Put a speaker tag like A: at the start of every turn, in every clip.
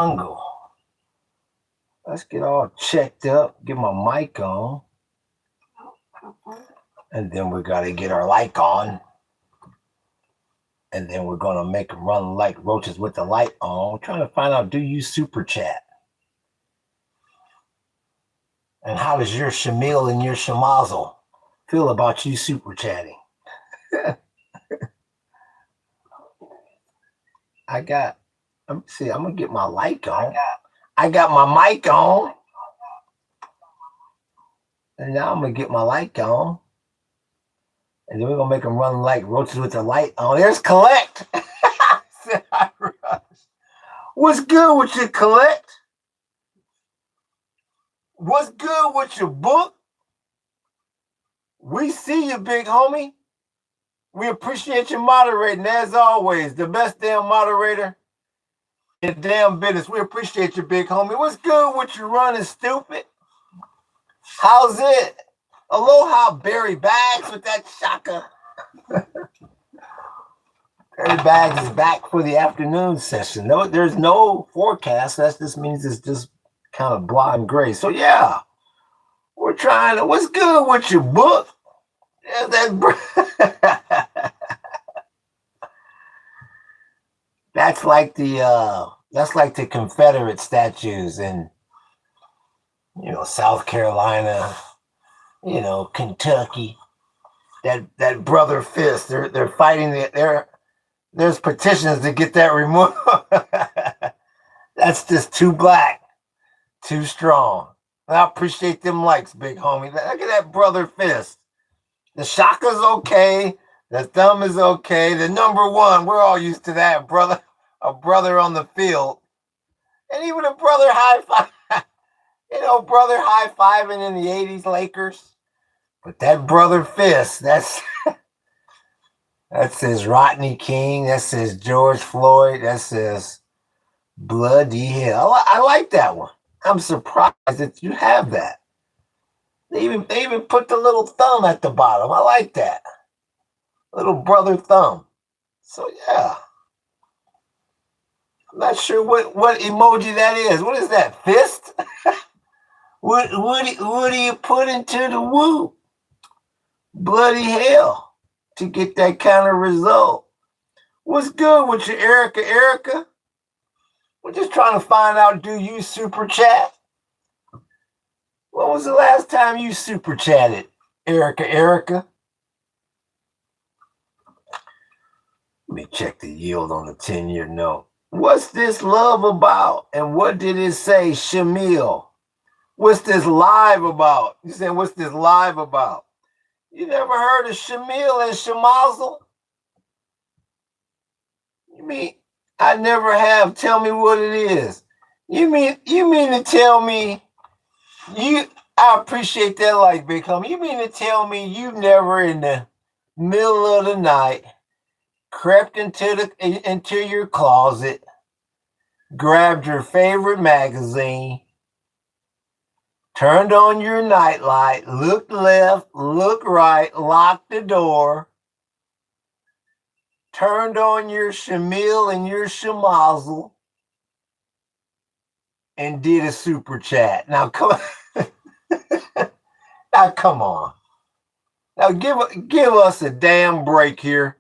A: jungle. Let's get all checked up, get my mic on, and then we got to get our light on. And then we're going to make them run like roaches with the light on. We're trying to find out, do you super chat? And how does your Schlemiel and your Schlimazel feel about you super chatting? Let me see, I'm going to get my light on. I got my mic on. And now I'm going to get my light on. And then we're going to make them run like roaches with the light on. There's Collect. What's good with you, Collect? What's good with your book? We see you, big homie. We appreciate you moderating, as always. The best damn moderator in the damn business. We appreciate you, big homie. What's good with you running, stupid? How's it? Aloha, Barry Bags with that shaka. Barry Bags is back for the afternoon session. No, there's no forecast. That just means it's just kind of blonde gray. So yeah, we're trying to. What's good with your book? That's like the Confederate statues in South Carolina, Kentucky. That brother fist. They're fighting there's petitions to get that removed. That's just too black, too strong. I appreciate them likes, big homie. Look at that brother fist. The shaka's okay. The thumb is okay. The number one, we're all used to that, brother. A brother on the field. And even a brother high five. Brother high fiving in the 80s Lakers. But that brother fist, that says Rodney King. That says George Floyd. That says bloody hell. I like that one. I'm surprised that you have that. They even put the little thumb at the bottom. I like that. Little brother thumb. So yeah. I'm not sure what emoji that is. What is that? Fist? What do you put into the woo? Bloody hell to get that kind of result. What's good with you, Erica? Erica? We're just trying to find out, do you super chat? When was the last time you super chatted, Erica? Erica? Let me check the yield on the 10-year note. What's this love about? And what did it say, Schlemiel? What's this live about? You said, what's this live about? You never heard of Schlemiel and Schlimazel? You mean I never have? Tell me what it is. You mean to tell me I appreciate that, like, big homie. You mean to tell me you've never in the middle of the night crept into your closet, grabbed your favorite magazine, turned on your nightlight, looked left, looked right, locked the door, turned on your Schlemiel and your Schlimazel, and did a super chat. Now come on. Now give us a damn break here.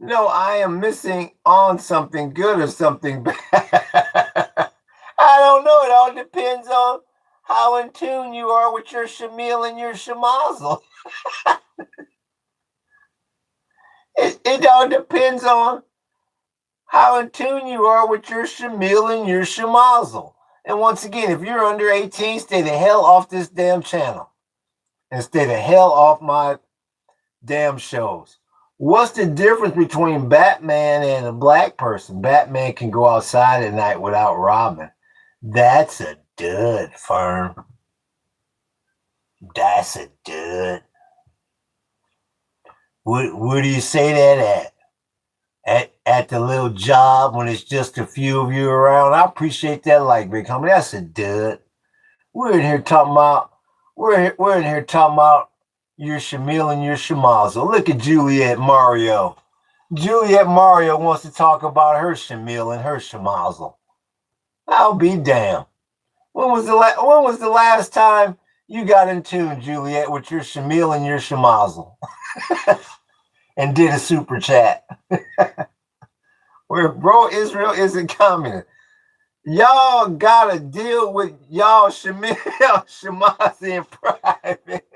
A: No, I am missing on something good or something bad. I don't know. It all depends on how in tune you are with your Schlemiel and your Schlimazel. It all depends on how in tune you are with your Schlemiel and your Schlimazel. And once again, if you're under 18, stay the hell off this damn channel. And stay the hell off my damn shows. What's the difference between Batman and a black person? Batman can go outside at night without robbing. That's a dud, Firm. That's a dud. Where do you say that at? At the little job when it's just a few of you around? I appreciate that, like, big homie. That's a dud. We're in here talking about your Schlemiel and your Schlimazel. Look at Juliet Mario. Juliet Mario wants to talk about her Schlemiel and her Schlimazel. I'll be damned. When was the last time you got in tune, Juliet, with your Schlemiel and your Schlimazel and did a super chat? Where bro Israel isn't communist. Y'all gotta deal with y'all Schlemiel Schlimazel in private.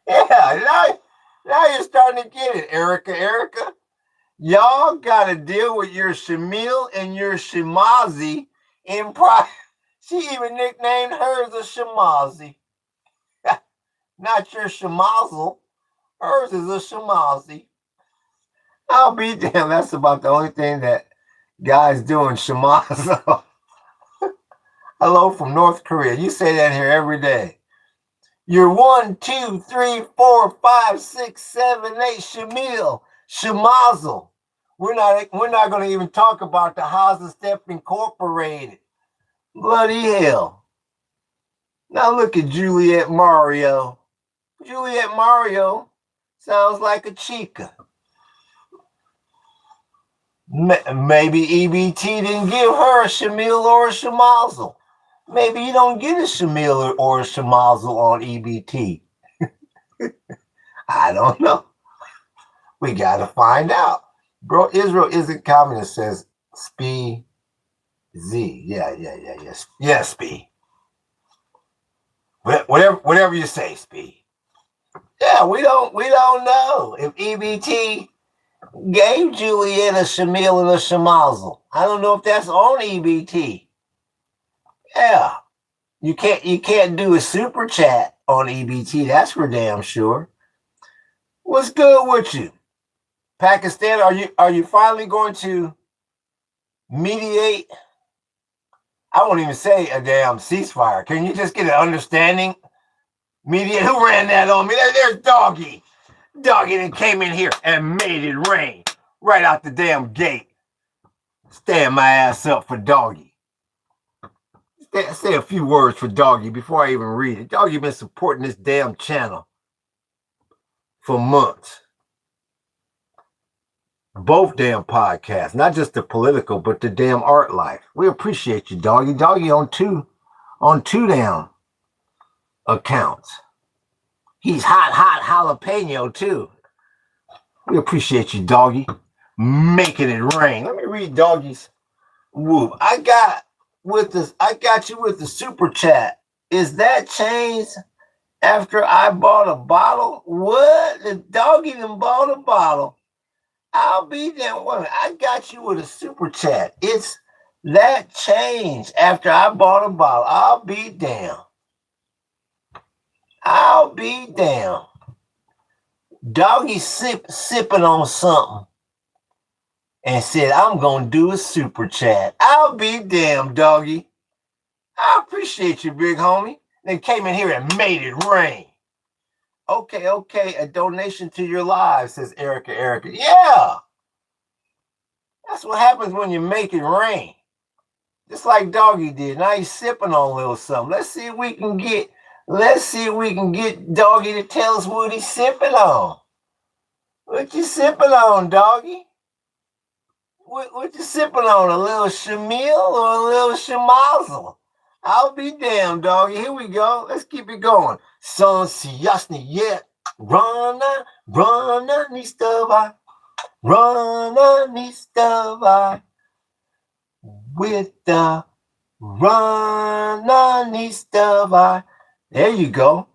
A: Yeah, now you're starting to get it, Erica. Y'all gotta deal with your Schlemiel and your Schlimazel in private. She even nicknamed hers a Schlimazel. Not your Schlimazel. Hers is a Schlimazel. I'll be damned. That's about the only thing that guys doing, Schlimazel. Hello from North Korea. You say that here every day. You're 1, 2, 3, 4, 5, 6, 7, 8, Schlemiel, Schlimazel. We're not going to even talk about the Haza Step Incorporated. Bloody hell. Now look at Juliet Mario. Juliet Mario sounds like a chica. Maybe EBT didn't give her a Schlemiel or a Schlimazel. Maybe you don't get a Schlemiel or a Schlimazel on EBT. I don't know. We got to find out. Bro, Israel isn't communist, says Spee Z. Yeah, Spee. Whatever you say, Spee. Yeah, we don't know if EBT gave Juliet a Schlemiel and a Schlimazel. I don't know if that's on EBT. Yeah. You can't do a super chat on EBT, that's for damn sure. What's good with you? Pakistan, are you finally going to mediate? I won't even say a damn ceasefire. Can you just get an understanding? Mediate? Who ran that on me? There's Doggy. Doggy that came in here and made it rain right out the damn gate. Stand my ass up for Doggy. Say a few words for Doggy before I even read it. Doggy been supporting this damn channel for months. Both damn podcasts, not just the political, but the damn art life. We appreciate you, Doggy. Doggy on two damn accounts. He's hot jalapeno too. We appreciate you, Doggy, making it rain. Let me read Doggy's whoop. I got you with the super chat. Is that changed after I bought a bottle? What? The Doggy done bought a bottle. I'll be damn woman. I got you with a super chat. It's that changed after I bought a bottle. I'll be damn. Doggy sipping on something and said, I'm going to do a super chat. I'll be damn, Doggy. I appreciate you, big homie. They came in here and made it rain. Okay. A donation to your lives, says Erica. Yeah. That's what happens when you make it rain. Just like Doggy did. Now he's sipping on a little something. Let's see if we can get Doggy to tell us what he's sipping on. What you sipping on, Doggy? What you sipping on? A little Schlemiel or a little Schlimazel? I'll be damned, Doggy. Here we go. Let's keep it going. Son si jasny je. Rana ni wstawaj. Rana ni wstawaj. With the Rana ni wstawaj. There you go.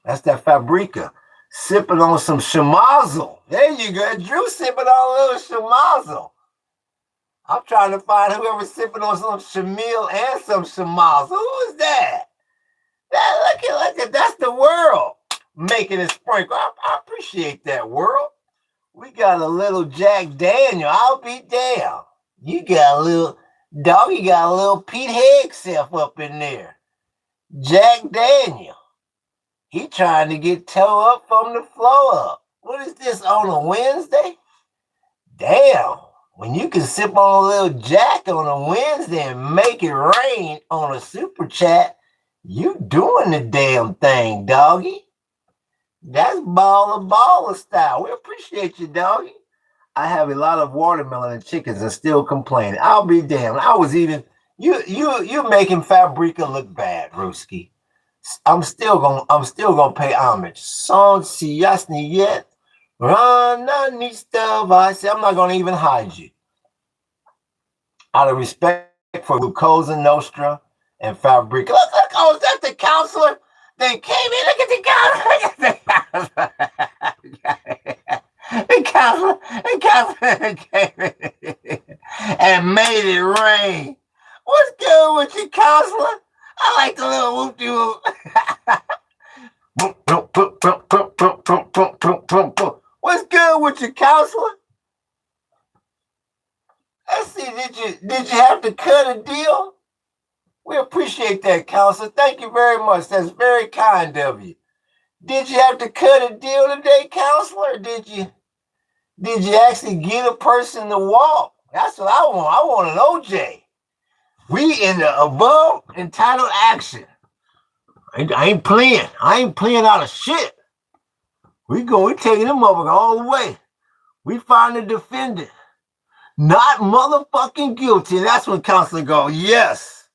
A: That's that Fabrica. Sipping on some Schlimazel. There you go. Drew sipping on a little Schlimazel. I'm trying to find whoever's sipping on some Schlemiel and some Schlimazel. Who is that? Look at that's the world making it sprinkle. I appreciate that, world. We got a little Jack Daniel. I'll be damned. You got a little Doggy, got a little Pete Hegseth up in there. Jack Daniel. He trying to get toe up from the floor up. What is this, on a Wednesday? Damn. When you can sip on a little Jack on a Wednesday and make it rain on a super chat, you doing the damn thing, Doggy. That's baller style. We appreciate you, Doggy. I have a lot of watermelon and chickens and still complaining. I'll be damned. I was even You making Fabrica look bad, Ruski. I'm still gonna pay homage. Son si jasny yet. Rana nista vase. I'm not gonna even hide you. Out of respect for Glucosa Nostra and Fabrica. Look, oh, is that the counselor? They came in. Look at the counselor. The counselor came in and made it rain. What's good with you, counselor? I like the little whoop de whoop. What's good with you, counselor? Let's see, did you have to cut a deal? We appreciate that, counselor. Thank you very much. That's very kind of you. Did you have to cut a deal today, counselor? Did you actually get a person to walk? That's what I want. I want an OJ. We in the above entitled action. I ain't playing. I ain't playing out of shit. We taking them over all the way. We find the defendant not motherfucking guilty. And that's when counselor go, yes,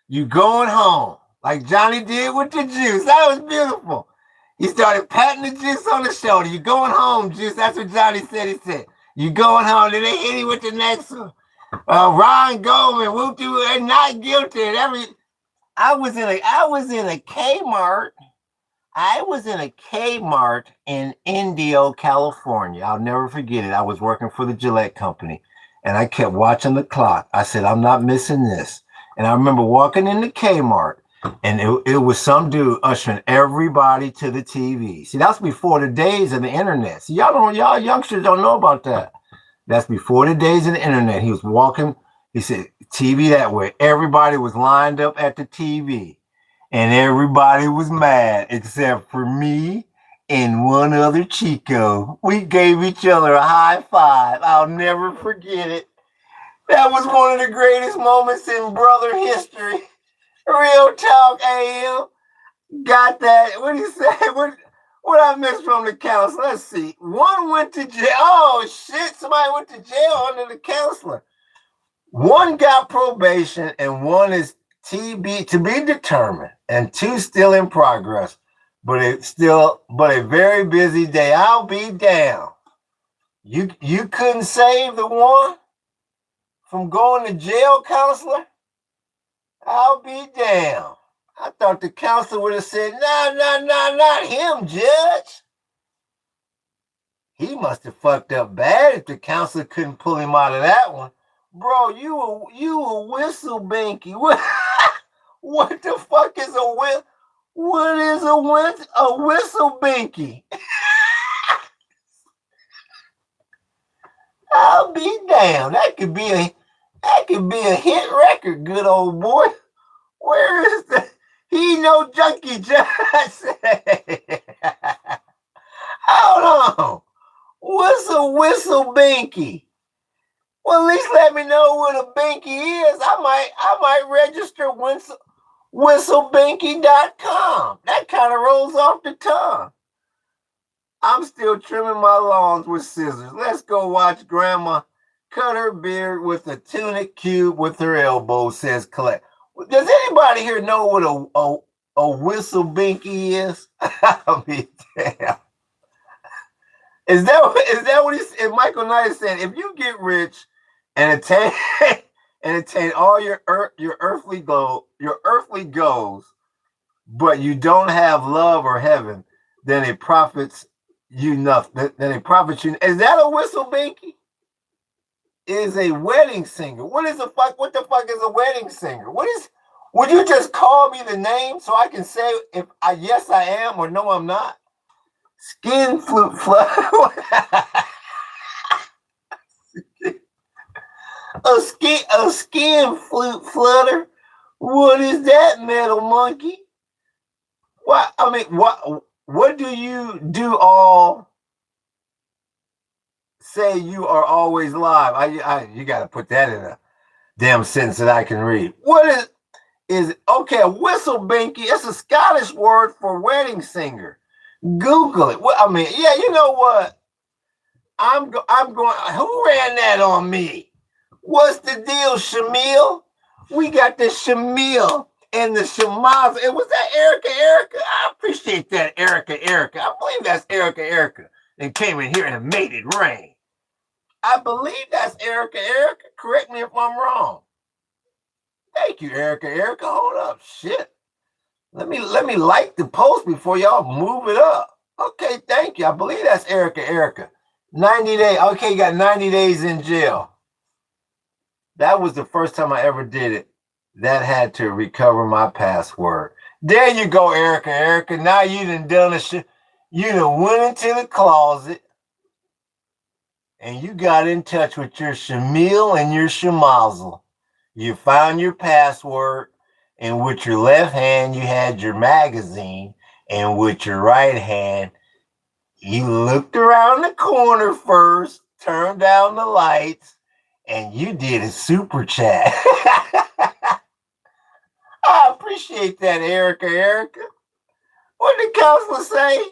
A: you going home. Like Johnny did with the juice. That was beautiful. He started patting the juice on the shoulder. You going home, Juice. That's what Johnny said. He said, you going home. Then they hit him with the next one. Ron Goldman, whoop-de-whoop, and not guilty. And I was in a Kmart. I was in a Kmart in Indio, California. I'll never forget it. I was working for the Gillette company, and I kept watching the clock. I said, I'm not missing this. And I remember walking into Kmart, and it was some dude ushering everybody to the TV. See, that's before the days of the internet. See, y'all youngsters don't know about that. That's before the days of the internet. He was walking. He said, TV that way. Everybody was lined up at the TV. And everybody was mad except for me and one other Chico. We gave each other a high five. I'll never forget it. That was one of the greatest moments in brother history. Real talk, AM. Got that. What do you say? What I missed from the counselor? Let's see. One went to jail. Oh, shit. Somebody went to jail under the counselor. One got probation and one is to be determined, and two still in progress. But a very busy day. I'll be down. You couldn't save the one from going to jail, counselor? I'll be down. I thought the counselor would have said, no, not him, Judge. He must have fucked up bad if the counselor couldn't pull him out of that one. Bro, you a whistle binky. What the fuck is a whistle? What is a whistle binky? I'll be damned. That could be a hit record, good old boy. Where is the he no junkie Johnson? Hold on. What's a whistle binky? Well, at least let me know what a binky is. I might register whistlebinky.com. That kind of rolls off the tongue. I'm still trimming my lawns with scissors. Let's go watch Grandma cut her beard with a tunic cube with her elbow, says Colette. Does anybody here know what a whistle binky is? I mean, damn. Is that what he said? Michael Knight said, if you get rich and attain all your earthly goals, but you don't have love or heaven, then it profits you nothing. Then it profits you. Is that a whistle binky? Is a wedding singer. What the fuck is a wedding singer? Would you just call me the name so I can say if yes I am or no I'm not? Skin flute flutter. a skin flute flutter. What is that, metal monkey? What do you do all say you are always live? You got to put that in a damn sentence that I can read. What is okay? A whistle binky. It's a Scottish word for wedding singer. Google it. Yeah, you know what? I'm going. Who ran that on me? What's the deal, Schlemiel? We got the Schlemiel and the Schlimazel. And was that Erica? I appreciate that, Erica. I believe that's Erica. And came in here and made it rain. I believe that's Erica. Correct me if I'm wrong. Thank you, Erica. Hold up. Shit. Let me like the post before y'all move it up. Okay, thank you. I believe that's Erica. 90 days. Okay, you got 90 days in jail. That was the first time I ever did it. That had to recover my password. There you go, Erica. Now you done shit. You done went into the closet and you got in touch with your Schlemiel and your Schlimazel. You found your password, and with your left hand you had your magazine, and with your right hand you looked around the corner first, turned down the lights, and you did a super chat. I appreciate that, Erica. What did the counselor say?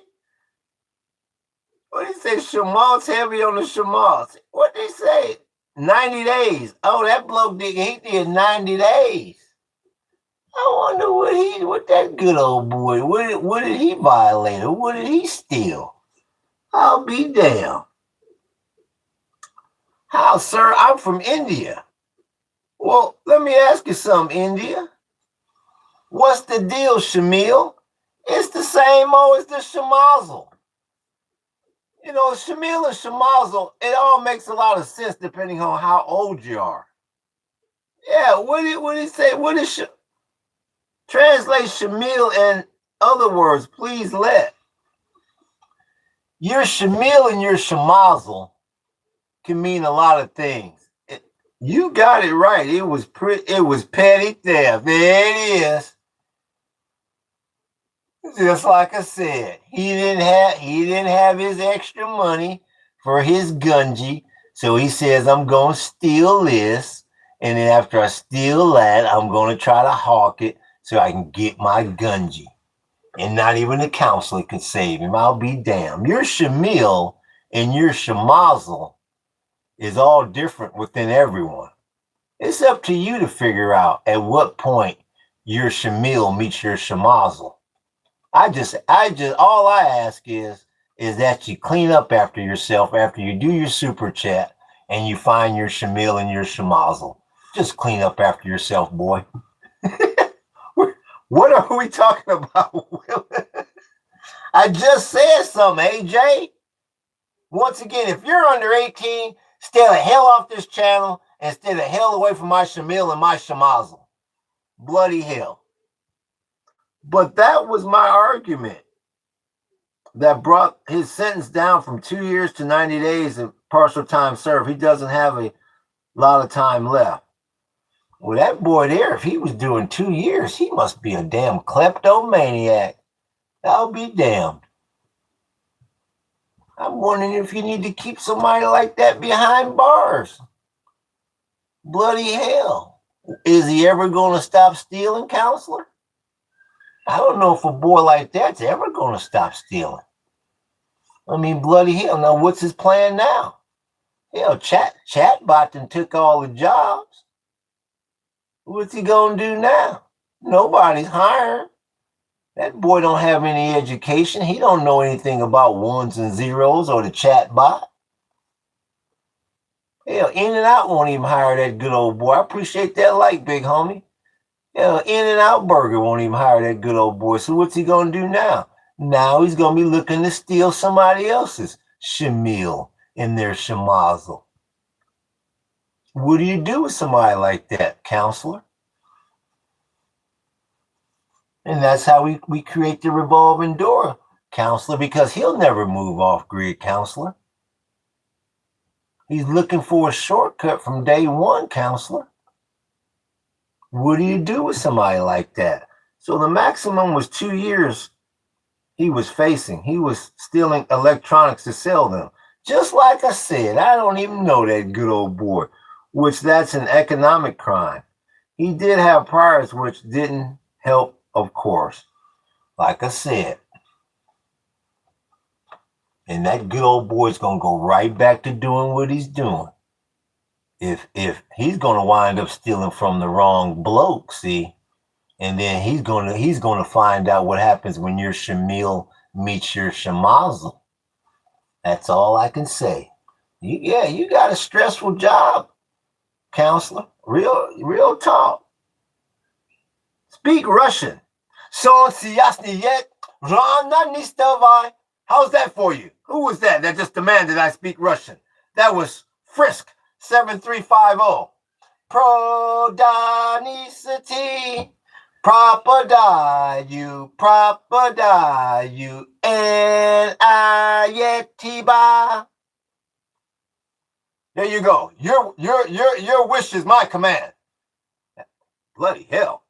A: What did he say? Shamal's heavy on the Shamal's. What did he say? 90 days. Oh, that bloke he did 90 days. I wonder what that good old boy, what did he violate or what did he steal? I'll be damned. How, sir? I'm from India. Well, let me ask you something, India. What's the deal, Schlemiel? It's the same old as the Schlimazel. You know, Schlemiel and Schlimazel, it all makes a lot of sense depending on how old you are. Yeah, what did he say? What is translate Schlemiel in other words, please let. Your Schlemiel and your Schlimazel can mean a lot of things. You got it right. It was petty theft. There it is. Just like I said, he didn't have his extra money for his gunji, so he says, I'm gonna steal this, and then after I steal that, I'm gonna try to hawk it so I can get my gunji. And not even the counselor could save him. I'll be damned. Your Schlemiel and your Schlimazel is all different within everyone. It's up to you to figure out at what point your Schlemiel meets your Schlimazel. All I ask is that you clean up after yourself after you do your super chat and you find your Schlemiel and your Schlimazel. Just clean up after yourself, boy. What are we talking about? I just said something, AJ. Once again, if you're under 18, stay the hell off this channel and stay the hell away from my Schlemiel and my Schlimazel. Bloody hell. But that was my argument that brought his sentence down from 2 years to 90 days of partial time served. He doesn't have a lot of time left. Well, that boy there, if he was doing 2 years, he must be a damn kleptomaniac. I'll be damned. I'm wondering if you need to keep somebody like that behind bars. Bloody hell. Is he ever going to stop stealing, counselor? I don't know if a boy like that's ever going to stop stealing. I mean, bloody hell. Now, what's his plan now? Hell, Chatbot done took all the jobs. What's he going to do now? Nobody's hiring. That boy don't have any education. He don't know anything about ones and zeros or the Chatbot. Hell, In-N-Out won't even hire that good old boy. I appreciate that like, big homie. Hell, In-N-Out Burger won't even hire that good old boy. So what's he going to do now? Now he's going to be looking to steal somebody else's Schlemiel and their Schlimazel. What do you do with somebody like that, counselor? And that's how we create the revolving door, counselor, because he'll never move off grid, counselor. He's looking for a shortcut from day one, counselor. What do you do with somebody like that? So the maximum was 2 years he was facing. He was stealing electronics to sell them. Just like I said, I don't even know that good old boy, which that's an economic crime. He did have priors which didn't help, of course, like I said. And that good old boy's going to go right back to doing what he's doing. if he's gonna wind up stealing from the wrong bloke, see, and then he's gonna find out what happens when your Schlemiel meets your Schlimazel. That's all I can say. You got a stressful job, counselor. Real talk. Speak Russian. How's that for you? Who was that just demanded I speak Russian? That was Frisk 7350. Prodanicity. Propodаю, and ayetiba. There you go. Your wish is my command. Bloody hell.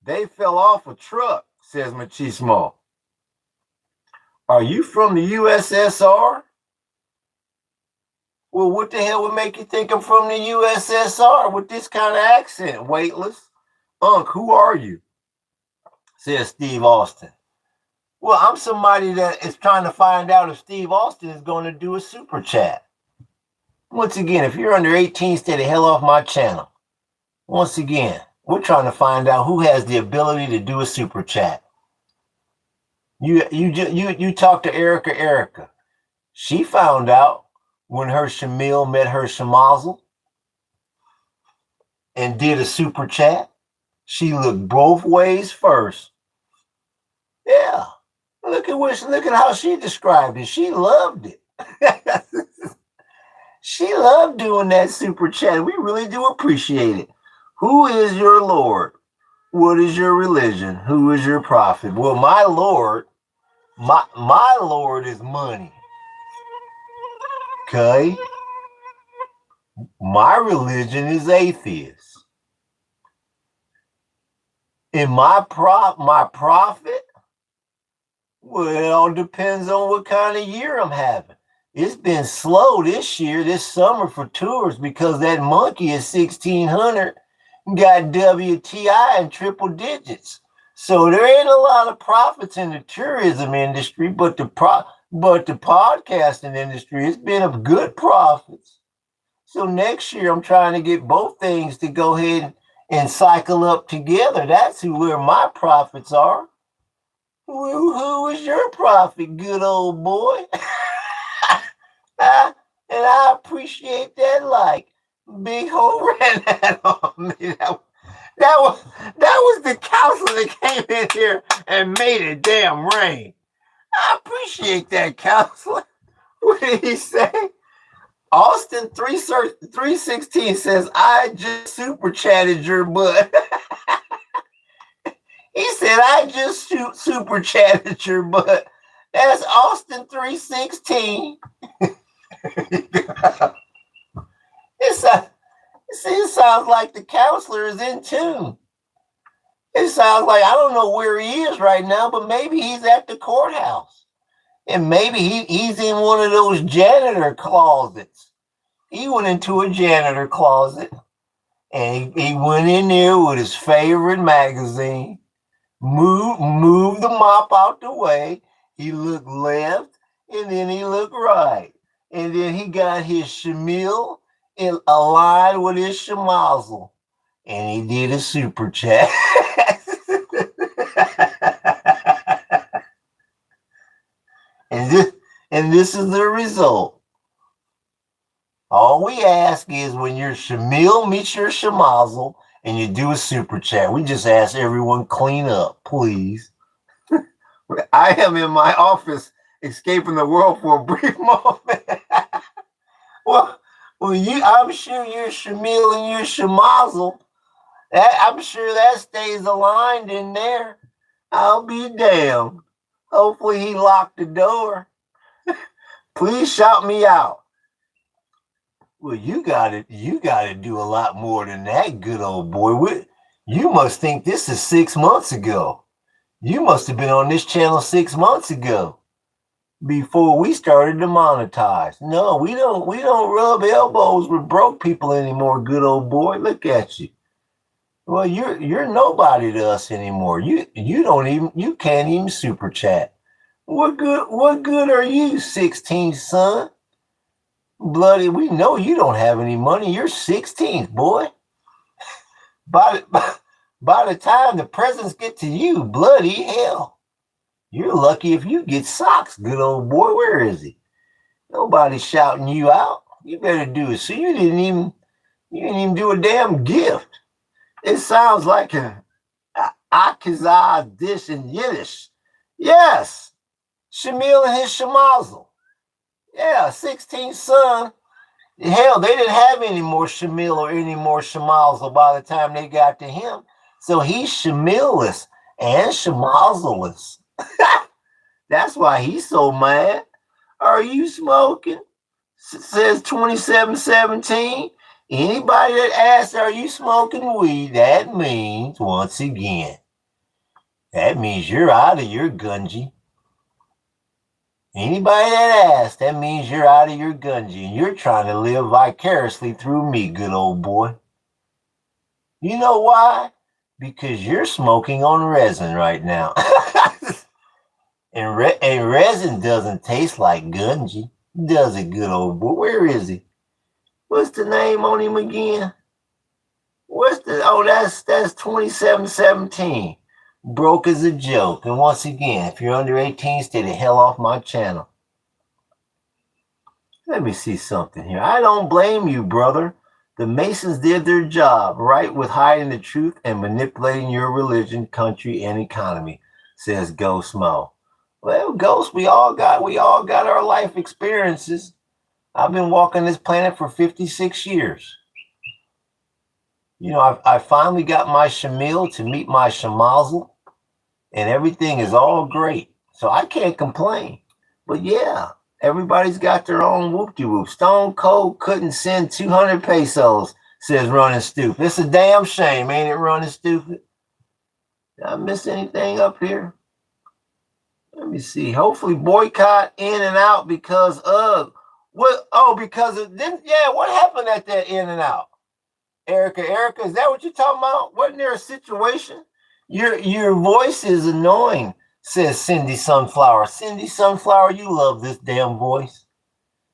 A: They fell off a truck, says Machismo. Are you from the USSR? Well, what the hell would make you think I'm from the USSR with this kind of accent, weightless? Unc, who are you? Says Steve Austin. Well, I'm somebody that is trying to find out if Steve Austin is going to do a super chat. Once again, if you're under 18, stay the hell off my channel. Once again, we're trying to find out who has the ability to do a super chat. You talk to Erica. She found out when her Schlemiel met her Schlimazel and did a super chat. She looked both ways first. Yeah. Look at how she described it. She loved it. She loved doing that super chat. We really do appreciate it. Who is your Lord? What is your religion? Who is your prophet? Well, my Lord is money. Okay? My religion is atheist. And my prophet, well, it all depends on what kind of year I'm having. It's been slow this summer for tours because that monkey is 1,600 got WTI in triple digits. So there ain't a lot of profits in the tourism industry, but the podcasting industry has been of good profits. So next year I'm trying to get both things to go ahead and cycle up together. That's where my profits are. Who is your prophet, good old boy? And I appreciate that like. Big Ho ran that on me. That was the counselor that came in here and made it damn rain. I appreciate that, counselor. What did he say? Austin 316 says, I just super chatted your butt. He said, I just super chatted your butt. That's Austin 316. It sounds like the counselor is in tune. It sounds like, I don't know where he is right now, but maybe he's at the courthouse. And maybe he's in one of those janitor closets. He went into a janitor closet and he went in there with his favorite magazine, moved the mop out the way. He looked left and then he looked right. And then he got his Schlemiel aligned with his Schlimazel. And he did a super chat. and this is the result. All we ask is when your Schlemiel meets your Schlimazel and you do a super chat, we just ask everyone clean up, please. I am in my office escaping the world for a brief moment. Well, I'm sure your Schlemiel and your Schlimazel, I'm sure that stays aligned in there. I'll be damned. Hopefully he locked the door. Please shout me out. Well, you gotta do a lot more than that, good old boy. You must think this is 6 months ago. You must have been on this channel 6 months ago. Before we started to monetize. No, we don't rub elbows with broke people anymore, good old boy. Look at you. Well, you're nobody to us anymore. You can't even super chat. What good are you, 16 son? Bloody, we know you don't have any money. You're 16th, boy. By the time the presents get to you, bloody hell. You're lucky if you get socks, good old boy. Where is he? Nobody's shouting you out. You better do it. So you didn't even do a damn gift. It sounds like a Akizah dish in Yiddish. Yes, Schlemiel and his Schlimazel. Yeah, 16th son. Hell, they didn't have any more Schlemiel or any more Schlimazel by the time they got to him. So he's Schlemielless and Schlimazel-less. That's why he's so mad. Are you smoking? Says 2717. Anybody that asks, are you smoking weed? That means, once again, that means you're out of your gungy. Anybody that asks, that means you're out of your gungy and you're trying to live vicariously through me, good old boy. You know why? Because you're smoking on resin right now. and resin doesn't taste like gungy, does it, good old boy? Where is he? What's the name on him again? That's 2717. Broke as a joke. And once again, if you're under 18, stay the hell off my channel. Let me see something here. I don't blame you, brother. The Masons did their job, right, with hiding the truth and manipulating your religion, country, and economy, says Ghost Mo. Well, Ghost, we all got our life experiences. I've been walking this planet for 56 years. You know, I finally got my Schlemiel to meet my Schlimazel, and everything is all great. So I can't complain. But yeah, everybody's got their own whoop-de-whoop. Stone Cold couldn't send 200 pesos, says Running Stupid. It's a damn shame, ain't it, Running Stupid? Did I miss anything up here? Let me see. Hopefully boycott In and Out because of what? Oh, because of then. Yeah, what happened at that In and Out? Erica, is that what you're talking about? Wasn't there a situation? Your voice is annoying, says Cindy Sunflower. Cindy Sunflower, you love this damn voice.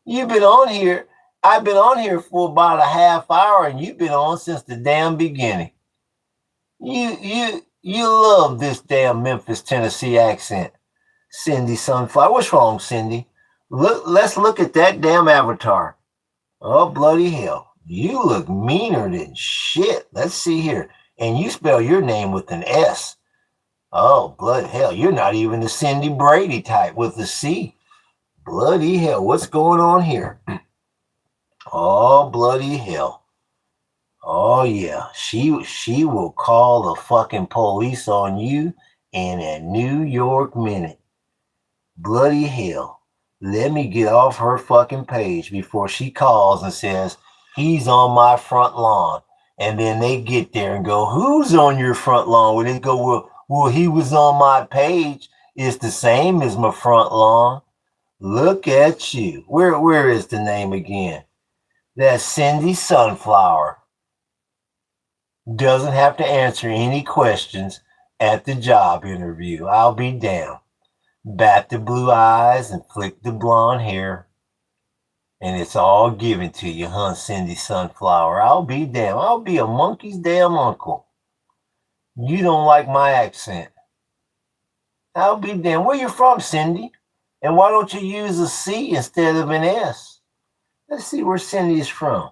A: You've been on here. I've been on here for about a half hour, and you've been on since the damn beginning. You love this damn Memphis, Tennessee accent, Cindy Sunflower. What's wrong, Cindy? Let's look at that damn avatar. Oh, bloody hell. You look meaner than shit. Let's see here. And you spell your name with an S. Oh, bloody hell. You're not even the Cindy Brady type with the C. Bloody hell. What's going on here? Oh, bloody hell. Oh, yeah. She will call the fucking police on you in a New York minute. Bloody hell. Let me get off her fucking page before she calls and says, he's on my front lawn. And then they get there and go, who's on your front lawn? When they go, well, he was on my page. It's the same as my front lawn. Look at you. Where is the name again? That's Cindy Sunflower. Doesn't have to answer any questions at the job interview. I'll be damned. Bat the blue eyes and flick the blonde hair. And it's all given to you, huh, Cindy Sunflower? I'll be damned. I'll be a monkey's damn uncle. You don't like my accent. I'll be damned. Where you from, Cindy? And why don't you use a C instead of an S? Let's see where Cindy's from.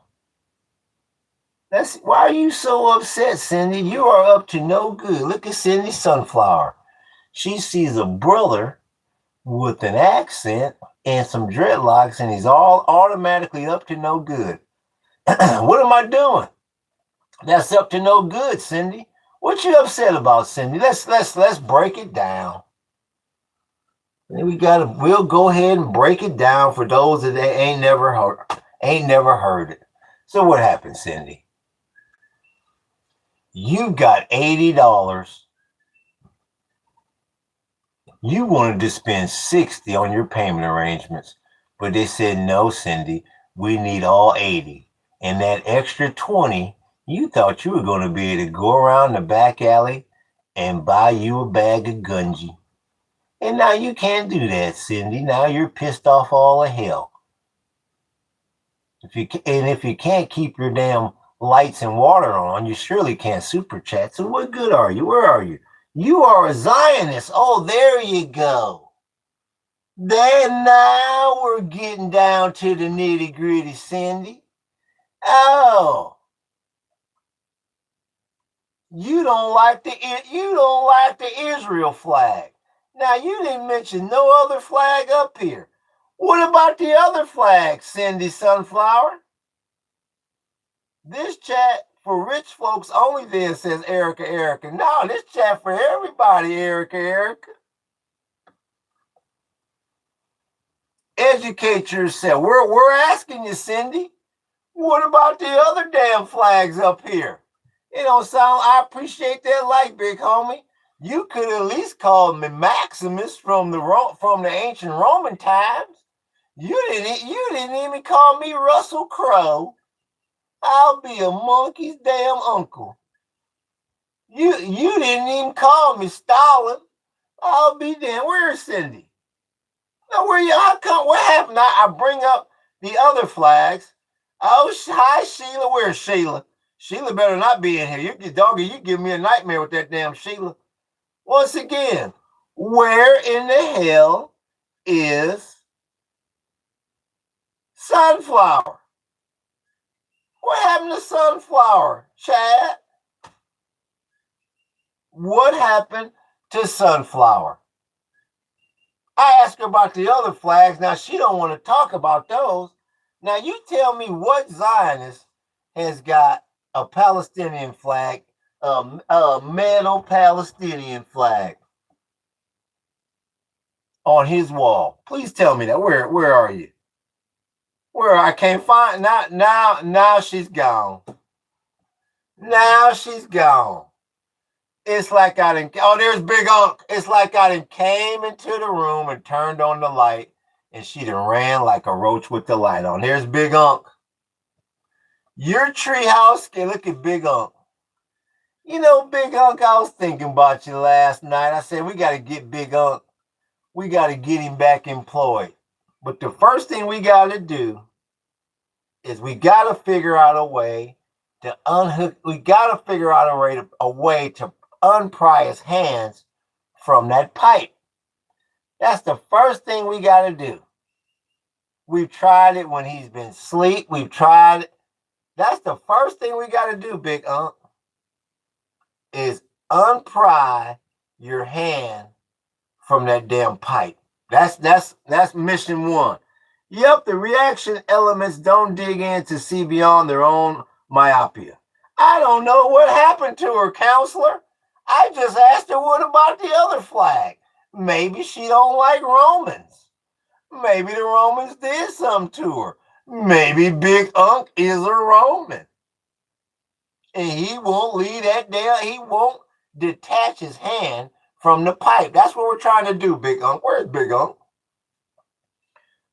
A: Why are you so upset, Cindy? You are up to no good. Look at Cindy Sunflower. She sees a brother with an accent and some dreadlocks, and he's all automatically up to no good. What am I doing? That's up to no good, Cindy. What you upset about, Cindy? Let's break it down. And we'll go ahead and break it down for those that ain't never heard it. So what happened, Cindy? You got $80. You wanted to spend $60 on your payment arrangements, but they said, no, Cindy, we need all $80. And that extra $20, you thought you were going to be able to go around the back alley and buy you a bag of gungy. And now you can't do that, Cindy. Now you're pissed off all of hell. If you can't keep your damn lights and water on, you surely can't super chat. So what good are you? Where are you? You are a Zionist. Oh, there you go. Then now we're getting down to the nitty gritty, Cindy. Oh, you don't like the Israel flag. Now you didn't mention no other flag up here. What about the other flag, Cindy Sunflower? This chat for rich folks only then, says Erica. No, this chat for everybody, Erica. Educate yourself. We're asking you, Cindy. What about the other damn flags up here? It don't sound. I appreciate that light, big homie. You could at least call me Maximus from the ancient Roman times. You didn't even call me Russell Crowe. I'll be a monkey's damn uncle. You didn't even call me Stalin. I'll be damn. Where's Cindy? Now where you? How come? What happened? I bring up the other flags. Oh, hi Sheila. Where's Sheila? Sheila better not be in here. You give me a nightmare with that damn Sheila. Once again, where in the hell is Sunflower? What happened to Sunflower, Chad? What happened to Sunflower? I asked her about the other flags. Now she don't want to talk about those. Now you tell me what Zionist has got a Palestinian flag, a metal Palestinian flag on his wall. Please tell me that. Where are you? Where I can't find now she's gone. Now she's gone. It's like I didn't. Oh, there's Big Unc. It's like I didn't came into the room and turned on the light, and she done ran like a roach with the light on. There's Big Unc. Your treehouse. Okay, look at Big Unc. You know, Big Unc, I was thinking about you last night. I said we got to get Big Unc. We got to get him back employed. But the first thing we got to do is we got to figure out a way to unhook. We got to figure out a way to unpry his hands from that pipe. That's the first thing we got to do. We've tried it when he's been asleep. We've tried it. That's the first thing we got to do, Big Unc, is unpry your hand from that damn pipe. That's mission one. Yep, the reaction elements don't dig in to see beyond their own myopia. I don't know what happened to her, counselor. I just asked her what about the other flag. Maybe she don't like Romans. Maybe the Romans did something to her. Maybe Big Unc is a Roman. And he won't leave that down. He won't detach his hand from the pipe. That's what we're trying to do, Big Unc. Where's Big Unc?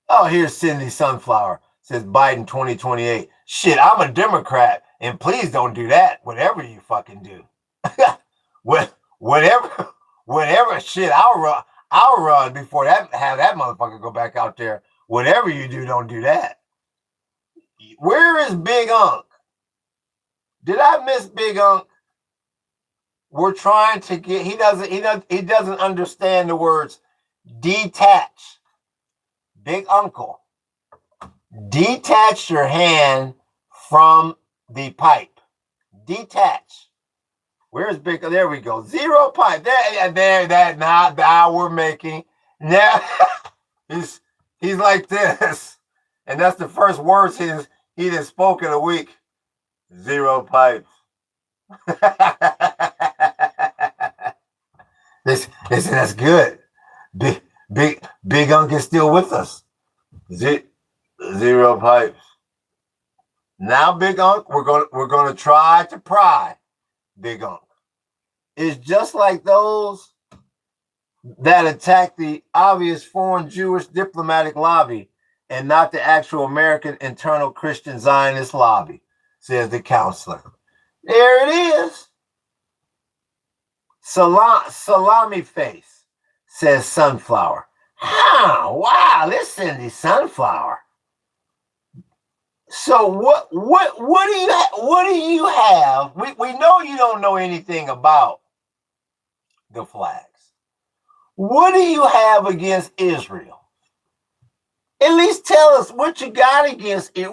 A: Oh, here's Cindy Sunflower. Says Biden 2028. Shit, I'm a Democrat. And please don't do that. Whatever you fucking do. whatever shit, I'll run before have that motherfucker go back out there. Whatever you do, don't do that. Where is Big Unc? Did I miss Big Unc? We're trying to get. He doesn't understand the words detach. Big Uncle, detach your hand from the pipe. Detach. Where's Big? There we go. Zero pipe. Now we're making. Now he's like this, and that's the first words he done spoke in a week. Zero pipes. That's good. Big Unc is still with us. Zero pipes. Now, Big Unc, we're gonna try to pry Big Unc. It's just like those that attack the obvious foreign Jewish diplomatic lobby and not the actual American internal Christian Zionist lobby, says the counselor. There it is. Salami face, says Sunflower. Oh, wow, listen to Sunflower. So what do you have? We know you don't know anything about the flags. What do you have against Israel? At least tell us what you got against it.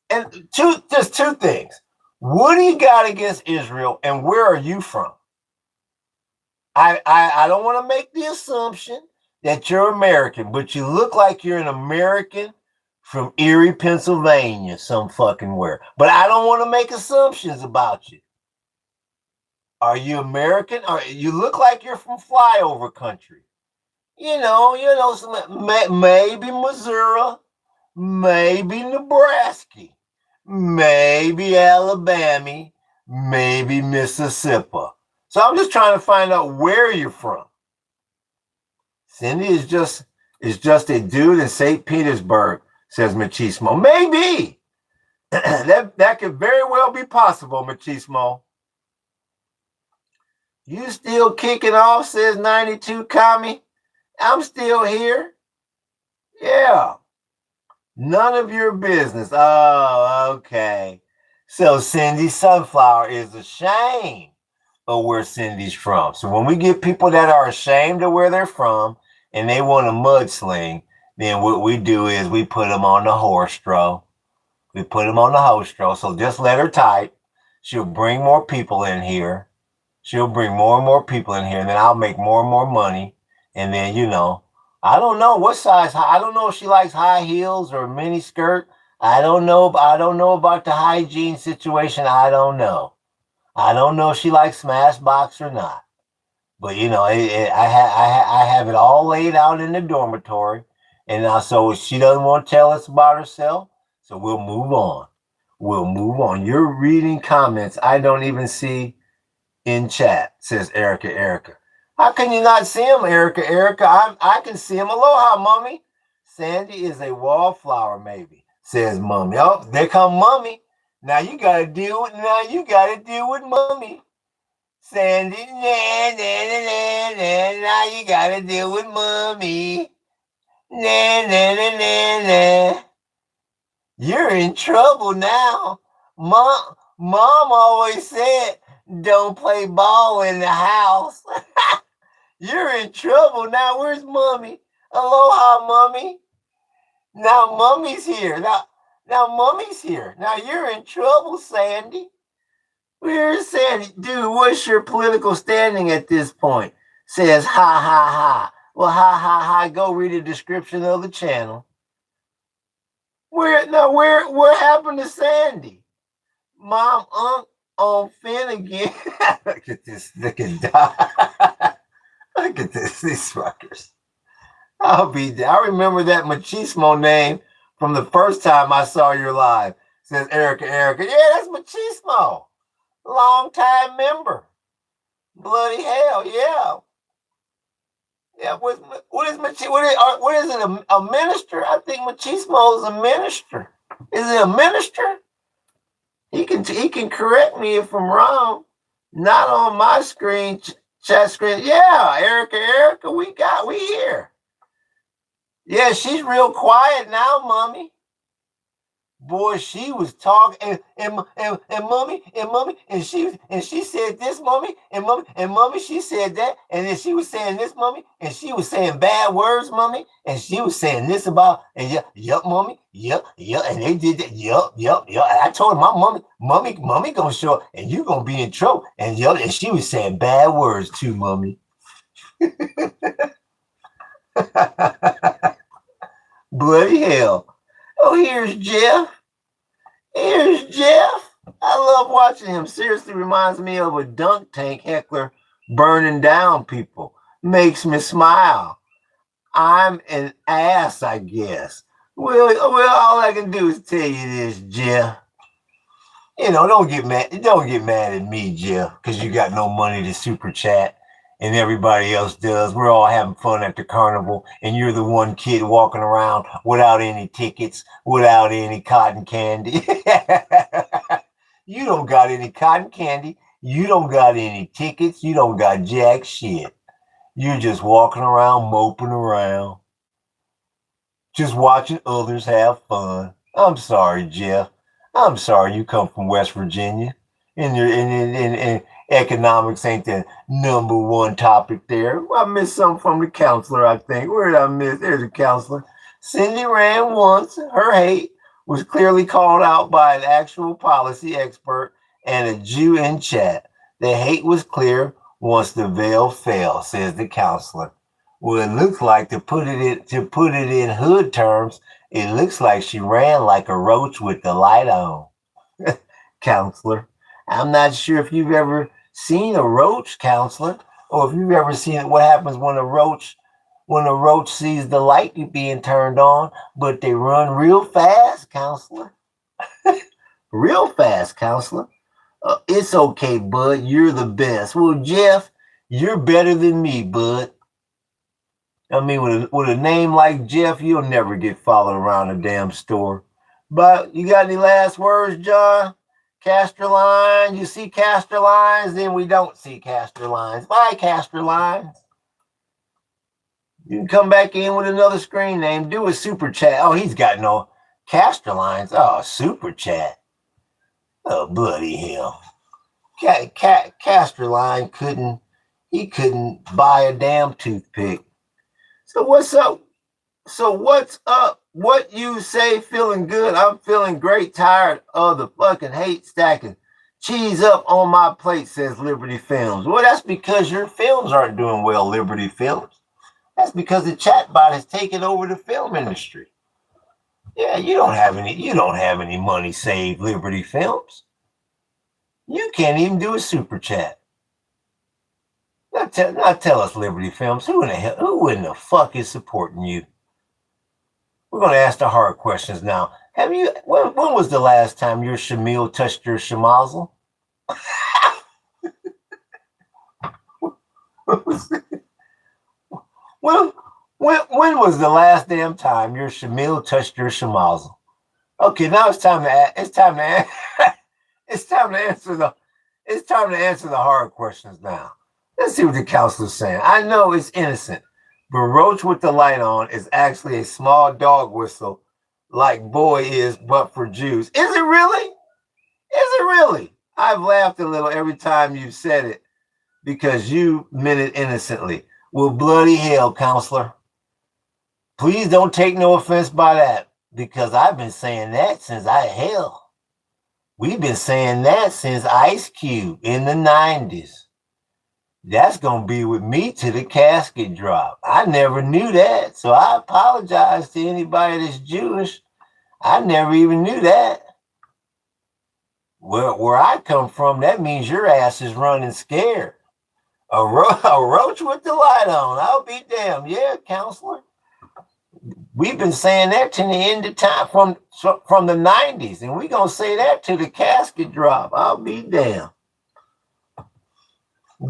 A: And just two things. What do you got against Israel, and where are you from? I don't want to make the assumption that you're American, but you look like you're an American from Erie, Pennsylvania, some fucking where. But I don't want to make assumptions about you. Are you American? Or you look like you're from flyover country. Maybe Missouri, maybe Nebraska, maybe Alabama, maybe Mississippi. So I'm just trying to find out where you're from. Cindy is just a dude in St. Petersburg, says Machismo. Maybe. that could very well be possible, Machismo. You still kicking off, says 92 Kami. I'm still here. Yeah. None of your business. Oh, okay. So Cindy Sunflower is ashamed of where Cindy's from. So when we get people that are ashamed of where they're from and they want to mudsling, then what we do is we put them on the horse draw. We put them on the horse draw. So just let her type. She'll bring more people in here. She'll bring more and more people in here, and then I'll make more and more money. And then, I don't know what size. I don't know if she likes high heels or mini skirt. I don't know. I don't know about the hygiene situation. I don't know. I don't know if she likes Smashbox or not. But I have it all laid out in the dormitory, and now so she doesn't want to tell us about herself. So we'll move on. We'll move on. You're reading comments I don't even see in chat, says Erica. How can you not see him, Erica? I can see him. Aloha, Mummy. Sandy is a wallflower, maybe, says Mummy. Oh, there come Mummy. Now you gotta deal with Mummy. Sandy, now you gotta deal with Mummy. You're in trouble now. Mom always said, don't play ball in the house. You're in trouble now. Where's Mummy? Aloha, Mummy. Now Mummy's here. Now Mummy's here. Now you're in trouble, Sandy. Where's Sandy? Dude, what's your political standing at this point? Says, ha, ha, ha. Well, ha, ha, ha. Go read the description of the channel. What happened to Sandy? Mom, on Finnegan. Look at this. Look at this. These fuckers. I remember that Machismo name from the first time I saw your live. Says Erica. Yeah, that's Machismo. Long time member. Bloody hell, yeah. Yeah, what is it? A minister? I think Machismo is a minister. Is it a minister? He can correct me if I'm wrong. Not on my screen, chat screen. Yeah, Erica, we here. Yeah, she's real quiet now, Mommy. Boy, she was talking and Mommy, and she said this, Mommy, and Mommy, she said that, and then she was saying this, Mommy, and she was saying bad words, Mommy, and she was saying this about, and yup, Mommy, yup, and they did that, yup. I told her, my Mommy gonna show up, and you gonna be in trouble, and and she was saying bad words too, Mommy. Bloody hell. Oh, here's Jeff. I love watching him. Seriously reminds me of a dunk tank heckler burning down people. Makes me smile. I'm an ass, I guess. Well, all I can do is tell you this, Jeff. Don't get mad at me, Jeff, because you got no money to super chat. And everybody else does. We're all having fun at the carnival, and you're the one kid walking around without any tickets, without any cotton candy. You don't got any cotton candy. You don't got any tickets. You don't got jack shit. You're just walking around, moping around, just watching others have fun. I'm sorry, Jeff. I'm sorry you come from West Virginia. And economics ain't the number one topic there. I missed something from the counselor, I think. Where did I miss? There's a counselor. Cindy ran once. Her hate was clearly called out by an actual policy expert and a Jew in chat. The hate was clear once the veil fell, says the counselor. Well, it looks like to put it in hood terms, it looks like she ran like a roach with the light on. Counselor. I'm not sure if you've ever seen a roach, counselor, or if you've ever seen what happens when a roach sees the light being turned on, but they run real fast, counselor. Real fast, counselor. It's okay, bud. You're the best. Well, Jeff, you're better than me, bud. I mean, with a name like Jeff, you'll never get followed around a damn store. But you got any last words, John? Castor lines. You see castor lines, then we don't see castor lines. Bye, castor lines. You can come back in with another screen name. Do a super chat. Oh, he's got no castor lines. Oh, super chat. Oh, bloody hell. Castor line couldn't buy a damn toothpick. So what's up? So what's up? What you say feeling good? I'm feeling great, tired of the fucking hate stacking. Cheese up on my plate, says Liberty Films. Well, that's because your films aren't doing well, Liberty Films. That's because the chatbot has taken over the film industry. Yeah, you don't have any money saved, Liberty Films. You can't even do a super chat. Now tell us, Liberty Films, who in the fuck is supporting you? We're going to ask the hard questions now. When was the last time your Schlemiel touched your Schlimazel? when was the last damn time your Schlemiel touched your Schlimazel? Okay, now it's time to answer the hard questions now. Let's see what the counselor's saying. I know it's innocent, but roach with the light on is actually a small dog whistle, like boy is, but for Jews. Is it really? Is it really? I've laughed a little every time you've said it because you meant it innocently. Well, bloody hell, counselor. Please don't take no offense by that, because I've been saying that we've been saying that since Ice Cube in the 90s. That's going to be with me to the casket drop. I never knew that, so I apologize to anybody that's Jewish. I never even knew that. Where I come from, that means your ass is running scared. A roach with the light on. I'll be damned. Yeah, counselor. We've been saying that to the end of time from the 90s, and we're going to say that to the casket drop. I'll be damned.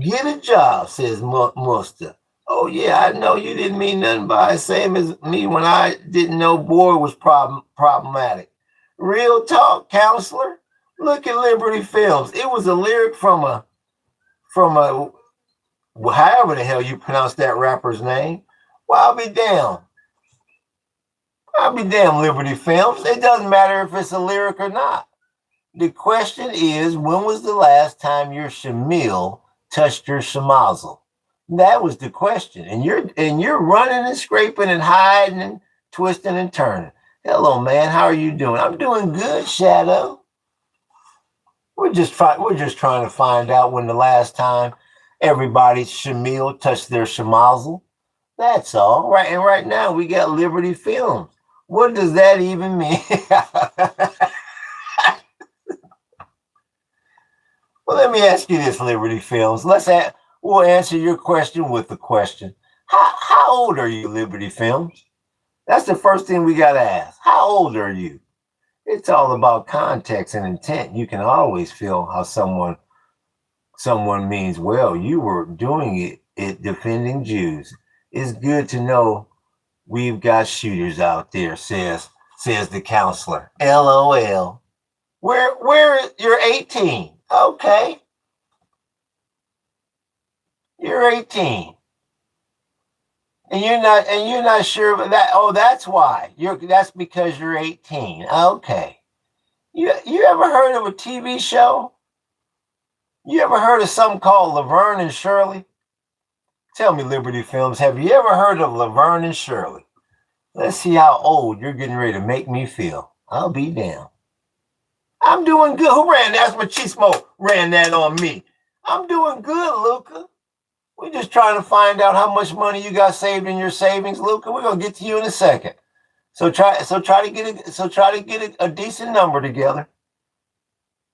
A: Get a job, says Musta. Oh, yeah, I know you didn't mean nothing by it. Same as me when I didn't know boy was problematic. Real talk, counselor. Look at Liberty Films. It was a lyric from a however the hell you pronounce that rapper's name. Well, I'll be damned. Liberty Films. It doesn't matter if it's a lyric or not. The question is, when was the last time your Schlemiel touched your Schlimazel? That was the question. And you're running and scraping and hiding and twisting and turning. Hello, man. How are you doing? I'm doing good, Shadow. We're just trying to find out when the last time everybody's Schlemiel touched their Schlimazel. That's all. Right. And right now we got Liberty Films. What does that even mean? Well, let me ask you this, Liberty Films. We'll answer your question with the question. How old are you, Liberty Films? That's the first thing we got to ask. How old are you? It's all about context and intent. You can always feel how someone means, well, you were doing it defending Jews. It's good to know we've got shooters out there, says the counselor. LOL. You're 18. Okay. You're 18. And you're not sure of that. Oh, that's why. That's because you're 18. Okay. You ever heard of a TV show? You ever heard of something called Laverne and Shirley? Tell me, Liberty Films, have you ever heard of Laverne and Shirley? Let's see how old you're getting ready to make me feel. I'll be damned. I'm doing good. Who ran that? That's Machismo ran that on me. I'm doing good, Luca. We're just trying to find out how much money you got saved in your savings, Luca. We're gonna get to you in a second. So try to get a decent number together.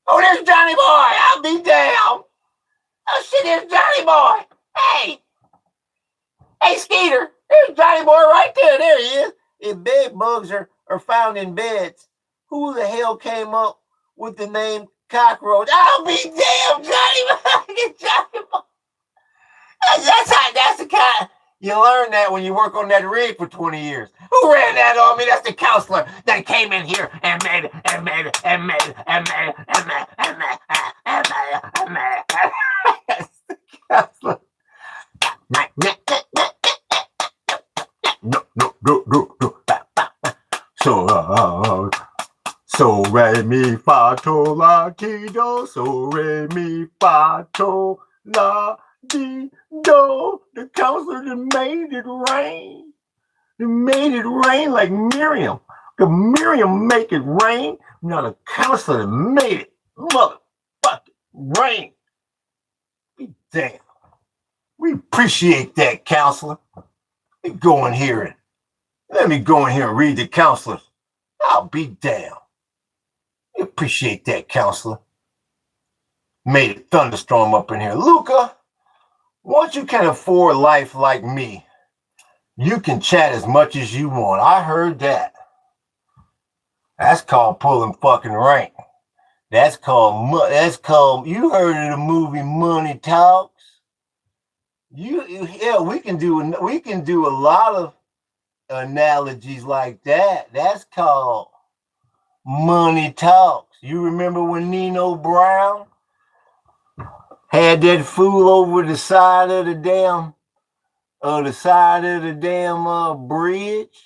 A: Oh, there's Johnny Boy. I'll be damned. Oh shit, there's Johnny Boy. Hey, Skeeter. There's Johnny Boy right there. There he is. If bed bugs are found in beds, who the hell came up with the name cockroach? I'll be damned, Johnny Boy. That's the kind you learn that when you work on that rig for 20 years. Who ran that on me? That's the counselor that came in here and made it and made it and made it and made it and made it and made it and made it and made it. That's the counselor. No. So re mi fa to la ti do. So re mi fa to la di do. The counselor that made it rain. They made it rain like Miriam. Could Miriam make it rain? Now the counselor that made it motherfucking rain. Be damn. We appreciate that, counselor. Let me go in here and read the counselors. I'll be damned. We appreciate that, counselor. Made a thunderstorm up in here. Luca, once you can afford life like me, you can chat as much as you want. I heard that. That's called pulling fucking rank. That's called, you heard of the movie Money Talks? We can do a lot of analogies like that. That's called Money Talks. You remember when Nino Brown had that fool over the side of the damn bridge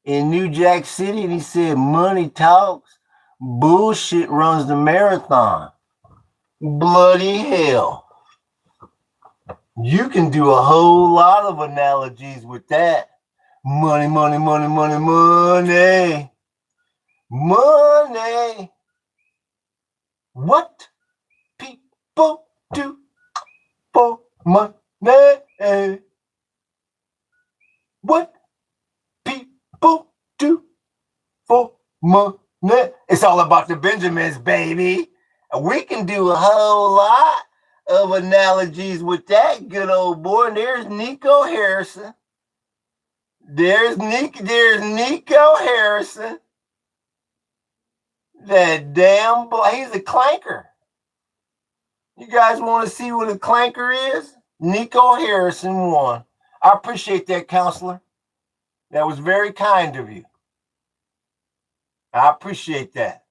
A: in New Jack City, and he said, "Money talks, bullshit runs the marathon." Bloody hell. You can do a whole lot of analogies with that. Money. What people do for money. What people do for money. It's all about the Benjamins, baby. We can do a whole lot of analogies with that good old boy. And there's Nico Harrison. There's Nico Harrison. That damn boy. He's a clanker. You guys want to see what a clanker is? Nico Harrison won. I appreciate that, counselor. That was very kind of you. I appreciate that.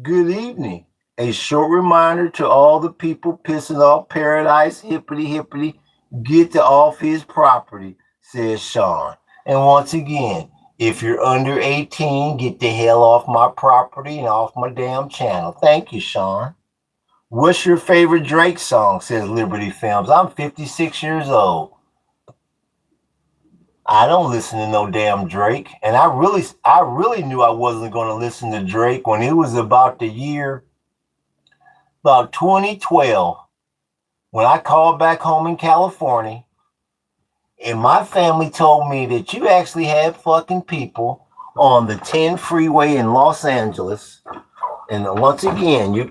A: Good evening. A short reminder to all the people pissing off Paradise, hippity, get to off his property, says Sean. And once again, if you're under 18, get the hell off my property and off my damn channel. Thank you, Sean. What's your favorite Drake song, says Liberty Films. I'm 56 years old. I don't listen to no damn Drake. And I really knew I wasn't going to listen to Drake when it was about 2012, when I called back home in California, and my family told me that you actually had fucking people on the 10 freeway in Los Angeles. And once again, you're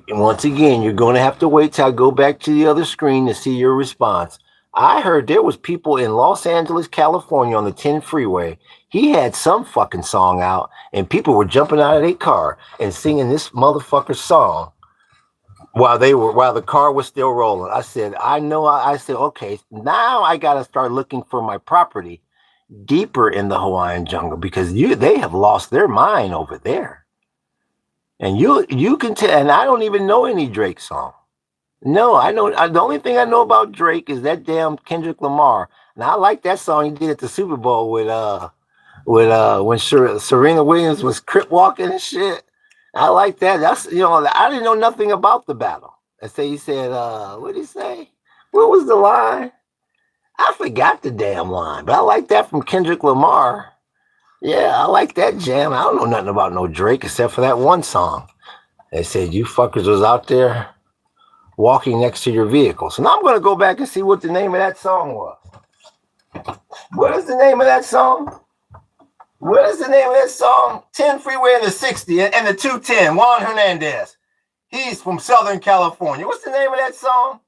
A: going to have to wait till I go back to the other screen to see your response. I heard there was people in Los Angeles, California on the 10 freeway. He had some fucking song out, and people were jumping out of their car and singing this motherfucker's song while the car was still rolling. I said, okay, now I got to start looking for my property deeper in the Hawaiian jungle, because they have lost their mind over there. And you can tell, and I don't even know any Drake song. No, I know. The only thing I know about Drake is that damn Kendrick Lamar. Now I like that song you did at the Super Bowl with when Serena Williams was crip walking and shit. I like that. That's I didn't know nothing about the battle. And so he said, what did he say? What was the line? I forgot the damn line, but I like that from Kendrick Lamar. Yeah, I like that jam. I don't know nothing about no Drake except for that one song. They said you fuckers was out there walking next to your vehicle. So now I'm gonna go back and see what the name of that song was. What is the name of that song? What is the name of that song? 10 Freeway and the 60 and the 210, Juan Hernandez. He's from Southern California. What's the name of that song?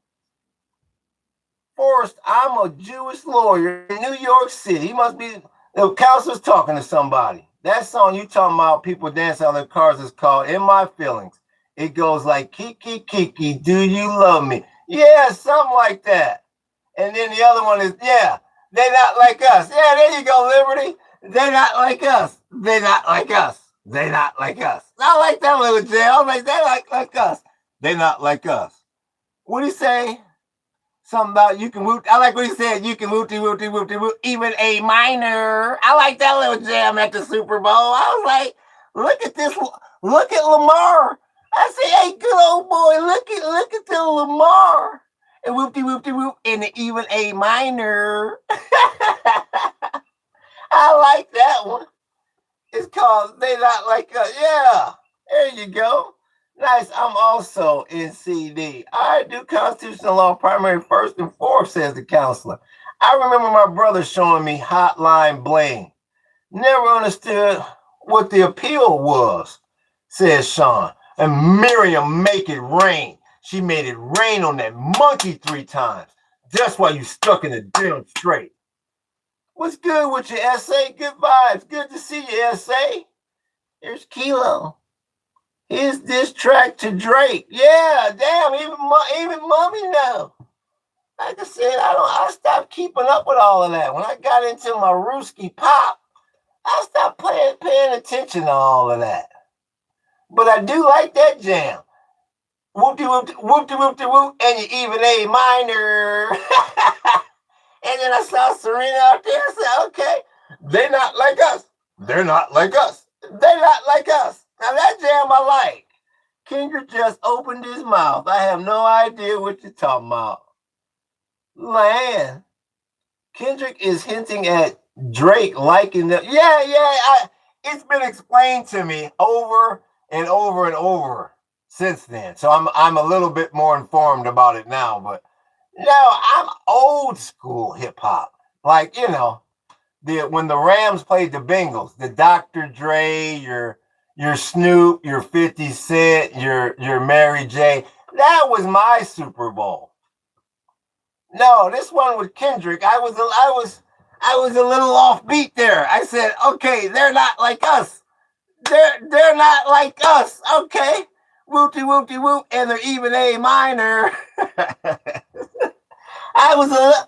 A: Forrest, I'm a Jewish lawyer in New York City. He must be, the counselor's talking to somebody. That song you talking about, people dancing on their cars, is called In My Feelings. It goes like, Kiki, Kiki, do you love me? Yeah, something like that. And then the other one is, yeah, they're not like us. Yeah, there you go, Liberty. They're not like us. They're not like us. They're not like us. I like that little jam. I'm like, they're not like us. They're not like us. What do you say? Something about you can whoop. I like what he said. You can whoopty whoopty whoopty whoop. Even A minor. I like that little jam at the Super Bowl. I was like, look at this. Look at Lamar. I say, hey, good old boy. Look at the Lamar. And whoopty whoopty whoop. And the even A minor. I like that one. It's called They Not Like Us. Yeah. There you go. Nice. I'm also in CD. I do constitutional law primary first and fourth, says the counselor. I remember my brother showing me Hotline Bling. Never understood what the appeal was, says Sean. And Miriam Make It Rain. She made it rain on that monkey 3 times. That's why you stuck in the damn straight. What's good with your essay? Good vibes. Good to see you, essay. Here's Kilo. Is this track to Drake? Yeah, damn, even mommy know. Like I said, I stopped keeping up with all of that. When I got into my Ruski pop, I stopped paying attention to all of that. But I do like that jam. Whoop-de whoop-de whoop-de whoop-de whoop, and you even A minor. And then I saw Serena out there. I said, okay, they're not like us. They're not like us. They're not like us. Now that jam I like. Kendrick just opened his mouth. I have no idea what you're talking about. Man, Kendrick is hinting at Drake liking them. Yeah. It's been explained to me over and over and over since then. So I'm a little bit more informed about it now. But no, I'm old school hip hop. Like, when the Rams played the Bengals, the Dr. Dre, your Snoop, your 50 Cent, your Mary J. That was my Super Bowl. No, this one with Kendrick, I was a little off beat there. I said, okay, they're not like us. They're not like us. Okay. Whoopty whoopty whoop, and they're even A minor. I was a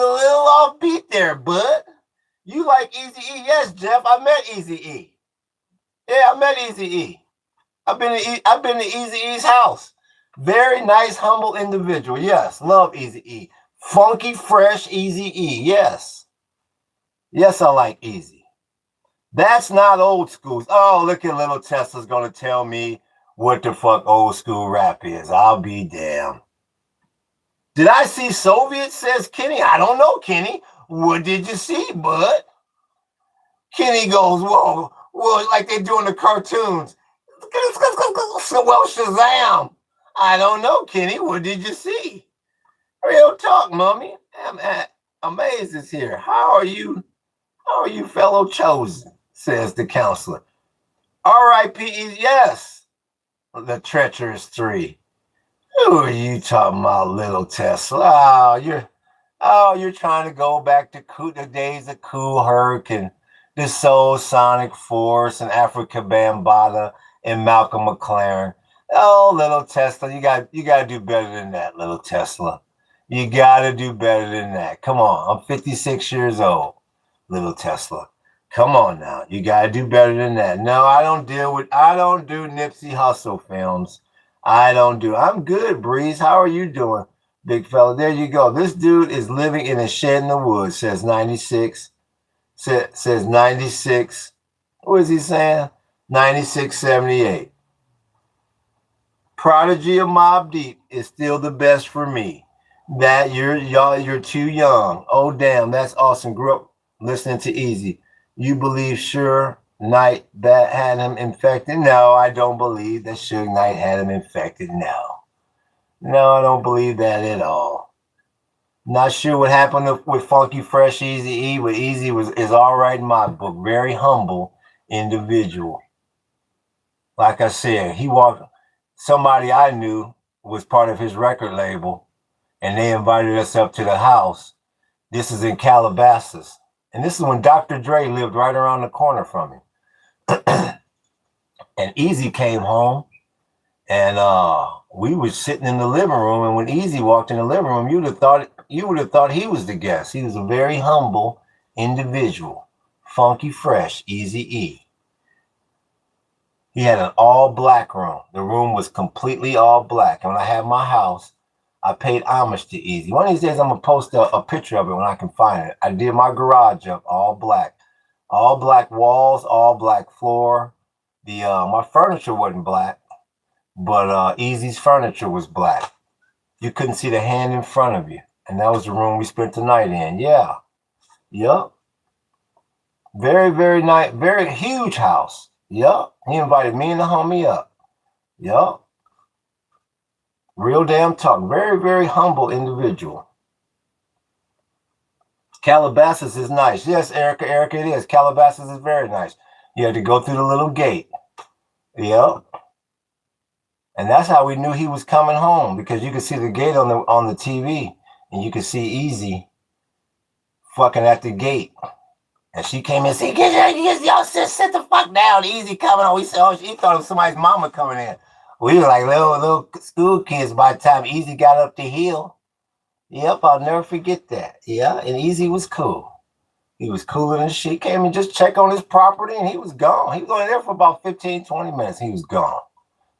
A: little off beat there, bud. You like Eazy-E? Yes, Jeff. I met Eazy-E. Yeah, I met Eazy-E. I've been to Eazy-E's house. Very nice, humble individual. Yes, love Eazy-E. Funky, fresh Eazy-E. Yes. Yes, I like Eazy. That's not old school. Oh, look at little Tesla's gonna tell me what the fuck old school rap is. I'll be damned. Did I see Soviet, says Kenny? I don't know, Kenny. What did you see, bud? Kenny goes, whoa, like they do in the cartoons. Well, Shazam. I don't know, Kenny. What did you see? Real talk, mommy. I'm amazed it's here. How are you, fellow chosen? Says the counselor. R.I.P. Yes. The treacherous 3. Who are you talking about, little Tesla? You're trying to go back to the days of Kool Herc and the Soul Sonic Force and Africa Bambaataa and Malcolm McLaren. Oh, little Tesla, you got to do better than that, little Tesla. You got to do better than that. Come on, I'm 56 years old, little Tesla. Come on now, you got to do better than that. No, I don't do Nipsey Hussle films. I'm good, Breeze. How are you doing? Big fella. There you go. This dude is living in a shed in the woods, says 96. Says 96. What is he saying? 9678. Prodigy of Mobb Deep is still the best for me. That you're too young. Oh damn, that's awesome. Grew up listening to Easy. You believe Suge Knight that had him infected? No, I don't believe that Suge Knight had him infected. No, I don't believe that at all. Not sure what happened with Funky Fresh Easy E, but Easy is all right in my book. Very humble individual. Like I said, he walked. Somebody I knew was part of his record label, and they invited us up to the house. This is in Calabasas, and this is when Dr. Dre lived right around the corner from him. And Easy came home, and we were sitting in the living room. And when Easy walked in the living room, you would have thought he was the guest. He was a very humble individual, funky fresh, Easy E. He had an all-black room. The room was completely all black. And when I had my house, I paid homage to Easy. One of these days, I'm going to post a picture of it when I can find it. I did my garage up all black. All black walls, all black floor. My furniture wasn't black, but Easy's furniture was black. You couldn't see the hand in front of you. And that was the room we spent the night in. Yeah. Yup. Very, very nice. Very huge house. Yup. He invited me and the homie up. Yup. Real damn talk. Very, very humble individual. Calabasas is nice. Yes, Erica, it is. Calabasas is very nice. You had to go through the little gate. Yup. And that's how we knew he was coming home, because you could see the gate on the TV, and you could see Easy fucking at the gate. And she came in and said, y'all sit the fuck down. Easy coming on. We said, oh, she thought it was somebody's mama coming in. We were like little school kids by the time Easy got up the hill. Yep, I'll never forget that. Yeah, and Easy was cool. He was cooler than shit. He came and just check on his property, and he was gone. He was only there for about 15, 20 minutes. He was gone.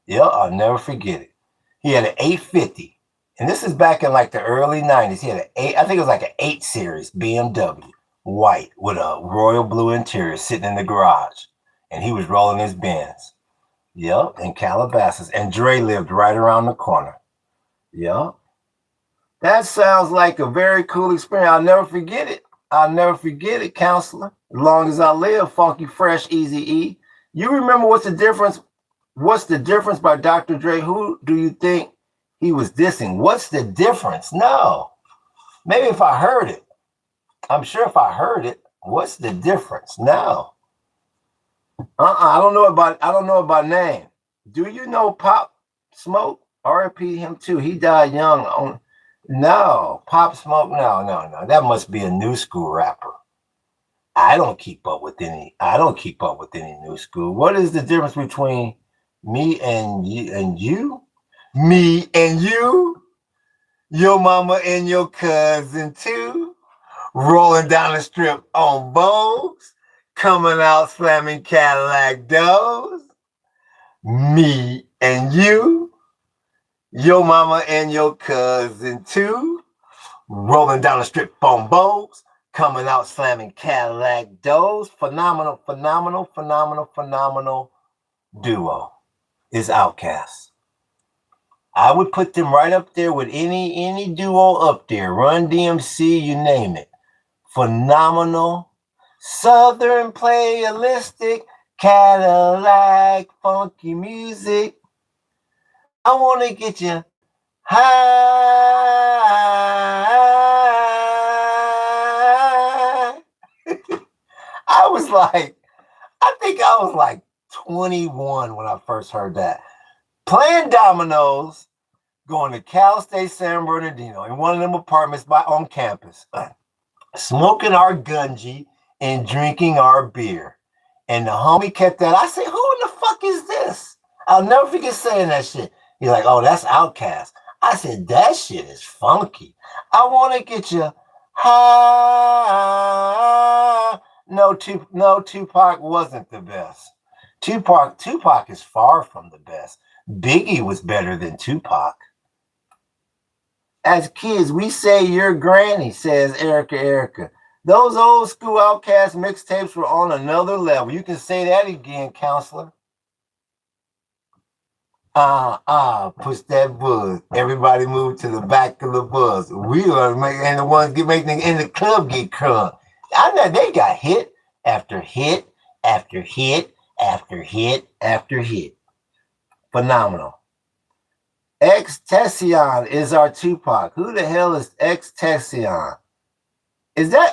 A: Yeah, I'll never forget it. He had an 850. And this is back in like the early 90s. He had I think it was like an 8 Series BMW. White with a royal blue interior sitting in the garage, and he was rolling his Benz. Yep, in Calabasas. And Dre lived right around the corner. Yep. That sounds like a very cool experience. I'll never forget it. I'll never forget it, counselor. As long as I live, funky fresh, Easy E. You remember what's the difference? What's the difference by Dr. Dre? Who do you think he was dissing? What's the difference? No. Maybe if I heard it. I'm sure if I heard it, what's the difference? No. I don't know about name. Do you know Pop Smoke? R.I.P. him too. He died young. No, Pop Smoke. No. That must be a new school rapper. I don't keep up with any new school. What is the difference between me and you? Me and you? Your mama and your cousin too? Rolling down the strip on Vogues, coming out slamming Cadillac doors. Me and you, your mama and your cousin too, rolling down the strip on Vogues, coming out slamming Cadillac doors. Phenomenal duo is Outkast. I would put them right up there with any duo up there. Run DMC, you name it. Phenomenal, southern playalistic, Cadillac, funky music. I want to get you high. I think I was like 21 when I first heard that. Playing dominoes, going to Cal State San Bernardino in one of them apartments on campus. Smoking our gunji and drinking our beer. And the homie kept that. I said, who in the fuck is this? I'll never forget saying that shit. He's like, oh, that's Outkast. I said, that shit is funky. I want to get you high. No, Tupac wasn't the best. Tupac is far from the best. Biggie was better than Tupac. As kids, we say your granny, says Erica. Those old school Outcast mixtapes were on another level. You can say that again, counselor. Push that buzz. Everybody move to the back of the bus. We are making, and the ones get making in the club get crunk. I know they got hit after hit after hit after hit after hit. Phenomenal. X Tession is our Tupac. Who the hell is X Tession? Is this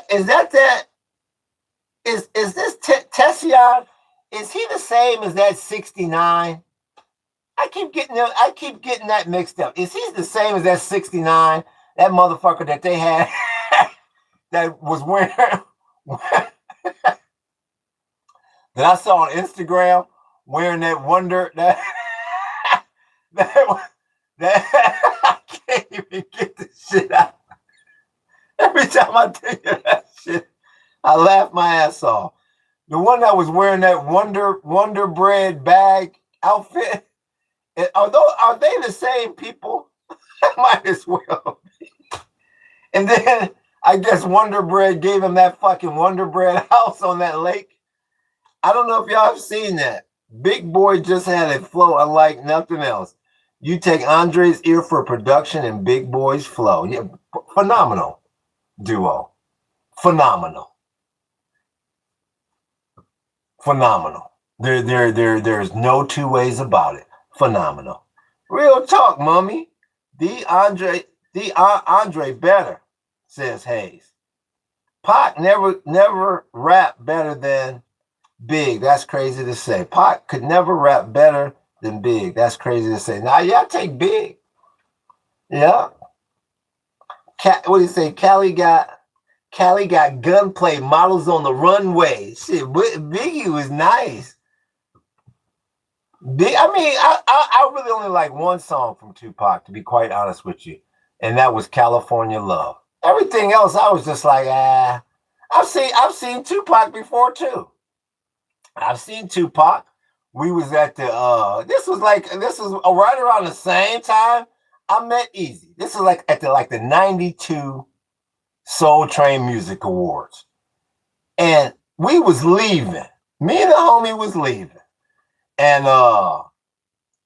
A: Tession? Is he the same as that 69? I keep getting that mixed up. Is he the same as that 69? That motherfucker that they had that was wearing that I saw on Instagram wearing that wonder that I can't even get this shit out. Every time I think of that shit, I laugh my ass off. The one that was wearing that Wonder Bread bag outfit. Are they the same people? Might as well. And then I guess Wonder Bread gave him that fucking Wonder Bread house on that lake. I don't know if y'all have seen that. Big Boy just had a flow unlike nothing else. You take Andre's ear for production and Big Boy's flow. Yeah, phenomenal duo. Phenomenal. There's no two ways about it. Phenomenal. Real talk, mommy. Andre better, says Hayes. Pac never rap better than Big. That's crazy to say. Pac could never rap better than Big. That's crazy to say. Now, yeah, I take Big. Yeah. What do you say? Cali got gunplay models on the runway. Shit, Biggie was nice. I really only like one song from Tupac, to be quite honest with you, and that was California Love. Everything else, I was just like, I've seen Tupac before too. I've seen Tupac. We was at the this was right around the same time I met Easy. This is like at the 92 Soul Train Music Awards, and we was leaving. Me and the homie was leaving. And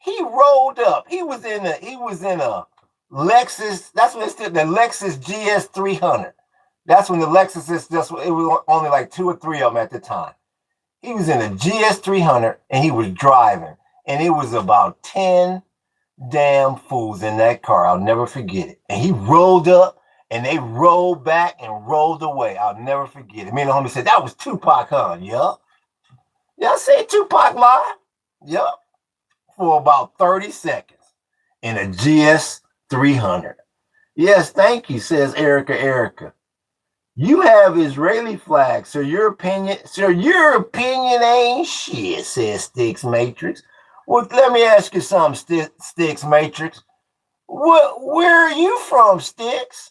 A: he rolled up. He was in a Lexus. That's when it's the Lexus GS 300. That's when the Lexus it was only like 2 or 3 of them at the time. He was in a GS 300 and he was driving. And it was about 10 damn fools in that car. I'll never forget it. And he rolled up and they rolled back and rolled away. I'll never forget it. Me and the homie said, that was Tupac, huh? Yup. Yeah, I say Tupac live. Yup. For about 30 seconds in a GS 300. Yes, thank you, says Erica. You have Israeli flags, so your opinion ain't shit, says Sticks Matrix. Well, let me ask you something, Sticks Matrix. Where are you from, Sticks?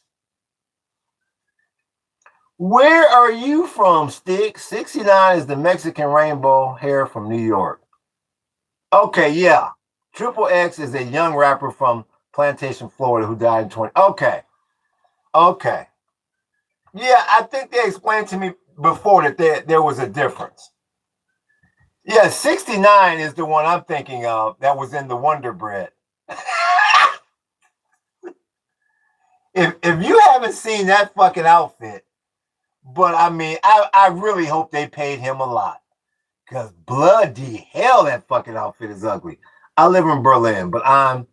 A: Where are you from, Sticks? 69 is the Mexican rainbow hair from New York. Okay, yeah. Triple X is a young rapper from Plantation, Florida, who died in 20. Okay. Yeah, I think they explained to me before that there was a difference. Yeah, 69 is the one I'm thinking of that was in the Wonder Bread. If you haven't seen that fucking outfit, but I mean, I really hope they paid him a lot. Because bloody hell, that fucking outfit is ugly. I live in Berlin, but I'm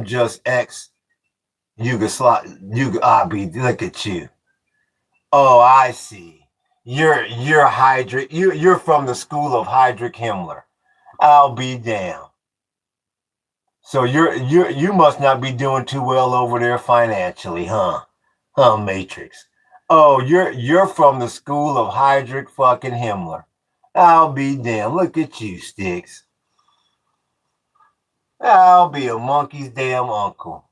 A: just ex-Yugoslav. Look at you. Oh, I see. You're from the school of Heydrich Himmler. I'll be damned. So you must not be doing too well over there financially, huh? Huh, Matrix. Oh, you're from the school of Heydrich fucking Himmler. I'll be damned. Look at you, Sticks. I'll be a monkey's damn uncle.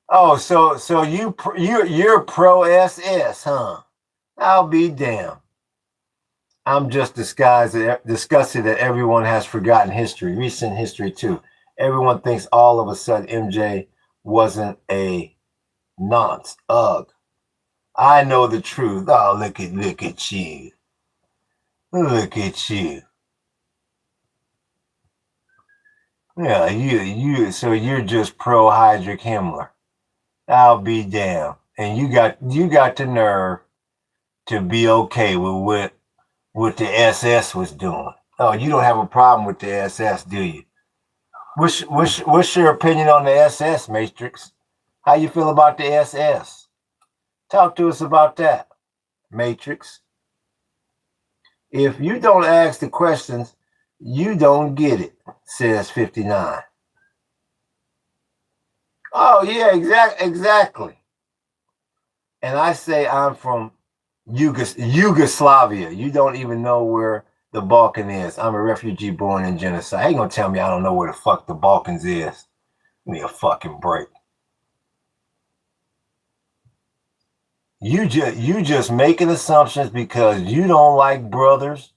A: Oh, so you're pro SS, huh? I'll be damned. I'm just disgusted that everyone has forgotten history, recent history too. Everyone thinks all of a sudden MJ wasn't a nonce. Ugh. I know the truth. Oh, look at you. Look at you. Yeah, so you're just pro Hydrick Himmler. I'll be damned. And you got the nerve to be okay with what the SS was doing. Oh, you don't have a problem with the SS, do you? What's your opinion on the SS, Matrix? How you feel about the SS? Talk to us about that, Matrix. If you don't ask the questions, you don't get it, says 59. Oh, yeah, exactly. And I say I'm from Yugoslavia. You don't even know where the Balkan is. I'm a refugee born in genocide. Ain't gonna tell me I don't know where the fuck the Balkans is. Give me a fucking break. You just making assumptions because you don't like brothers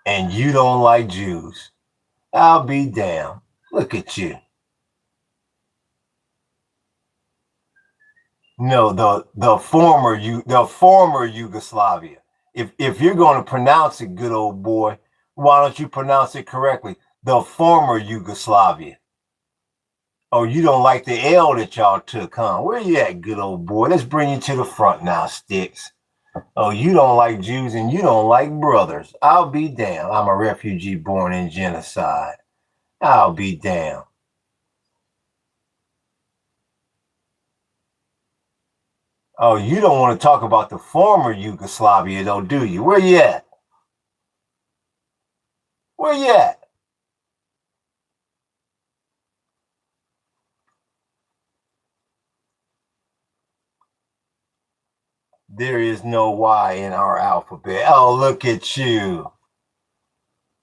A: and you don't like Jews. I'll be damned. Look at you. No, the former Yugoslavia. If you're going to pronounce it, good old boy, why don't you pronounce it correctly? The former Yugoslavia. Oh, you don't like the L that y'all took, huh? Where you at, good old boy? Let's bring you to the front now, Sticks. Oh, you don't like Jews and you don't like brothers. I'll be damned. I'm a refugee born in genocide. I'll be damned. Oh, you don't want to talk about the former Yugoslavia, though, do you? Where you at? Where you at? There is no Y in our alphabet. Oh, look at you.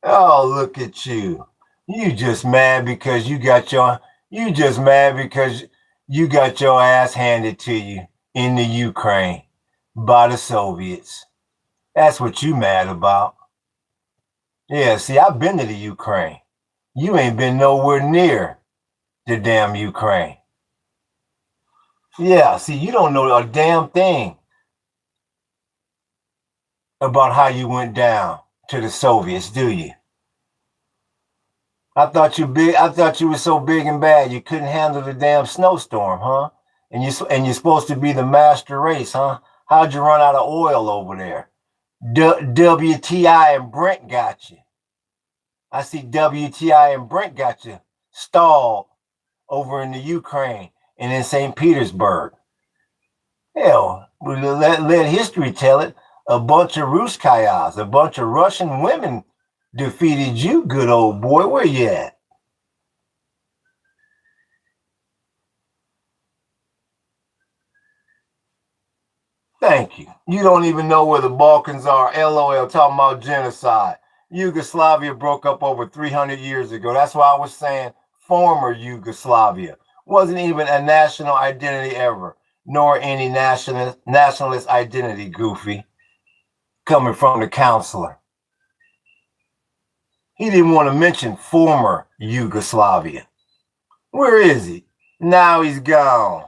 A: Oh, look at you. You just mad because you just mad because you got your ass handed to you in the Ukraine by the Soviets. That's what you mad about. Yeah, see, I've been to the Ukraine. You ain't been nowhere near the damn Ukraine. Yeah, see, you don't know a damn thing about how you went down to the Soviets, do you? I thought you were so big and bad you couldn't handle the damn snowstorm, huh? And you're supposed to be the master race, huh? How'd you run out of oil over there? WTI and Brent got you. I see WTI and Brent got you stalled over in the Ukraine and in St. Petersburg. Hell, let history tell it. A bunch of Ruskayas, a bunch of Russian women defeated you, good old boy. Where you at? Thank you. You don't even know where the Balkans are. LOL, talking about genocide. Yugoslavia broke up over 300 years ago. That's why I was saying former Yugoslavia. Wasn't even a national identity ever, nor any nationalist identity, goofy, coming from the counselor. He didn't want to mention former Yugoslavia. Where is he? Now he's gone.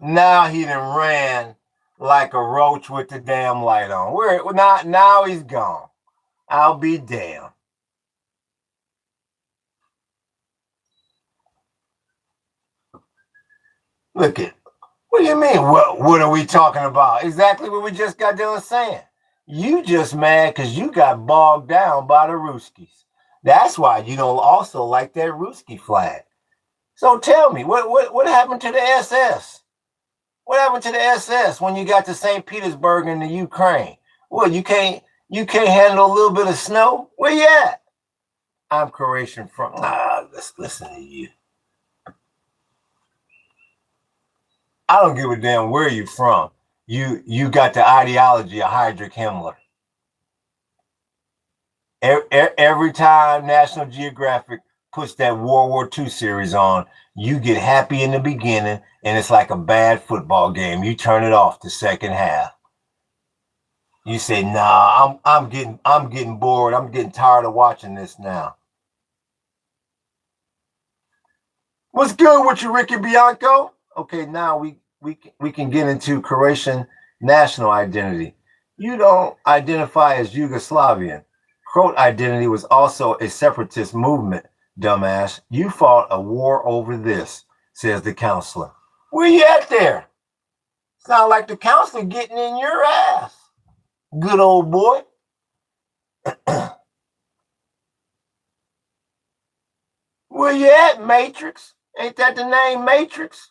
A: Now he done ran like a roach with the damn light on. Where now he's gone. I'll be damned. Look at what do you mean? What are we talking about? Exactly what we just got done saying. You just mad because you got bogged down by the Ruskies. That's why you don't also like that Ruski flag. So tell me, what happened to the SS? What happened to the SS when you got to St. Petersburg in the Ukraine? Well, you can't handle a little bit of snow? Where you at? I'm Croatian from. Let's listen to you. I don't give a damn where you from. You got the ideology of Heinrich Himmler. Every time National Geographic puts that World War II series on, you get happy in the beginning, and it's like a bad football game. You turn it off the second half. You say, nah, I'm getting bored. I'm getting tired of watching this now. What's good with you, Ricky Bianco? Okay, now we can get into Croatian national identity. You don't identify as Yugoslavian. Croat identity was also a separatist movement, dumbass. You fought a war over this, says the counselor. Where you at there? Sound like the counselor getting in your ass. Good old boy. Where you at, Matrix? Ain't that the name, Matrix?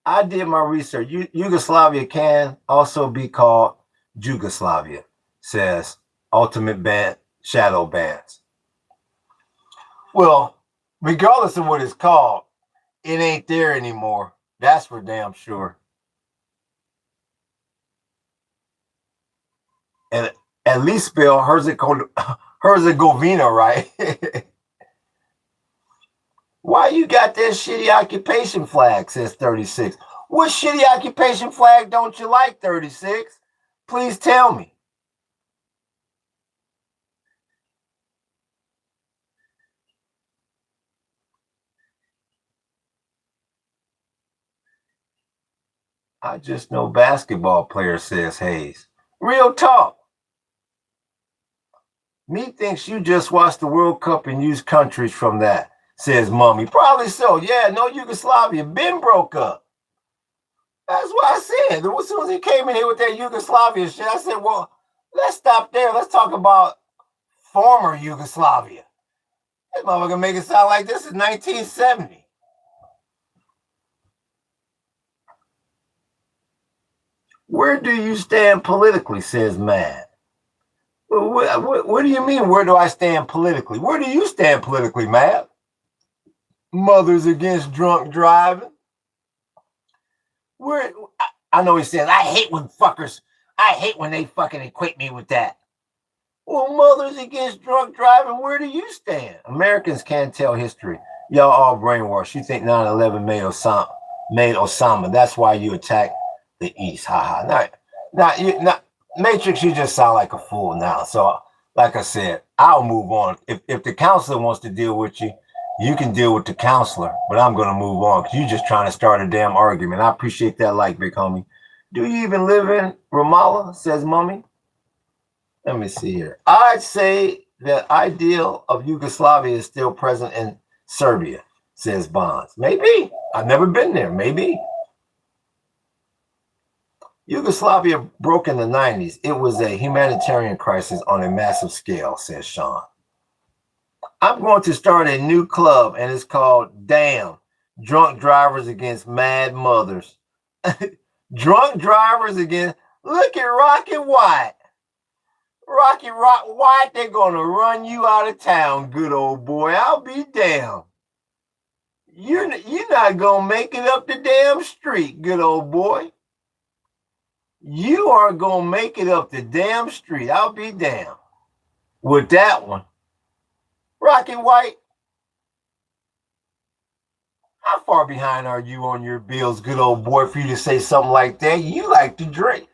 A: I did my research. Yugoslavia can also be called Jugoslavia, says Ultimate Band Shadow Bands. Well, regardless of what it's called, it ain't there anymore. That's for damn sure. And at least spell Herzegovina right. Why you got that shitty occupation flag, says 36. What shitty occupation flag don't you like, 36? Please tell me. I just know basketball players, says Hayes. Real talk. Me thinks you just watched the World Cup and used countries from that, says Mummy. Probably so. Yeah, no Yugoslavia. Been broke up. That's what I said. As soon as he came in here with that Yugoslavia shit, I said, well, let's stop there. Let's talk about former Yugoslavia. This motherfucker make it sound like this is 1970. Where do you stand politically, says Matt. What do you mean, where do I stand politically? Where do you stand politically, Matt? Mothers against drunk driving. I know he says, I hate when they fucking equate me with that. Well, mothers against drunk driving, where do you stand? Americans can't tell history. Y'all all brainwashed. You think 9/11 made Osama. That's why you attack the East. Haha. Now, Matrix, you just sound like a fool now. So, like I said, I'll move on. If the counselor wants to deal with you, you can deal with the counselor, but I'm going to move on because you're just trying to start a damn argument. I appreciate that like, big homie. Do you even live in Ramallah, says Mummy? Let me see here. I'd say the ideal of Yugoslavia is still present in Serbia, says Bonds. Maybe. I've never been there. Maybe. Yugoslavia broke in the 90s. It was a humanitarian crisis on a massive scale, says Sean. I'm going to start a new club, and it's called Damn, Drunk Drivers Against Mad Mothers. Drunk drivers against, look at Rocky White. Rock White, they're going to run you out of town, good old boy. I'll be damned. You're not going to make it up the damn street, good old boy. You aren't going to make it up the damn street. I'll be damned. With that one. Rocky White, how far behind are you on your bills, good old boy, for you to say something like that? You like to drink.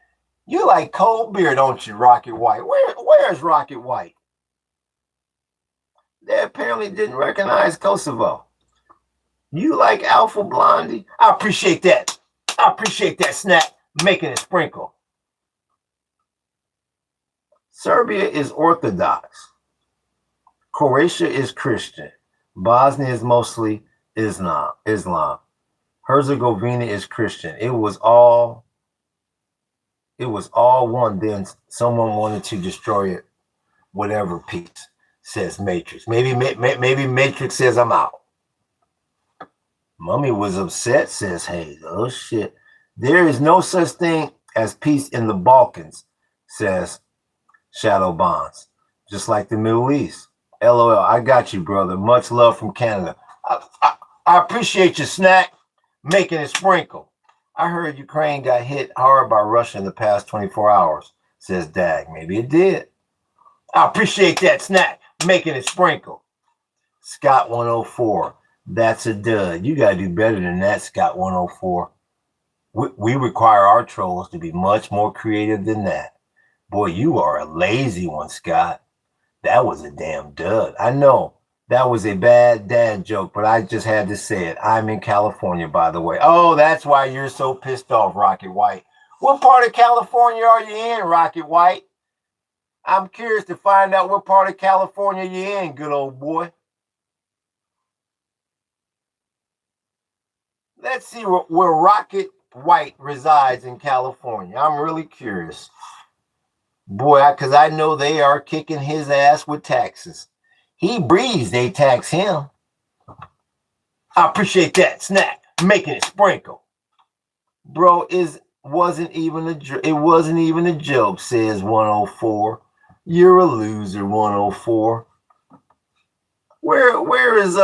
A: You like cold beer, don't you, Rocky White? Where's Rocky White? They apparently didn't recognize Kosovo. You like Alpha Blondie? I appreciate that. I appreciate that snack, making it sprinkle. Serbia is Orthodox. Croatia is Christian. Bosnia is mostly Islam. Herzegovina is Christian. It was all one. Then someone wanted to destroy it. Whatever piece, says Matrix. Maybe Matrix says I'm out. Mummy was upset, says Hayes. Oh shit. There is no such thing as peace in the Balkans, says Shadow Bonds. Just like the Middle East. LOL, I got you, brother. Much love from Canada. I appreciate your snack, making it sprinkle. I heard Ukraine got hit hard by Russia in the past 24 hours, says Dag. Maybe it did. I appreciate that snack, making it sprinkle. Scott 104. That's a dud. You got to do better than that, Scott 104. We require our trolls to be much more creative than that. Boy, you are a lazy one, Scott. That was a damn dud. I know that was a bad dad joke, but I just had to say it. I'm in California, by the way. Oh, that's why you're so pissed off, Rocket White. What part of California are you in, Rocket White? I'm curious to find out what part of California you're in, good old boy. Let's see where Rocket White resides in California. I'm really curious. Boy, because I know they are kicking his ass with taxes. He breathes, they tax him. I appreciate that snack, making it sprinkle. Bro, it wasn't even a joke, says 104. You're a loser, 104. Where is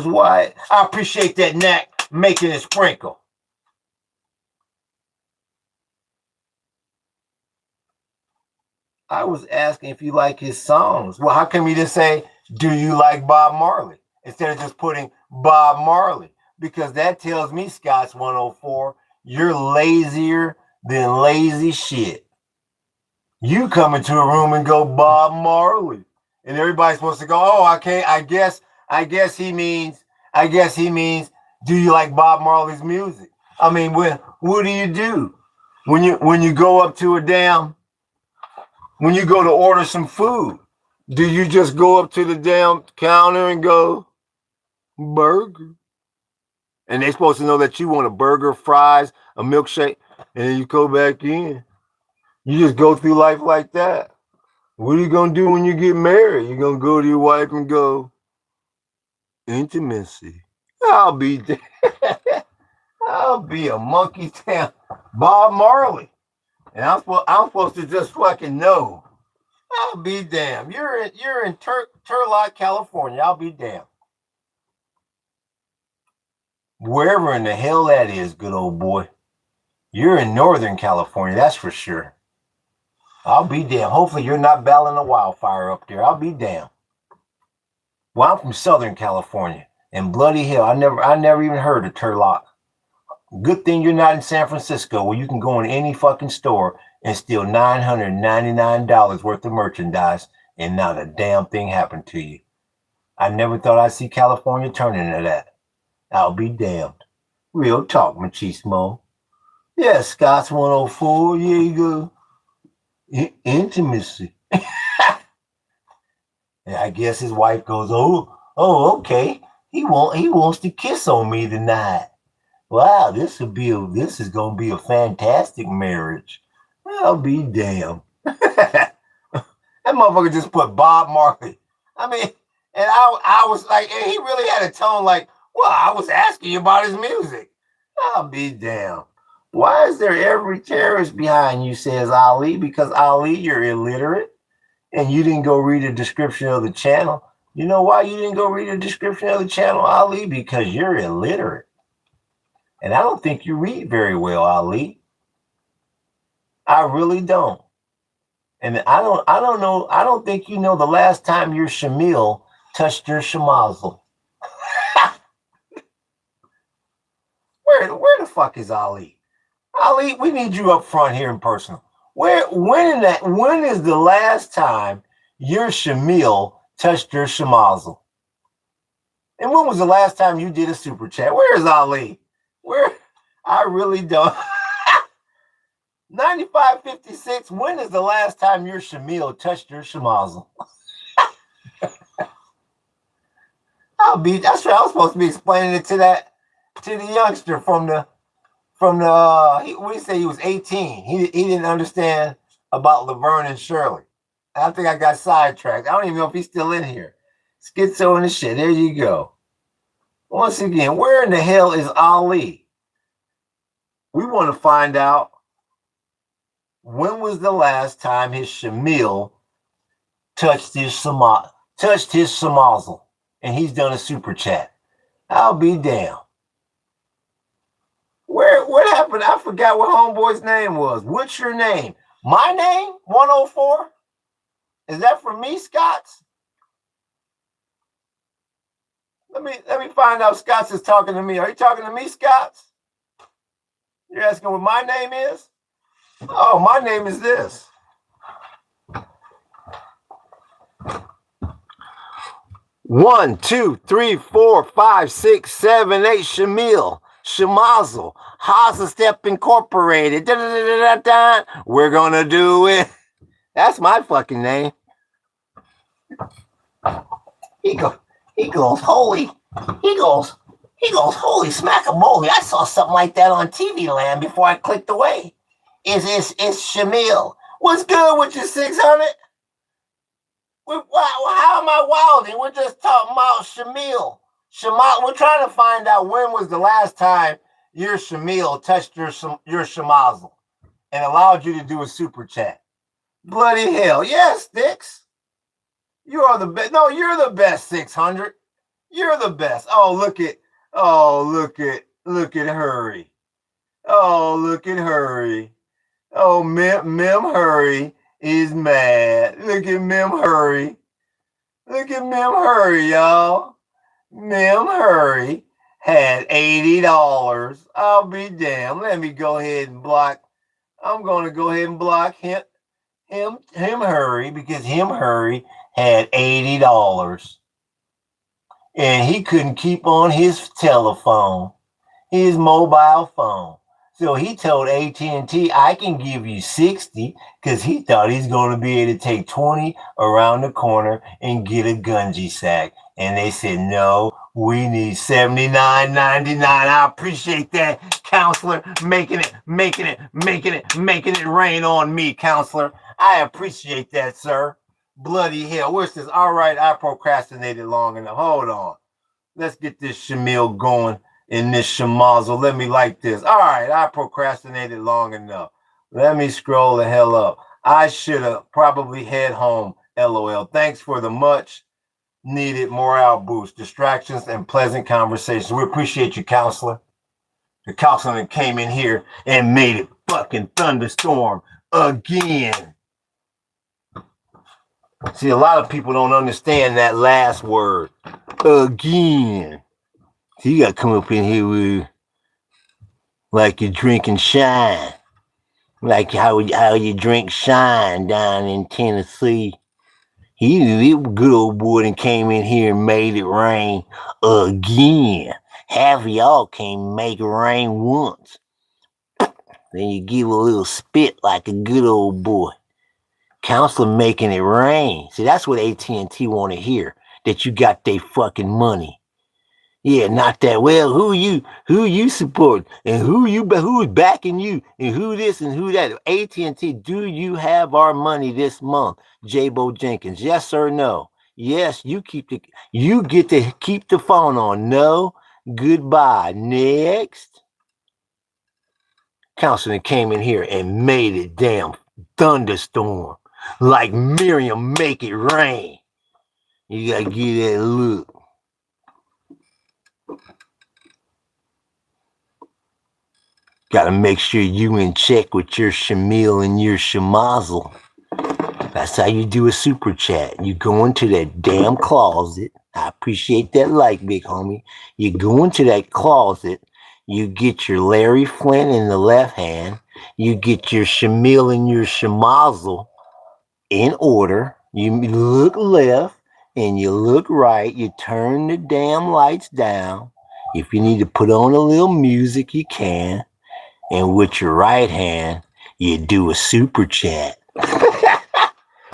A: Wyatt? I appreciate that knack, making it sprinkle. I was asking if you like his songs. Well, how come you just say, do you like Bob Marley? Instead of just putting Bob Marley? Because that tells me, Scott's 104, you're lazier than lazy shit. You come into a room and go Bob Marley. And everybody's supposed to go, oh, okay, I guess he means, do you like Bob Marley's music? I mean, what do you do? When you go up to when you go to order some food, do you just go up to the damn counter and go, burger? And they're supposed to know that you want a burger, fries, a milkshake, and then you go back in. You just go through life like that. What are you going to do when you get married? You're going to go to your wife and go, intimacy. I'll be a monkey town Bob Marley. And I'm supposed to just fucking know. I'll be damned. You're in Turlock, California. I'll be damned. Wherever in the hell that is, good old boy. You're in Northern California, that's for sure. I'll be damned. Hopefully you're not battling a wildfire up there. I'll be damned. Well, I'm from Southern California, and bloody hell, I never even heard of Turlock. Good thing you're not in San Francisco, where you can go in any fucking store and steal $999 worth of merchandise, and not a damn thing happened to you. I never thought I'd see California turn into that. I'll be damned. Real talk, machismo. Yeah, Scott's 104. Yeah, you go. Intimacy. And I guess his wife goes, oh, okay. He wants to kiss on me tonight. Wow, this is gonna be a fantastic marriage. I'll be damned. That motherfucker just put Bob Marley. I mean, and I was like, and he really had a tone like, well, I was asking you about his music. I'll be damned. Why is there every terrorist behind you, says Ali? Because Ali, you're illiterate and you didn't go read a description of the channel. You know why you didn't go read a description of the channel, Ali? Because you're illiterate. And I don't think you read very well, Ali. I really don't. And I don't think you know the last time your Schlemiel touched your Schlimazel. Where the fuck is Ali? Ali, we need you up front here in person. When is the last time your Schlemiel touched your Schlimazel? And when was the last time you did a super chat? Where is Ali? Where? I really don't. 9556, when is the last time your Schlemiel touched your Schlimazel? That's what I was supposed to be explaining it to the youngster from the we say he was 18. He didn't understand about Laverne and Shirley. I think I got sidetracked. I don't even know if he's still in here. Schizo and the shit. There you go. Once again, where in the hell is Ali? We want to find out when was the last time his Schlemiel touched his Schlimazel, and he's done a super chat. I'll be damned. What happened? I forgot what homeboy's name was. What's your name? My name? 104? Is that for me, Scotts? Let me find out Scotts is talking to me. Are you talking to me, Scotts? You're asking what my name is? Oh, my name is this. One, two, three, four, five, six, seven, eight. Schlemiel Schlimazel, Step Incorporated. Da, da, da, da, da. We're gonna do it. That's my fucking name. He goes, holy. He goes, holy smack-a-moly. I saw something like that on TV Land before I clicked away. It's Schlemiel. What's good with your 600? How am I wilding? We're just talking about Schlemiel. We're trying to find out when was the last time your Schlemiel touched your Schlimazel and allowed you to do a super chat. Bloody hell. Yes, Sticks. You are the best. No, you're the best, 600. You're the best. Look at Hurry. Look at Hurry. Mem Hurry is mad. Look at Mem Hurry. Look at Mem Hurry, y'all. Mem Hurry had $80. I'll be damned. Let me go ahead and block. I'm going to go ahead and block him Hurry, because him Hurry had $80. And he couldn't keep on his telephone, his mobile phone. So he told AT&T, I can give you 60, because he thought he's going to be able to take 20 around the corner and get a gungie sack. And they said, no, we need $79.99. I appreciate that, counselor, making it rain on me, counselor. I appreciate that, sir. Bloody hell. Where's this? All right, I procrastinated long enough. Hold on. Let's get this Schlemiel going in this Schlimazel. Let me like this. All right, I procrastinated long enough. Let me scroll the hell up. I should have probably head home. LOL. Thanks for the much needed morale boost, distractions, and pleasant conversations. We appreciate you, counselor. The counselor that came in here and made it fucking thunderstorm again. See, a lot of people don't understand that last word. Again. So you got to come up in here with like you're drinking shine. Like how you drink shine down in Tennessee. He good old boy and came in here and made it rain again. Half of y'all can make it rain once. Then you give a little spit like a good old boy. Counselor making it rain. See, that's what AT&T want to hear. That you got their fucking money. Yeah, not that. Well, who you support, and who's backing you, and who this and who that. AT&T, do you have our money this month? J-Bo Jenkins, yes or no? Yes, you get to keep the phone on. No, goodbye. Next. Counselor came in here and made it damn thunderstorm. Like Miriam, make it rain. You gotta give that look. Gotta make sure you in check with your Schlemiel and your Schlimazel. That's how you do a super chat. You go into that damn closet. I appreciate that like, big homie. You go into that closet. You get your Larry Flint in the left hand. You get your Schlemiel and your Schlimazel in order. You look left and you look right. You turn the damn lights down. If you need to put on a little music, you can. And with your right hand, you do a super chat.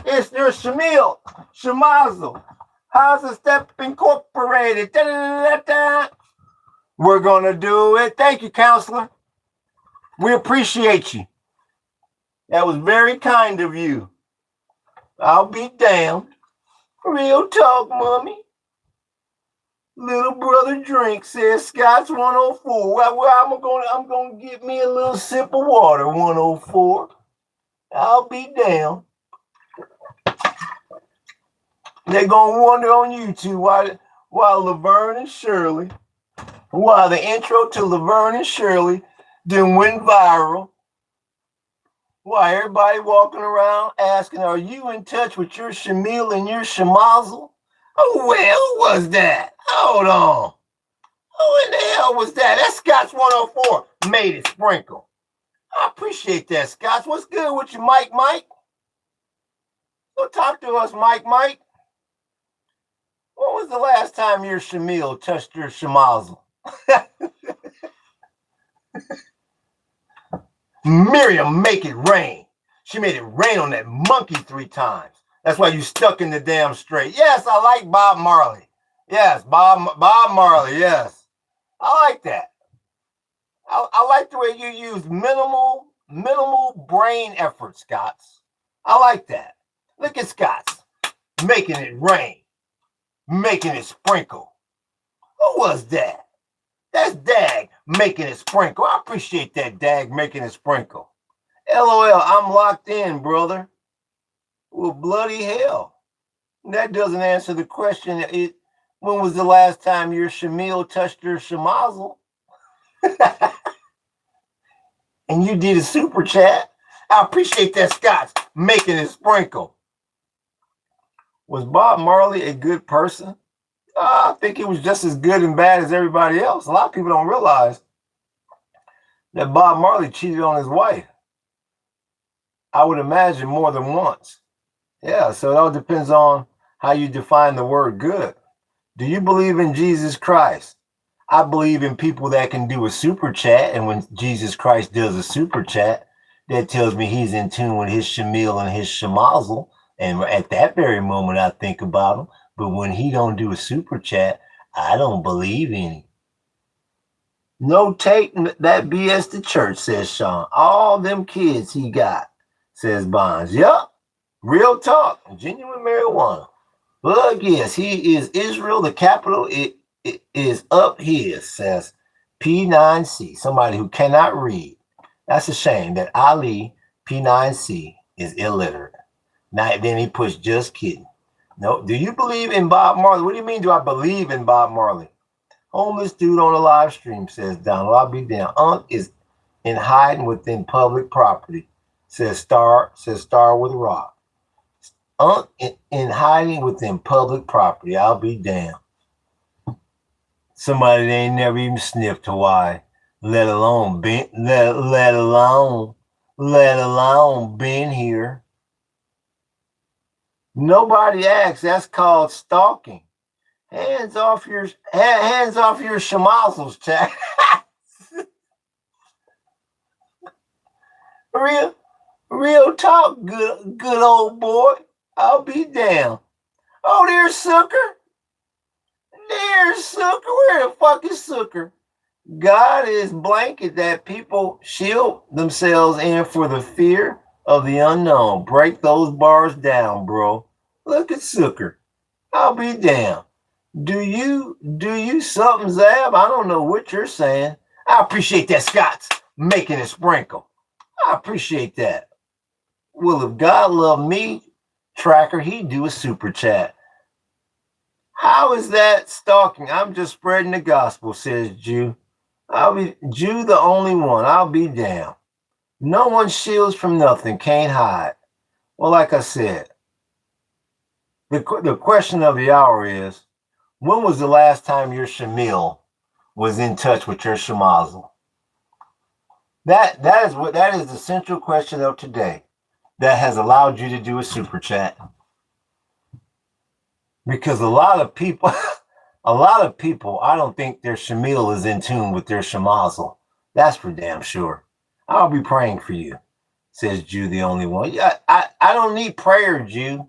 A: It's your Schlemiel Schlimazel. Step Incorporated. Da, da, da, da. We're going to do it. Thank you, counselor. We appreciate you. That was very kind of you. I'll be damned. Real talk, mommy. Little brother drink, says Scott's 104. Well, I'm gonna get me a little sip of water, 104. I'll be damned. They're gonna wonder on YouTube while Laverne and Shirley, while the intro to Laverne and Shirley then went viral. Why everybody walking around asking, are you in touch with your Schlemiel and your Schlimazel? Oh, well, who was that? Hold on. Who in the hell was that? That's Scott's 104. Made it sprinkle. I appreciate that, Scott. What's good with you, Mike? Go talk to us, Mike. When was the last time your Schlemiel touched your Schlimazel? Miriam, make it rain. She made it rain on that monkey 3 times. That's why you stuck in the damn straight. Yes, I like Bob Marley. Yes, Bob Marley, yes. I like that. I like the way you use minimal brain effort, Scotts. I like that. Look at Scotts making it rain, making it sprinkle. Who was that? That's Dag making it sprinkle. I appreciate that, Dag making it sprinkle. LOL, I'm locked in, brother. Well, bloody hell. That doesn't answer the question. When was the last time your Schlemiel touched your Schlimazel? And you did a super chat. I appreciate that, Scott, making it sprinkle. Was Bob Marley a good person? I think he was just as good and bad as everybody else. A lot of people don't realize that Bob Marley cheated on his wife. I would imagine more than once. Yeah, so it all depends on how you define the word good. Do you believe in Jesus Christ? I believe in people that can do a super chat, and when Jesus Christ does a super chat, that tells me he's in tune with his Schlemiel and his Schlimazel, and at that very moment I think about him. But when he don't do a super chat, I don't believe in him. No taking that BS to church, says Sean. All them kids he got, says Bonds. Yup, real talk, genuine marijuana. Look, yes, he is Israel, the capital. It is up here, says P9C, somebody who cannot read. That's a shame that Ali P9C is illiterate. Now, then he puts just kidding. No, do you believe in Bob Marley? What do you mean, do I believe in Bob Marley? Homeless dude on a live stream, says Donald. I'll be down. Unc is in hiding within public property, says Star with a rock. Unc in hiding within public property. I'll be damned. Somebody that ain't never even sniffed Hawaii, let alone been here. Nobody asks. That's called stalking. Hands off your Schlimazels, chat. real talk, good old boy. I'll be damned. Oh, there's Sucker. There's Sucker. Where the fuck is Sucker? God is blanket that people shield themselves in for the fear of the unknown. Break those bars down, bro. Look at Sucker. I'll be damned. Do you something, Zab? I don't know what you're saying. I appreciate that, Scott's making it sprinkle. I appreciate that. Well, if God loved me, Tracker, he'd do a super chat. How is that stalking? I'm just spreading the gospel, says Jew. Jew the only one. I'll be damned. No one shields from nothing, can't hide. Well, like I said, the question of the hour is, when was the last time your Schlemiel was in touch with your Schlimazel? That is the central question of today that has allowed you to do a super chat. Because a lot of people, I don't think their Schlemiel is in tune with their Schlimazel. That's for damn sure. I'll be praying for you, says Jew the only one. Yeah, I don't need prayer, Jew.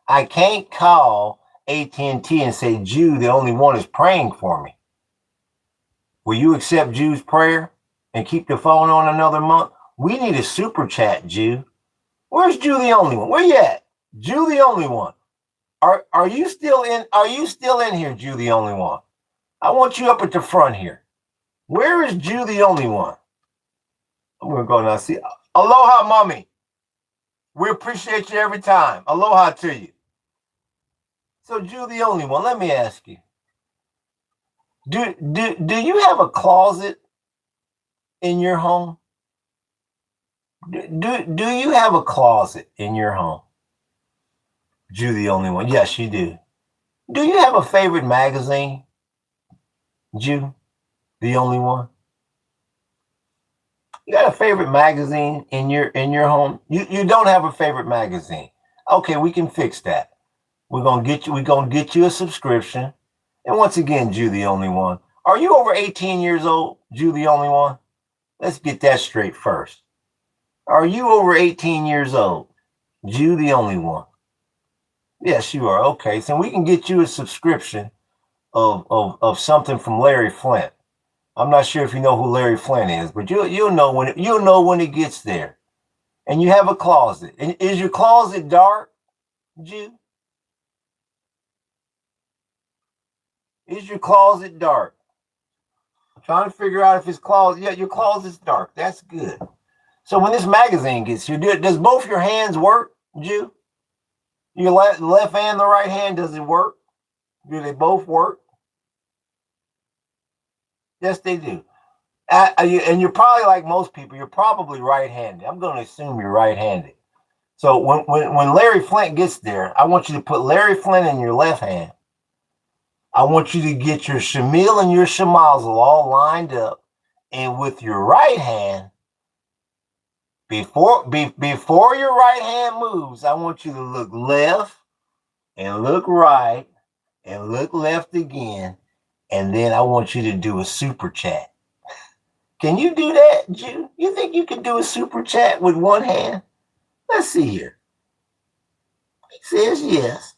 A: I can't call AT&T and say Jew the only one is praying for me. Will you accept Jew's prayer and keep the phone on another month? We need a super chat, Jew. Where's Jew the only one? Where you at? Jew the only one. Are you still in? Are you still in here, Jew the only one? I want you up at the front here. Where is Jew the only one? I'm gonna go now. See, aloha, mommy. We appreciate you every time. Aloha to you. So, Jew the only one. Let me ask you. Do you have a closet in your home? Do you have a closet in your home? Jew the only one. Yes, you do. Do you have a favorite magazine? Jew the only one. You got a favorite magazine in your home? You don't have a favorite magazine. Okay, we can fix that. We're gonna get you a subscription. And once again, Jew the only one. Are you over 18 years old, Jew the only one? Let's get that straight first. Are you over 18 years old? Jew the only one. Yes, you are. Okay, so we can get you a subscription of something from Larry Flint. I'm not sure if you know who Larry Flint is, but you'll know when it gets there. And you have a closet. And is your closet dark, Jew? Is your closet dark? I'm trying to figure out if his closet. Yeah, your closet's dark. That's good. So when this magazine gets here, does both your hands work, Jew? Your left hand, the right hand, does it work? Do they both work? Yes, they do. And you're probably like most people. You're probably right-handed. I'm going to assume you're right-handed. So when Larry Flint gets there, I want you to put Larry Flint in your left hand. I want you to get your Schlemiel and your Schlimazel all lined up, and with your right hand, before your right hand moves, I want you to look left and look right and look left again, and then I want you to do a super chat. Can you do that, Jew? You think you can do a super chat with one hand? Let's see here. He says yes.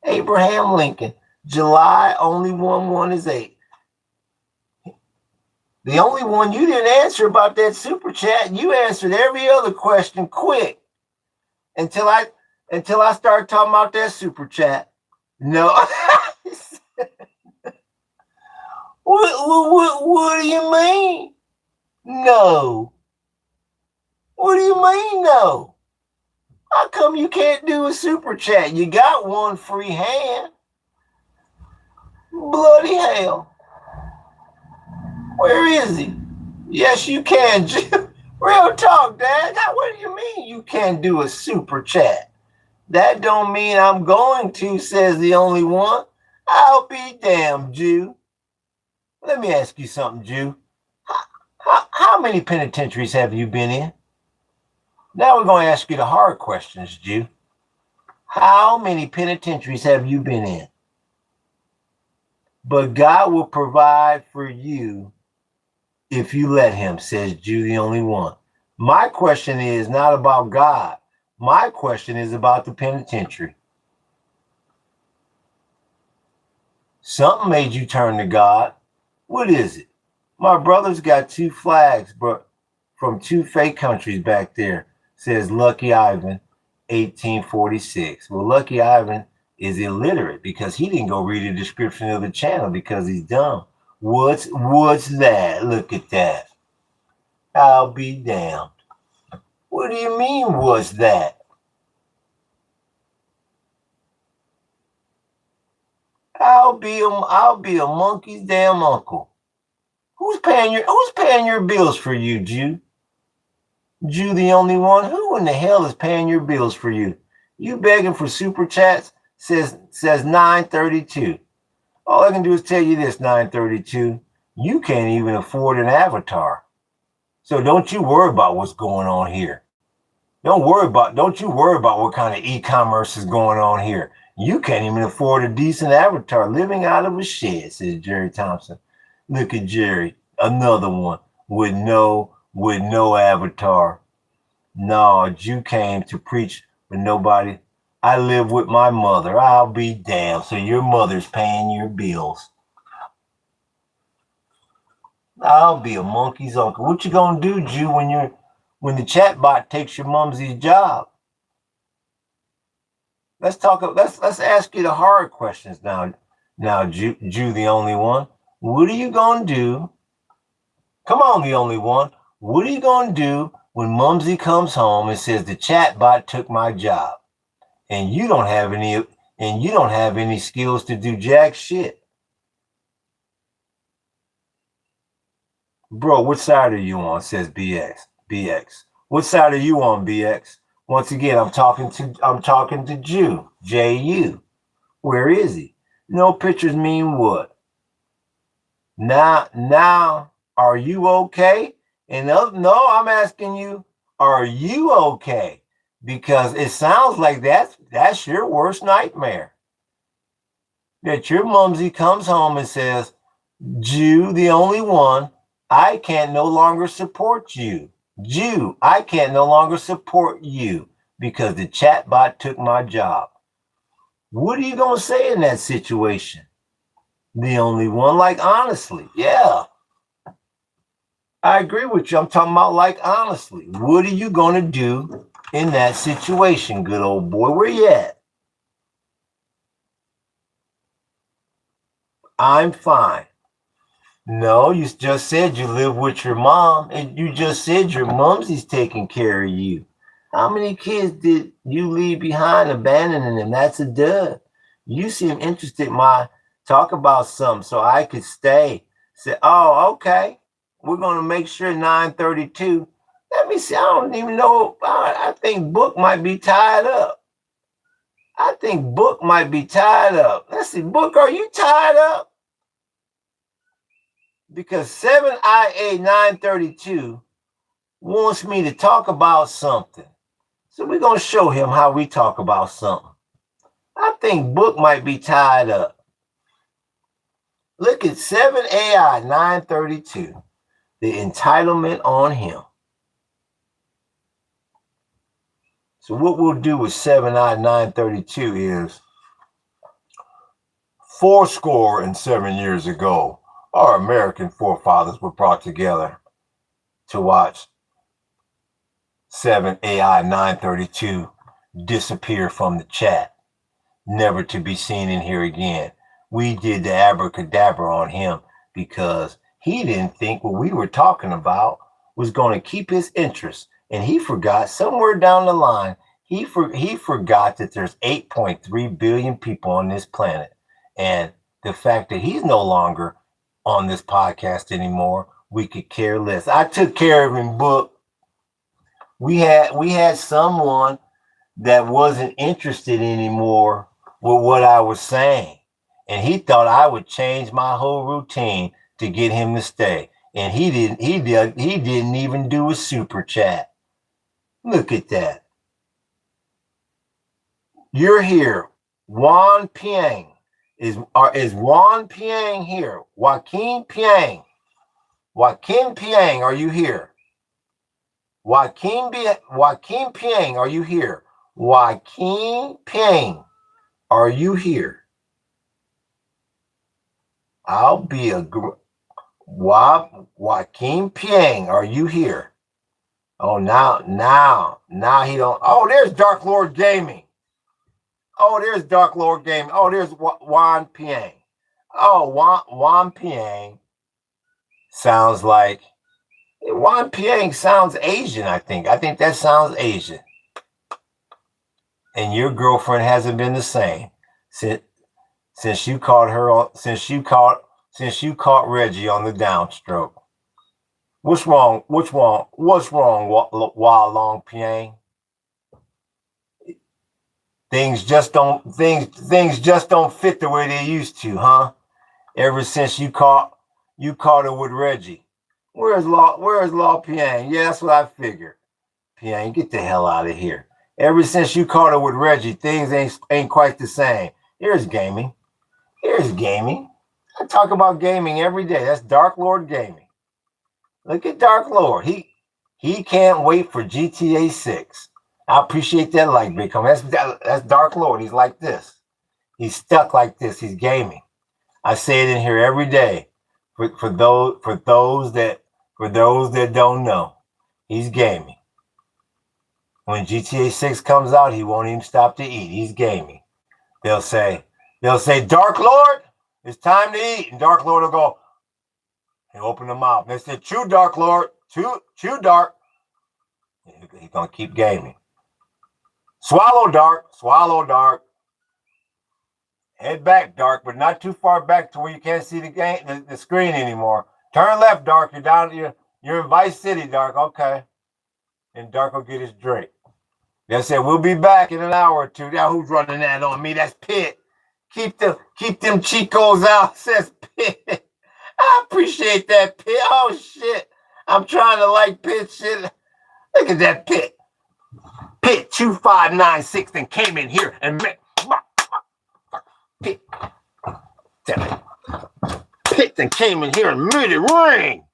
A: Abraham Lincoln. July, only 1 is 8. The only one you didn't answer about that super chat, you answered every other question quick until I started talking about that super chat. No. What do you mean? No. What do you mean no? How come you can't do a super chat? You got one free hand. Bloody hell. Where is he? Yes, you can. Real talk, Dad. What do you mean you can't do a super chat? That don't mean I'm going to, says the only one. I'll be damned, Jew. Let me ask you something, Jew. How many penitentiaries have you been in? Now we're going to ask you the hard questions, Jew. How many penitentiaries have you been in? But God will provide for you if you let him, says Jew the only one. My question is not about God. My question is about the penitentiary. Something made you turn to God. What is it? My brother's got 2 flags, but from 2 fake countries back there, says Lucky Ivan, 1846. Well, Lucky Ivan is illiterate because he didn't go read the description of the channel because he's dumb. What's that? Look at that. I'll be damned. What do you mean, what's that? I'll be a monkey's damn uncle. Who's paying your bills for you, Jew? Jew the only one? Who in the hell is paying your bills for you? You begging for super chats? Says 932. All I can do is tell you this, 932. You can't even afford an avatar. So don't you worry about what's going on here. Don't you worry about what kind of e-commerce is going on here. You can't even afford a decent avatar living out of a shed, says Jerry Thompson. Look at Jerry, another one with no avatar. No, you came to preach with nobody. I live with my mother. I'll be damned. So your mother's paying your bills. I'll be a monkey's uncle. What you gonna do, Jew, when the chatbot takes your mumsy's job? Let's ask you the hard questions now. Now, Jew the only one. What are you gonna do? Come on, the only one. What are you gonna do when Mumsy comes home and says the chatbot took my job, and you don't have any skills to do jack shit? Bro, what side are you on? Says BX. What side are you on, BX? Once again, I'm talking to Jew. J-U. Where is he? No pictures mean what? Now, are you okay? And no, I'm asking you, are you okay? Because it sounds like that's your worst nightmare. That your mumsy comes home and says, Jew, the only one, I can no longer support you. Jew, I can no longer support you because the chatbot took my job. What are you going to say in that situation? The only one, like, honestly, yeah. I agree with you. I'm talking about, like, honestly. What are you going to do in that situation, good old boy? Where you at? I'm fine. No, you just said you live with your mom, and you just said your mumsy's taking care of you. How many kids did you leave behind, abandoning them? That's a dud. You seem interested, talk about something so I could stay. Say, oh, okay. We're gonna make sure 9:32. Let me see. I don't even know. I think Book might be tied up. Let's see, Book, are you tied up? Because 7IA 932 wants me to talk about something. So we're going to show him how we talk about something. I think Book might be tied up. Look at 7AI 932, the entitlement on him. So what we'll do with 7I 932 is 7 years ago, our American forefathers were brought together to watch 7AI 932 disappear from the chat, never to be seen in here again. We did the abracadabra on him because he didn't think what we were talking about was going to keep his interest. And he forgot somewhere down the line, he forgot that there's 8.3 billion people on this planet. And the fact that he's no longer on this podcast anymore, we could care less. I took care of him, Book. We had someone that wasn't interested anymore with what I was saying. And he thought I would change my whole routine to get him to stay. And he didn't even do a super chat. Look at that. You're here. Juan Piang. Is Juan Piang here? Joaquin Piang. Joaquin Piang, are you here? Joaquin Piang, are you here? Joaquin Piang, are you here? I'll be a Joaquin Piang, are you here? Oh, now he don't. Oh, there's Dark Lord Gaming. Oh, there's Juan Piang. Oh, Juan Piang sounds like Juan Piang sounds Asian. I think that sounds Asian. And your girlfriend hasn't been the same since you caught Reggie on the downstroke. What's wrong, Long Piang? Things just don't fit the way they used to, huh? Ever since you caught her with Reggie. Where's Law Piang? Yeah, that's what I figured. Piang, get the hell out of here. Ever since you caught her with Reggie, things ain't quite the same. Here's gaming. I talk about gaming every day. That's Dark Lord Gaming. Look at Dark Lord. He can't wait for GTA 6. I appreciate that like Bitcoin. That's Dark Lord. He's like this. He's stuck like this. He's gaming. I say it in here every day. For those that don't know, he's gaming. When GTA 6 comes out, he won't even stop to eat. He's gaming. They'll say, Dark Lord, it's time to eat. And Dark Lord will go, he'll open the mouth. And they say, chew, Dark Lord. Chew, Dark. He's going to keep gaming. Swallow, Dark. Head back, Dark, but not too far back to where you can't see the screen anymore. Turn left, Dark. You're in Vice City, Dark. Okay. And Dark will get his drink. They said, we'll be back in an hour or two. Now, who's running that on me? That's Pitt. Keep them Chicos out, says Pitt. I appreciate that, Pitt. Oh, shit. I'm trying to like Pitt shit. Look at that Pitt. Pitt 2596 and came in here and met Pitt. Pitt and came in here and made it rain.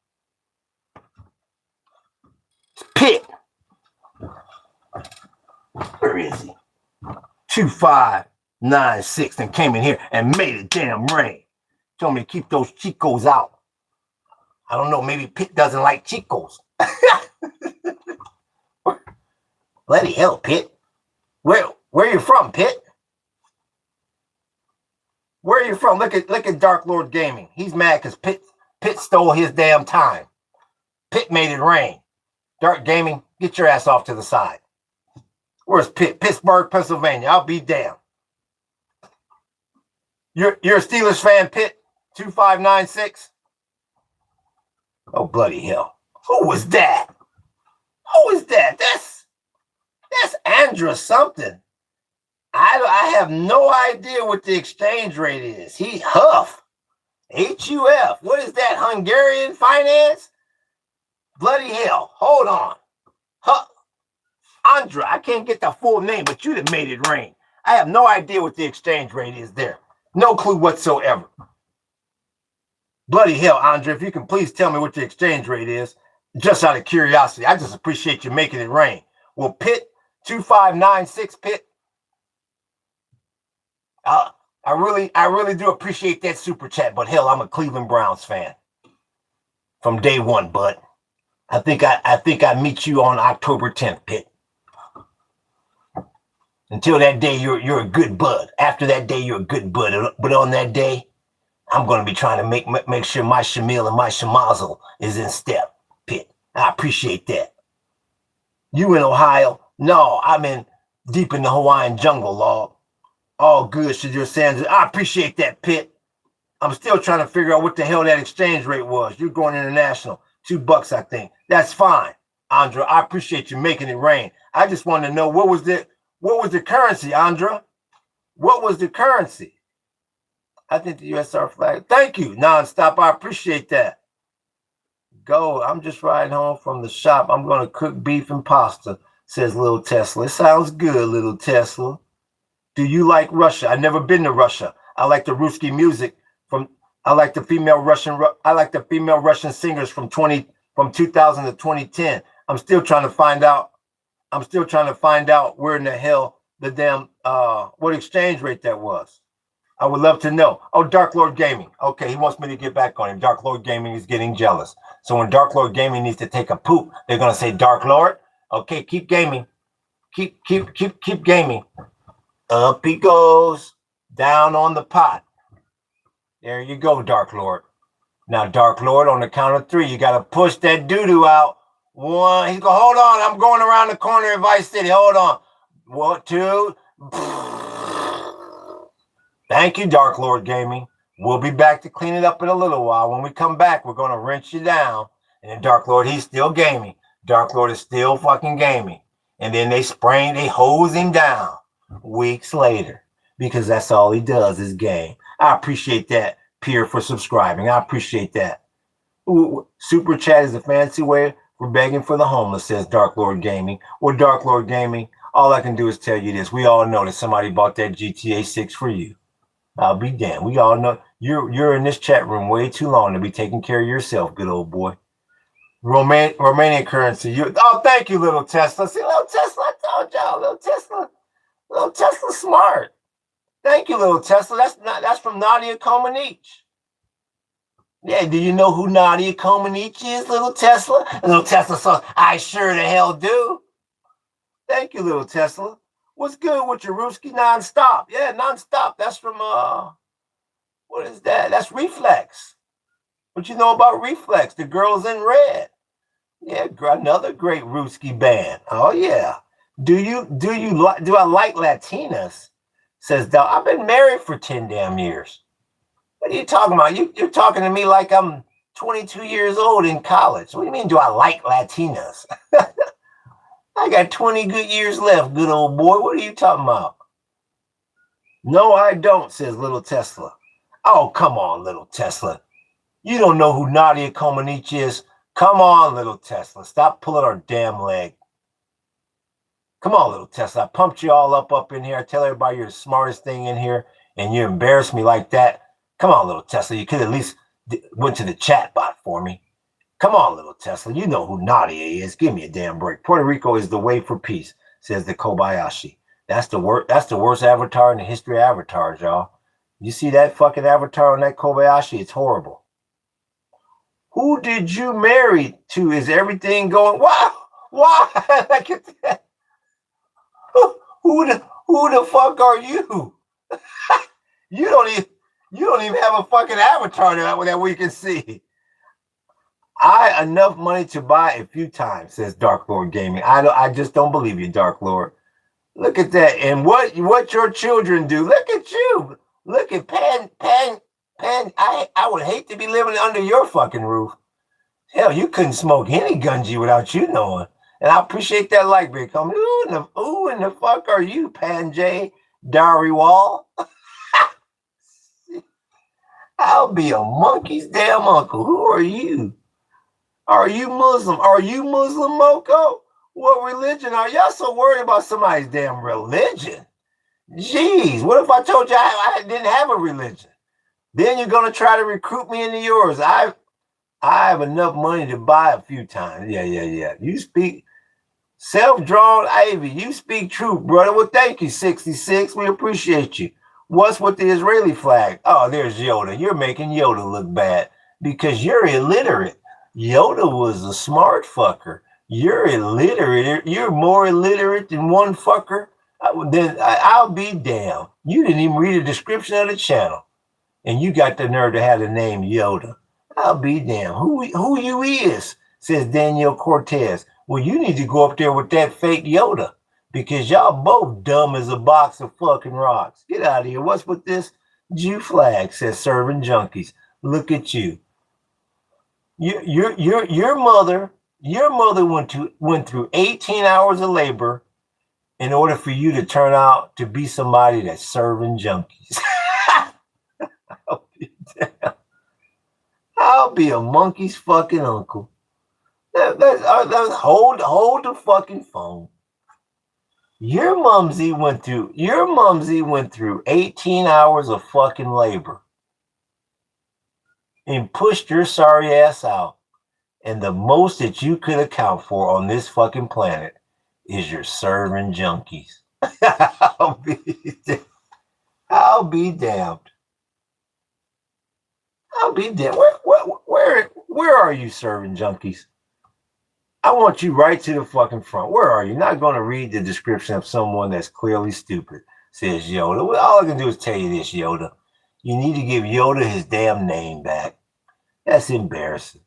A: Pitt. Where is he? 2596 and came in here and made it damn rain. Told me to keep those Chicos out. I don't know, maybe Pitt doesn't like Chicos. Bloody hell, Pitt. Where are you from, Pitt? Where are you from? Look at Dark Lord Gaming. He's mad because Pitt stole his damn time. Pitt made it rain. Dark Gaming, get your ass off to the side. Where's Pitt? Pittsburgh, Pennsylvania. I'll be damned. You're a Steelers fan, Pitt? 2596? Oh, bloody hell. Who was that? Who is that? That's Andra something. I have no idea what the exchange rate is. He Huff. HUF. What is that? Hungarian finance? Bloody hell. Hold on. Huff. Andra, I can't get the full name, but you'd have made it rain. I have no idea what the exchange rate is there. No clue whatsoever. Bloody hell, Andra, if you can please tell me what the exchange rate is, just out of curiosity. I just appreciate you making it rain. Well, Pitt, 2596 Pitt. I really do appreciate that super chat, but hell, I'm a Cleveland Browns fan from day one, bud. I think I meet you on October 10th, Pitt. Until that day, you're a good bud. After that day, you're a good bud. But on that day, I'm going to be trying to make sure my Schlemiel and my Schlimazel is in step, Pitt. I appreciate that. You in Ohio? No, I'm in deep in the Hawaiian jungle, log. All good, Shadir Sanders. I appreciate that, Pitt. I'm still trying to figure out what the hell that exchange rate was. You're going international. $2, I think. That's fine, Andra. I appreciate you making it rain. I just wanted to know what was the currency, Andra? What was the currency? I think the USR flag. Thank you, nonstop. I appreciate that. Go. I'm just riding home from the shop. I'm going to cook beef and pasta, says Little Tesla. It sounds good, Little Tesla. Do you like Russia? I've never been to Russia. I like the Ruski music I like the female Russian singers from 2000 to 2010. I'm still trying to find out where in the hell the damn what exchange rate that was. I would love to know. Oh, Dark Lord Gaming. Okay, he wants me to get back on him. Dark Lord Gaming is getting jealous. So when Dark Lord Gaming needs to take a poop, they're gonna say, Dark Lord, okay, keep gaming. Keep gaming. Up he goes, down on the pot. There you go, Dark Lord. Now, Dark Lord, on the count of 3, you got to push that doo-doo out. 1, he's going, hold on, I'm going around the corner of Vice City. Hold on. 1, 2. Thank you, Dark Lord Gaming. We'll be back to clean it up in a little while. When we come back, we're going to rinse you down. And then Dark Lord, he's still gaming. Dark Lord is still fucking gaming. And then they hose him down weeks later. Because that's all he does is game. I appreciate that, Pierre, for subscribing. I appreciate that. Ooh, Super Chat is a fancy way for begging for the homeless, says Dark Lord Gaming. Well, Dark Lord Gaming, all I can do is tell you this. We all know that somebody bought that GTA 6 for you. I'll be damned. We all know you're in this chat room way too long to be taking care of yourself, good old boy. Romanian currency. Oh, thank you, Little Tesla. See, Little Tesla, I told y'all, Little Tesla smart. Thank you, Little Tesla. That's from Nadia Comaneci. Yeah, do you know who Nadia Comaneci is, Little Tesla? And Little Tesla says, I sure the hell do. Thank you, Little Tesla. What's good with your Ruski nonstop? Yeah, nonstop. That's from what is that? That's Reflex. What you know about Reflex? The Girls in Red. Yeah, another great Ruski band. Oh yeah. Do I like Latinas? Says Del. I've been married for 10 damn years. What are you talking about? You're talking to me like I'm 22 years old in college. What do you mean, do I like Latinas? I got 20 good years left, good old boy. What are you talking about? No, I don't, says Little Tesla. Oh, come on, Little Tesla. You don't know who Nadia Comaneci is. Come on, little Tesla. Stop pulling our damn leg. Come on, little Tesla. I pumped you all up in here. I tell everybody you're the smartest thing in here, and you embarrass me like that. Come on, little Tesla. You could at least went to the chat bot for me. Come on, little Tesla. You know who Nadia is. Give me a damn break. Puerto Rico is the way for peace, says the Kobayashi. That's the worst avatar in the history of avatars, y'all. You see that fucking avatar on that Kobayashi? It's horrible. Who did you marry to? Is everything going? Wow. Why? Look at that. Who the fuck are you? You don't even have a fucking avatar that we can see. I enough money to buy a few times, says Dark Lord Gaming. I just don't believe you, Dark Lord. Look at that. And what your children do. Look at you. Look at Pan. I would hate to be living under your fucking roof. Hell, you couldn't smoke any gunji without you knowing. And I appreciate that like break. Who in the fuck are you, Pan J Dariwal? I'll be a monkey's damn uncle. Who are you? Are you Muslim? Are you Muslim, Moko? What religion are y'all so worried about somebody's damn religion? Jeez, what if I told you I didn't have a religion? Then you're going to try to recruit me into yours. I have enough money to buy a few times. Yeah. You speak self-drawn Ivy. You speak truth, brother. Well, thank you, 66. We appreciate you. What's with the Israeli flag? Oh, there's Yoda. You're making Yoda look bad because you're illiterate. Yoda was a smart fucker. You're illiterate. You're more illiterate than one fucker. I'll be damned. You didn't even read the description of the channel. And you got the nerve to have the name Yoda. I'll be damned. Who you is, says Daniel Cortez. Well, you need to go up there with that fake Yoda because y'all both dumb as a box of fucking rocks. Get out of here. What's with this Jew flag, says Serving Junkies. Look at you. Your mother went through 18 hours of labor in order for you to turn out to be somebody that's serving junkies. I'll be a monkey's fucking uncle. Hold the fucking phone. Your mumsy went through 18 hours of fucking labor and pushed your sorry ass out. And the most that you could account for on this fucking planet is your serving junkies. I'll be damned. Where are you, serving junkies? I want you right to the fucking front. Where are you? Not going to read the description of someone that's clearly stupid, says Yoda. All I can do is tell you this, Yoda. You need to give Yoda his damn name back. That's embarrassing.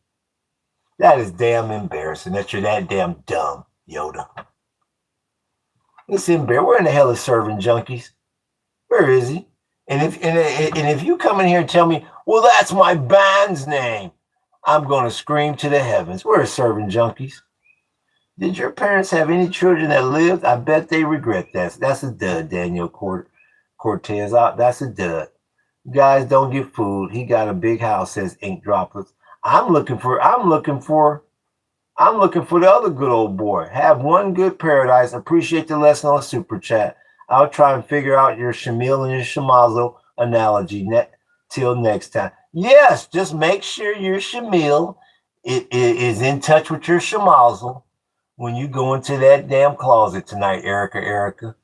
A: That is damn embarrassing that you're that damn dumb, Yoda. It's embarrassing. Where in the hell is serving junkies? Where is he? And if you come in here and tell me, well, that's my band's name, I'm going to scream to the heavens. Where are serving junkies? Did your parents have any children that lived? I bet they regret that. That's a dud, Daniel Cortez. That's a dud. Guys, don't get fooled. He got a big house, says Ink Droplets. I'm looking for the other good old boy. Have one good paradise. Appreciate the lesson on Super Chat. I'll try and figure out your Schlemiel and your Schlimazel analogy till next time. Yes, just make sure your Schlemiel is in touch with your Schlimazel when you go into that damn closet tonight, Erica.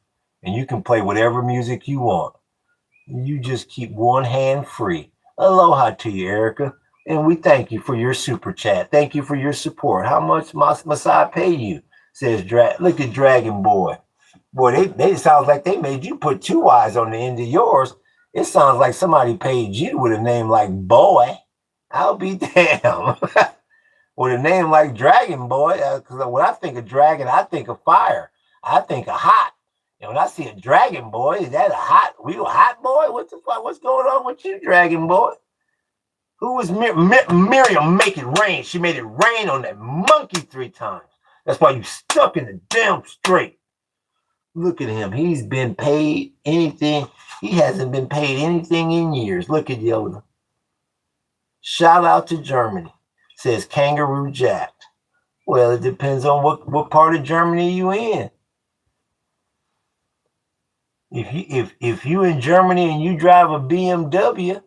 A: And you can play whatever music you want. You just keep one hand free. Aloha to you, Erica. And we thank you for your Super Chat. Thank you for your support. How much must I pay you? Says look at Dragon Boy. Boy, they sounds like they made you put two Y's on the end of yours. It sounds like somebody paid you with a name like Boy. I'll be damned. With a name like Dragon Boy, because when I think of dragon, I think of fire. I think of hot. And when I see a Dragon Boy, is that a hot boy? What the fuck? What's going on with you, Dragon Boy? Who was Miriam make it rain? She made it rain on that monkey 3 times. That's why you stuck in the damn straight. Look at him. He's been paid anything. He hasn't been paid anything in years. Look at Yoda. Shout out to Germany. says Kangaroo Jack. Well, it depends on what part of Germany you in. If you in Germany and you drive a BMW,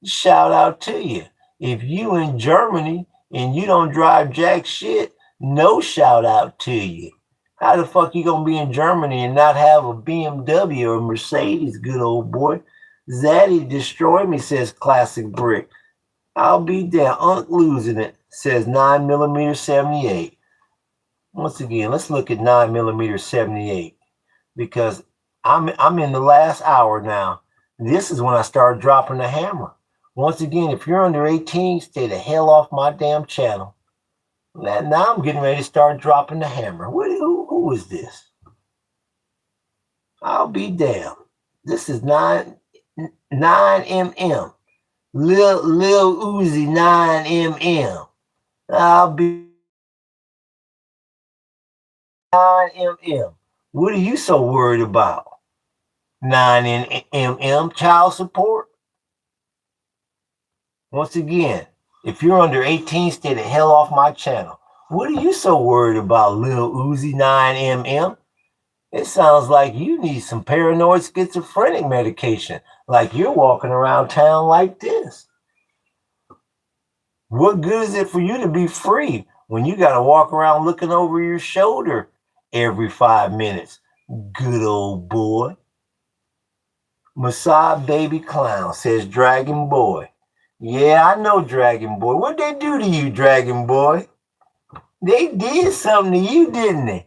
A: shout out to you. If you in Germany and you don't drive jack shit, no shout out to you. How the fuck you gonna be in Germany and not have a BMW or a Mercedes, good old boy? Zaddy destroy me, says Classic Brick. I'll be there, Unc losing it, says 9mm 78. Once again, let's look at 9mm 78 because I'm in the last hour now. This is when I start dropping the hammer. Once again, if you're under 18, stay the hell off my damn channel. Now I'm getting ready to start dropping the hammer. Who is this? I'll be damned. This is 9mm. Lil Uzi 9mm. I'll be 9mm. What are you so worried about? 9mm child support? Once again, if you're under 18, stay the hell off my channel. What are you so worried about, Lil Uzi 9mm? It sounds like you need some paranoid schizophrenic medication, like you're walking around town like this. What good is it for you to be free when you got to walk around looking over your shoulder every 5 minutes? Good old boy. Masai Baby Clown says Dragon Boy. Yeah, I know Dragon Boy. What'd they do to you, Dragon Boy? They did something to you, didn't they?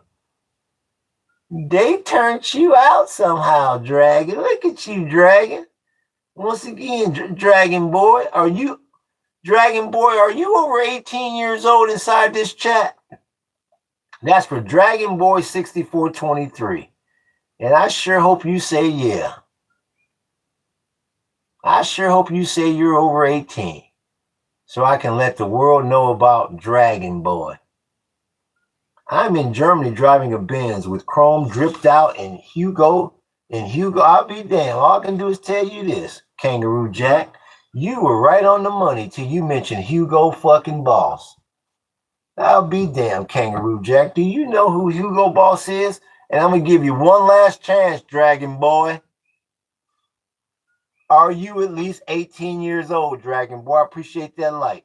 A: They turned you out somehow, Dragon. Look at you, Dragon. Once again, Dragon Boy, are you over 18 years old inside this chat? That's for Dragon Boy 6423. And I sure hope you say yeah. I sure hope you say you're over 18 so I can let the world know about Dragon Boy. I'm in Germany driving a Benz with chrome dripped out and Hugo, I'll be damned. All I can do is tell you this, Kangaroo Jack. You were right on the money till you mentioned Hugo fucking Boss. I'll be damned, Kangaroo Jack. Do you know who Hugo Boss is? And I'm going to give you one last chance, Dragon Boy. Are you at least 18 years old, Dragon Boy? I appreciate that like.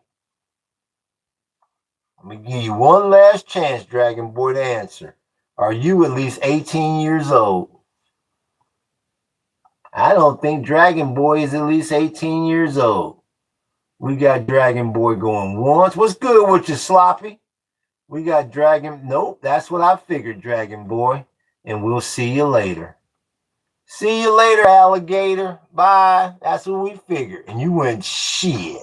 A: I'm going to give you one last chance, Dragon Boy, to answer. Are you at least 18 years old? I don't think Dragon Boy is at least 18 years old. We got Dragon Boy going once. What's good with you, Sloppy? We got Dragon. Nope, that's what I figured, Dragon Boy. And we'll see you later. See you later, alligator. Bye. That's what we figured. And you went, shit.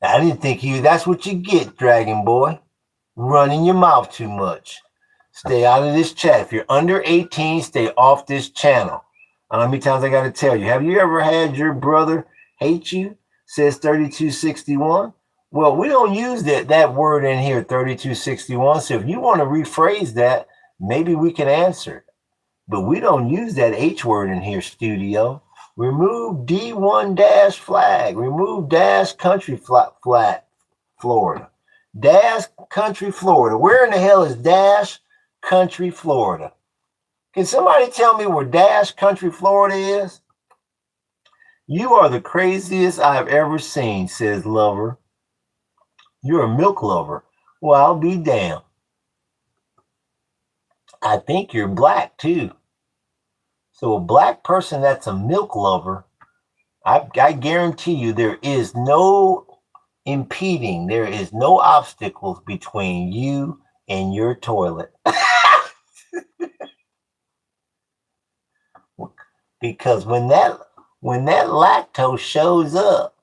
A: I didn't think you. That's what you get, Dragon Boy. Running your mouth too much. Stay out of this chat. If you're under 18, stay off this channel. How many times I got to tell you? Have you ever had your brother hate you? Says 3261. Well, we don't use that word in here, 3261. So if you want to rephrase that, maybe we can answer it. But we don't use that H word in here, studio. Remove D1 dash flag. Remove dash country flat Florida. Dash country Florida. Where in the hell is dash country Florida? Can somebody tell me where dash country Florida is? You are the craziest I've ever seen, says Lover. You're a milk lover. Well, I'll be damned. I think you're black too. So a black person that's a milk lover, I guarantee you there is no impeding, there is no obstacles between you and your toilet. Because when that lactose shows up,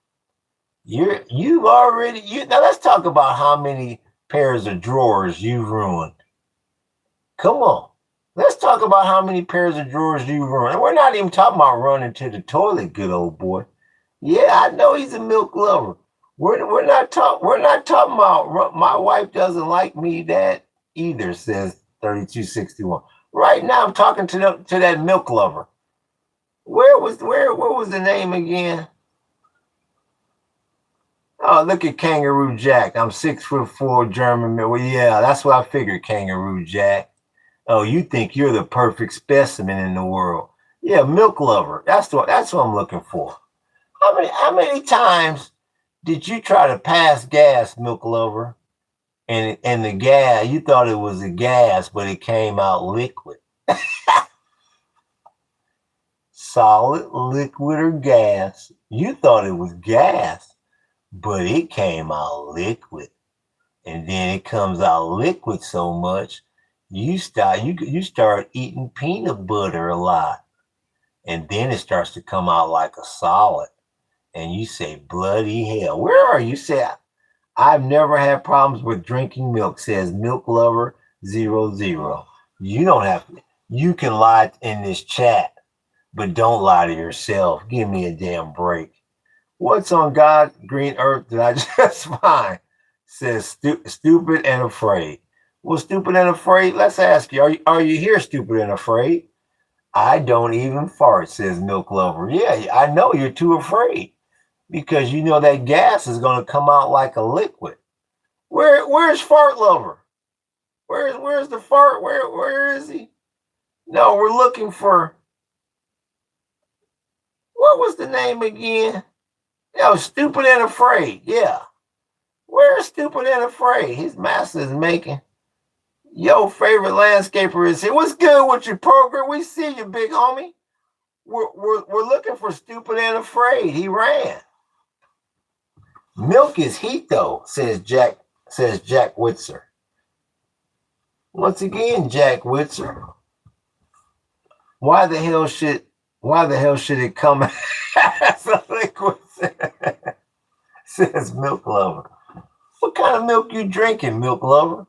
A: now let's talk about how many pairs of drawers you've ruined. Come on. Let's talk about how many pairs of drawers you've ruined. We're not even talking about running to the toilet, good old boy. Yeah, I know he's a milk lover. We're not talking about my wife doesn't like me that either, says 3261. Right now I'm talking to that milk lover. Where was the name again? Oh, look at Kangaroo Jack. I'm 6'4" German. Well, yeah, that's what I figured, Kangaroo Jack. Oh, you think you're the perfect specimen in the world? Yeah, milk lover. That's what I'm looking for. How many times did you try to pass gas, milk lover? And the gas, you thought it was a gas, but it came out liquid. Solid, liquid, or gas. You thought it was gas, but it came out liquid. And then it comes out liquid so much, you start eating peanut butter a lot. And then it starts to come out like a solid. And you say, bloody hell. Where are you? Say, I've never had problems with drinking milk, says Milk Lover 00. You don't have to. You can lie in this chat, but don't lie to yourself. Give me a damn break. What's on God's green earth did I just find? Says stupid and afraid. Well, stupid and afraid, let's ask you, are you here, stupid and afraid? I don't even fart, says Milk Lover. Yeah, I know you're too afraid because you know that gas is going to come out like a liquid. Where's Fart Lover? Where's the fart? Where is he? No, we're looking for, what was the name again? Oh, Stupid and Afraid. Yeah. Where's Stupid and Afraid? His master is making. Your favorite landscaper is here. What's good with your program? We see you, big homie. We're looking for Stupid and Afraid. He ran. Milk is heat, though, says Jack Witzer. Once again, Jack Witzer. Why the hell should it come as a liquid? Says Milk Lover. What kind of milk you drinking, Milk Lover?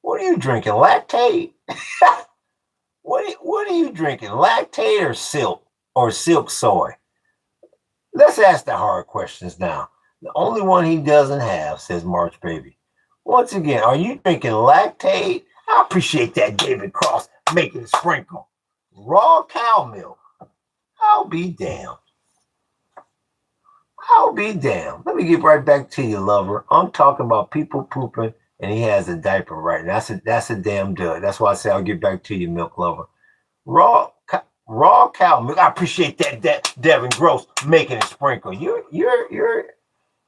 A: What are you drinking? Lactate? What are you drinking? Lactate or silk soy? Let's ask the hard questions now. The only one he doesn't have, says March Baby. Once again, are you drinking lactate? I appreciate that, David Cross, making a sprinkle. Raw cow milk. I'll be damned. I'll be damned. Let me get right back to you, lover. I'm talking about people pooping, and he has a diaper right now. That's a damn dud. That's why I say I'll get back to you, milk lover. Raw cow milk. I appreciate that Devin Gross making a sprinkle. You're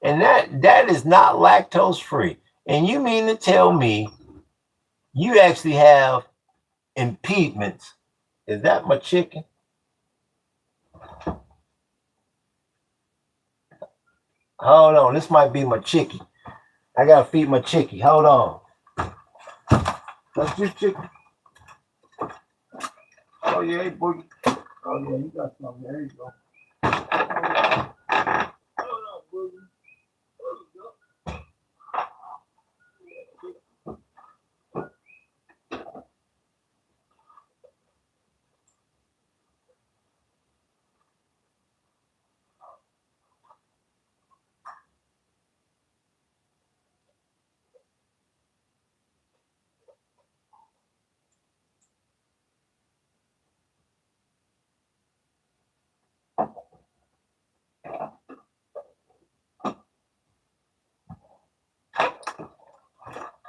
A: and that is not lactose free. And you mean to tell me you actually have impediments? Is that my chicken? Hold on, this might be my chickie. I gotta feed my chickie. Hold on. That's just chicken. Oh yeah, hey, boogie. Oh yeah, you got something. There you go. Hold on, boogie. There you go.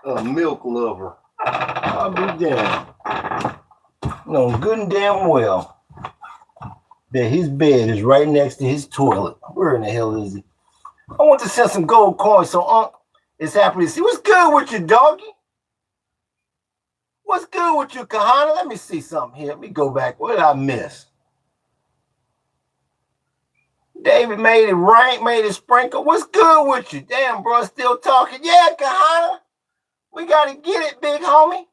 A: A milk lover. I'll be damned. No, good and damn well that his bed is right next to his toilet. Where in the hell is he? I want to send some gold coins so Unc is happy to see. What's good with you, doggy? What's good with you, Kahana? Let me see something here. Let me go back. What did I miss? David made it rain, made it sprinkle. What's good with you? Damn, bro, still talking. Yeah, Kahana. We got to get it, big homie.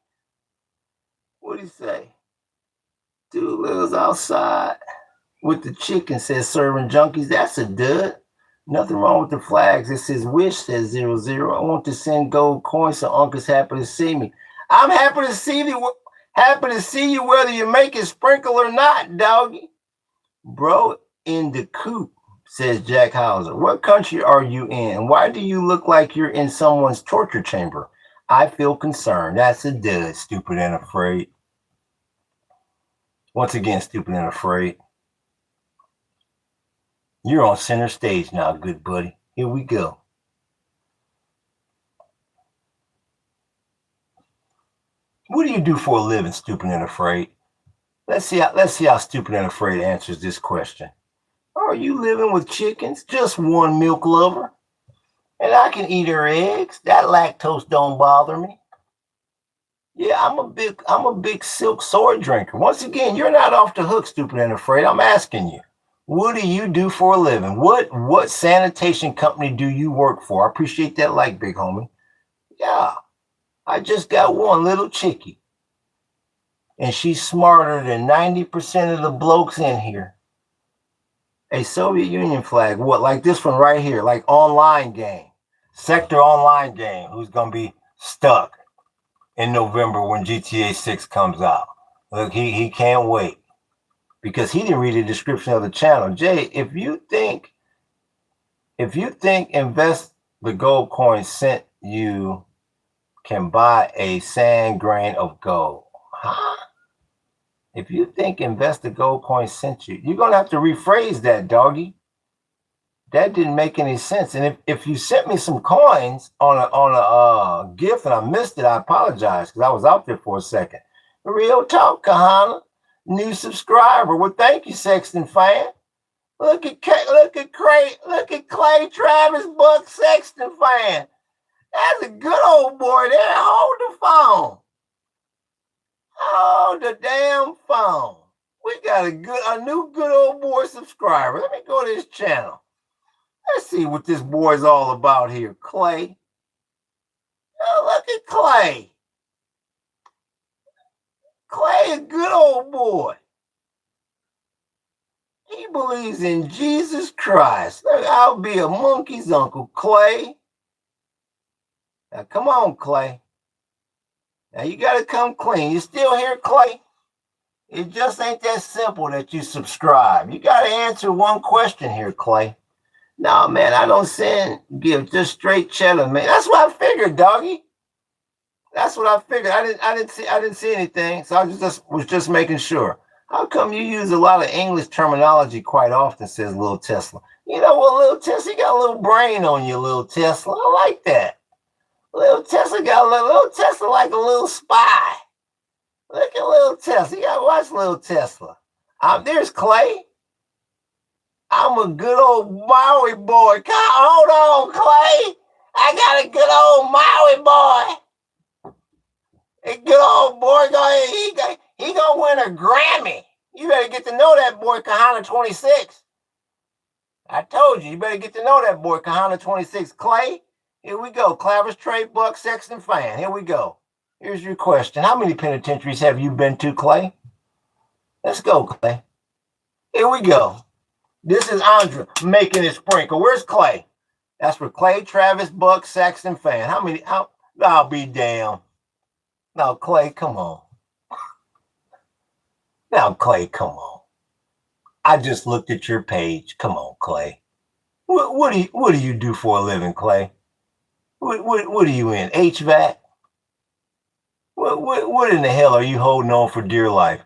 A: What'd he say? Dude lives outside with the chicken, says serving junkies. That's a dud. Nothing wrong with the flags. It says wish, says 00. I want to send gold coins so Uncle's happy to see me. I'm happy to see you. Happy to see you whether you make it sprinkle or not, doggy. Bro, in the coop, says Jack Hauser. What country are you in? Why do you look like you're in someone's torture chamber? I feel concerned. That's a dud, stupid and afraid. Once again, stupid and afraid. You're on center stage now, good buddy. Here we go. What do you do for a living, Stupid and Afraid? Let's see how Stupid and Afraid answers this question. Are you living with chickens? Just one milk lover? And I can eat her eggs. That lactose don't bother me. Yeah, I'm a big silk soy drinker. Once again, you're not off the hook, Stupid and Afraid. I'm asking you. What do you do for a living? What sanitation company do you work for? I appreciate that like, big homie. Yeah, I just got one little chickie. And she's smarter than 90% of the blokes in here. A Soviet Union flag, what, like this one right here, like online game, sector online game, who's going to be stuck in November when GTA 6 comes out. Look, he can't wait because he didn't read the description of the channel. Jay, if you think invest the gold coin sent you can buy a sand grain of gold. Huh? If you think invest the gold coin sent you, you're going to have to rephrase that, doggy. That didn't make any sense. And if you sent me some coins on a gift and I missed it, I apologize because I was out there for a second. Real talk, Kahana. New subscriber. Well, thank you, Sexton fan. Look at Clay Travis Buck Sexton fan. That's a good old boy there. Hold the phone. Hold the damn phone. We got a new good old boy subscriber. Let me go to his channel. Let's see what this boy's all about here. Clay. Oh, look at Clay. Clay, a good old boy. He believes in Jesus Christ. Look, I'll be a monkey's uncle, Clay. Now, come on, Clay. Now, you got to come clean. You still here, Clay? It just ain't that simple that you subscribe. You got to answer one question here, Clay. No, man, I don't give just straight cheddar, man. That's what I figured, doggy. That's what I figured. I didn't see anything, so I was just making sure. How come you use a lot of English terminology quite often, says Little Tesla? You know what, Little Tesla, you got a little brain on you, Little Tesla. I like that. Little Tesla got a little Tesla like a little spy. Look at Little Tesla. You gotta watch Little Tesla. There's Clay. I'm a good old Maui boy. Hold on, Clay. I got a good old Maui boy. A good old boy. He gonna win a Grammy. You better get to know that boy, Kahana 26. I told you better get to know that boy, Kahana 26. Clay. Here we go. Clavers, Trey, Buck, Sexton fan. Here we go. Here's your question. How many penitentiaries have you been to, Clay? Let's go, Clay. Here we go. This is Andra making it sprinkle. Where's Clay? That's for Clay, Travis, Buck, Sexton fan. How many? I'll be damned. Now, Clay, come on. Now, Clay, come on. I just looked at your page. Come on, Clay. What do you do for a living, Clay? What are you in? HVAC? What in the hell are you holding on for dear life?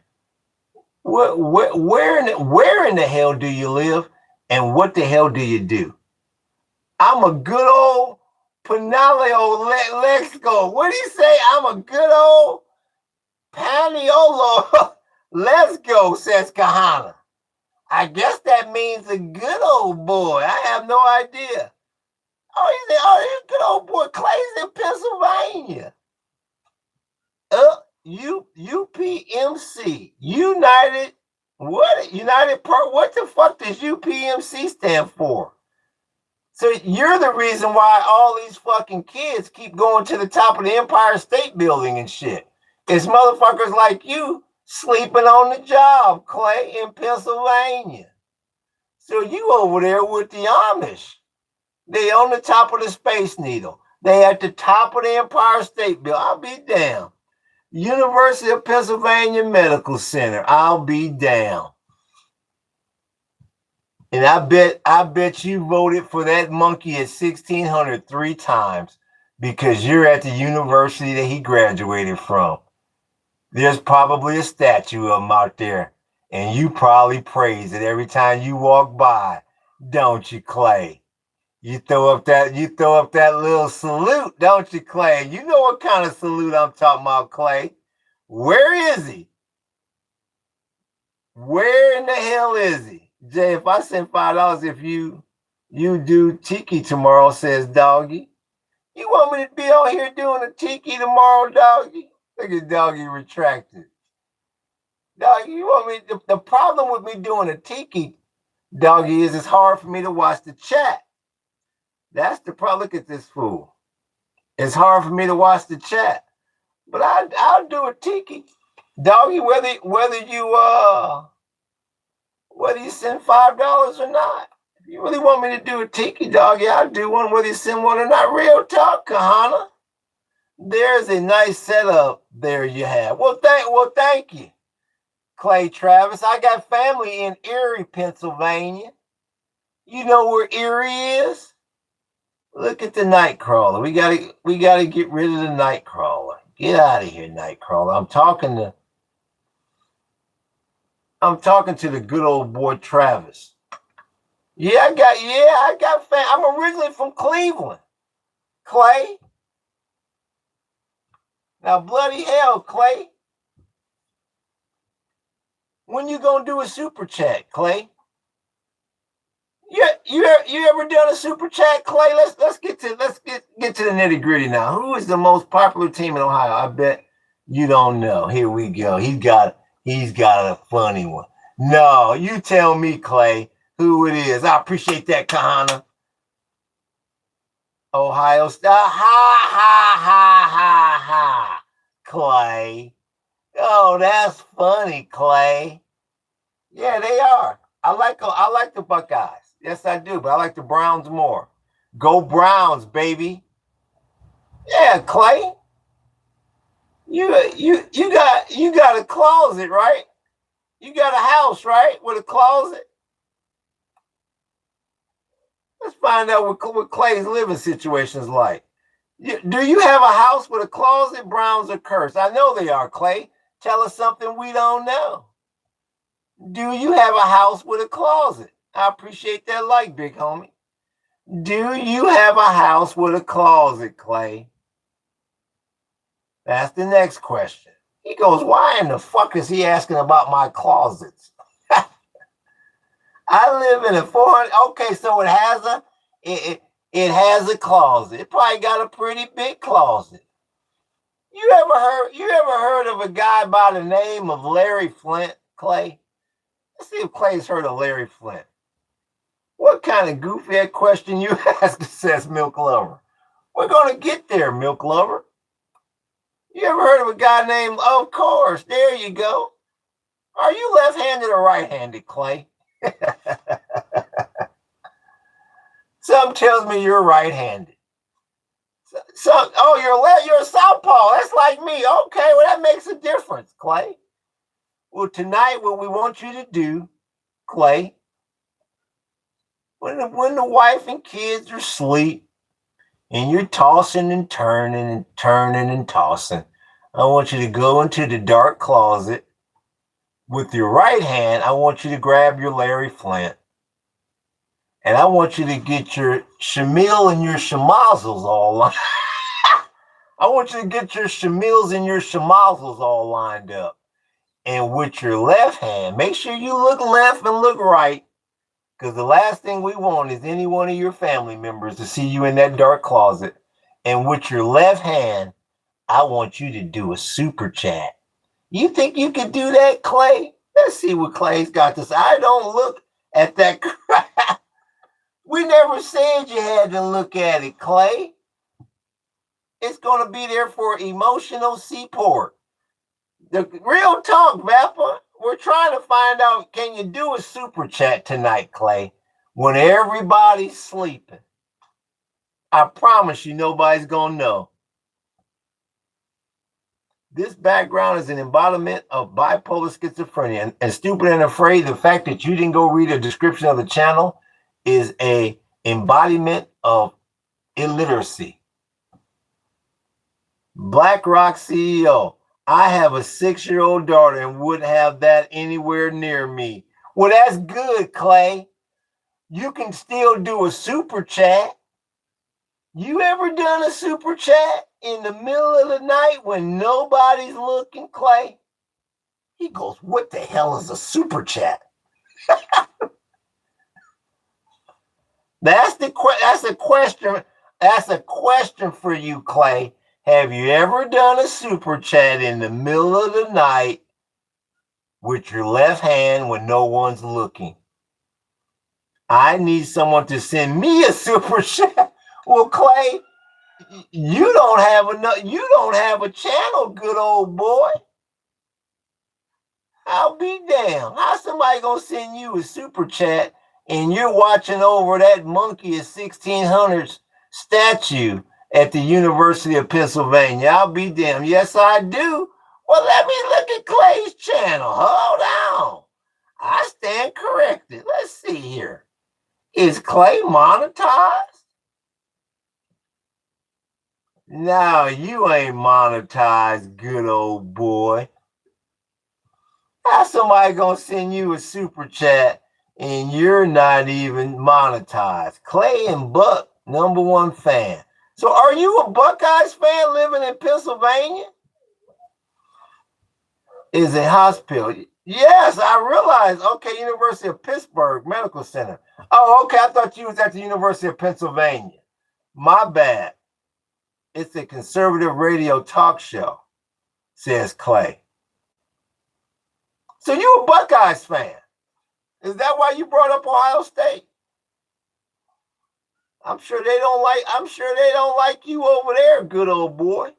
A: Where in the hell do you live, and what the hell do you do? I'm a good old Panaleo Lexico. What do you say? I'm a good old Paniolo. Let's go, says Kahana. I guess that means a good old boy. I have no idea. Oh, he said, oh, this good old boy Clay's in Pennsylvania. UPMC. United what the fuck does UPMC stand for? So you're the reason why all these fucking kids keep going to the top of the Empire State Building and shit. It's motherfuckers like you sleeping on the job, Clay, in Pennsylvania. So you over there with the Amish. They on the top of the Space Needle. They at the top of the Empire State Building. I'll be damned. University of Pennsylvania Medical Center. I'll be damned. And I bet you voted for that monkey at 1600 3 times because you're at the university that he graduated from. There's probably a statue of him out there, and you probably praise it every time you walk by, don't you, Clay? You throw up that little salute, don't you, Clay? You know what kind of salute I'm talking about, Clay. Where is he? Where in the hell is he? Jay, if I send $5 if you do tiki tomorrow, says Doggy. You want me to be on here doing a tiki tomorrow, Doggy? Look at Doggy retracted. Doggy, you want me? The problem with me doing a tiki, Doggy, is it's hard for me to watch the chat. That's the problem. Look at this fool. It's hard for me to watch the chat. But I'll do a tiki. Doggy, whether you send $5 or not. If you really want me to do a tiki, Doggy, I'll do one whether you send one or not. Real talk, Kahana. There's a nice setup there you have. Well, thank you, Clay Travis. I got family in Erie, Pennsylvania. You know where Erie is? Look at the Nightcrawler. We gotta get rid of the Nightcrawler. Get out of here, Nightcrawler. I'm talking to the good old boy Travis. I got I'm originally from Cleveland, Clay. Now, bloody hell, Clay. When you gonna do a super chat, Clay? You ever done a super chat, Clay? Let's get to the nitty gritty now. Who is the most popular team in Ohio? I bet you don't know. Here we go. He's got a funny one. No, you tell me, Clay, who it is. I appreciate that, Kahana. Ohio State. Ha, Clay. Oh, that's funny, Clay. Yeah, they are. I like the Buckeyes. Yes, I do, but I like the Browns more. Go Browns, baby. Yeah, Clay. You got a closet, right? You got a house, right, with a closet? Let's find out what Clay's living situation is like. Do you have a house with a closet? Browns are cursed. I know they are, Clay. Tell us something we don't know. Do you have a house with a closet? I appreciate that like, big homie. Do you have a house with a closet, Clay? That's the next question. He goes, why in the fuck is he asking about my closets? I live in a 400. Okay, so it has a closet. It probably got a pretty big closet. You ever heard of a guy by the name of Larry Flint, Clay? Let's see if Clay's heard of Larry Flint. What kind of goofy question you ask, says Milk Lover. We're going to get there, Milk Lover. You ever heard of a guy named, of course, there you go. Are you left-handed or right-handed, Clay? Something tells me you're right-handed. You're a southpaw. That's like me. Okay, well, that makes a difference, Clay. Well, tonight, what we want you to do, Clay, when the wife and kids are asleep and you're tossing and turning and tossing, I want you to go into the dark closet. With your right hand, I want you to grab your Larry Flint. And I want you to get your Schlemiel and your Schlimazels all lined up. I want you to get your Schlemiels and your Schlimazels all lined up. And with your left hand, make sure you look left and look right. Because the last thing we want is any one of your family members to see you in that dark closet. And with your left hand, I want you to do a super chat. You think you could do that, Clay? Let's see what Clay's got to say. I don't look at that crap. We never said you had to look at it, Clay. It's going to be there for emotional support. The real talk, Vapor. We're trying to find out, can you do a super chat tonight, Clay, when everybody's sleeping? I promise you nobody's going to know. This background is an embodiment of bipolar schizophrenia. And stupid and afraid, the fact that you didn't go read a description of the channel is a embodiment of illiteracy. BlackRock CEO. I have a 6-year-old daughter and wouldn't have that anywhere near me. Well, that's good, Clay. You can still do a super chat. You ever done a super chat? in the middle of the night when nobody's looking, Clay? He goes, what the hell is a super chat? That's a question. That's a question for you, Clay. Have you ever done a super chat in the middle of the night with your left hand when no one's looking? I need someone to send me a super chat. Well, Clay, you don't have a channel, good old boy. I'll be damned. How's somebody gonna send you a super chat and you're watching over that monkey at 1600s statue at the University of Pennsylvania? I'll be damned. Yes, I do. Well, let me look at Clay's channel. Hold on. I stand corrected. Let's see here. Is Clay monetized? No, you ain't monetized, good old boy. How's somebody gonna send you a super chat and you're not even monetized? Clay and Buck, #1 fan. So are you a Buckeyes fan living in Pennsylvania? Is it hospital? Yes, I realize. Okay, University of Pittsburgh Medical Center. Oh, okay, I thought you was at the University of Pennsylvania. My bad. It's a conservative radio talk show, says Clay. So you a Buckeyes fan? Is that why you brought up Ohio State? I'm sure they don't like you over there, good old boy.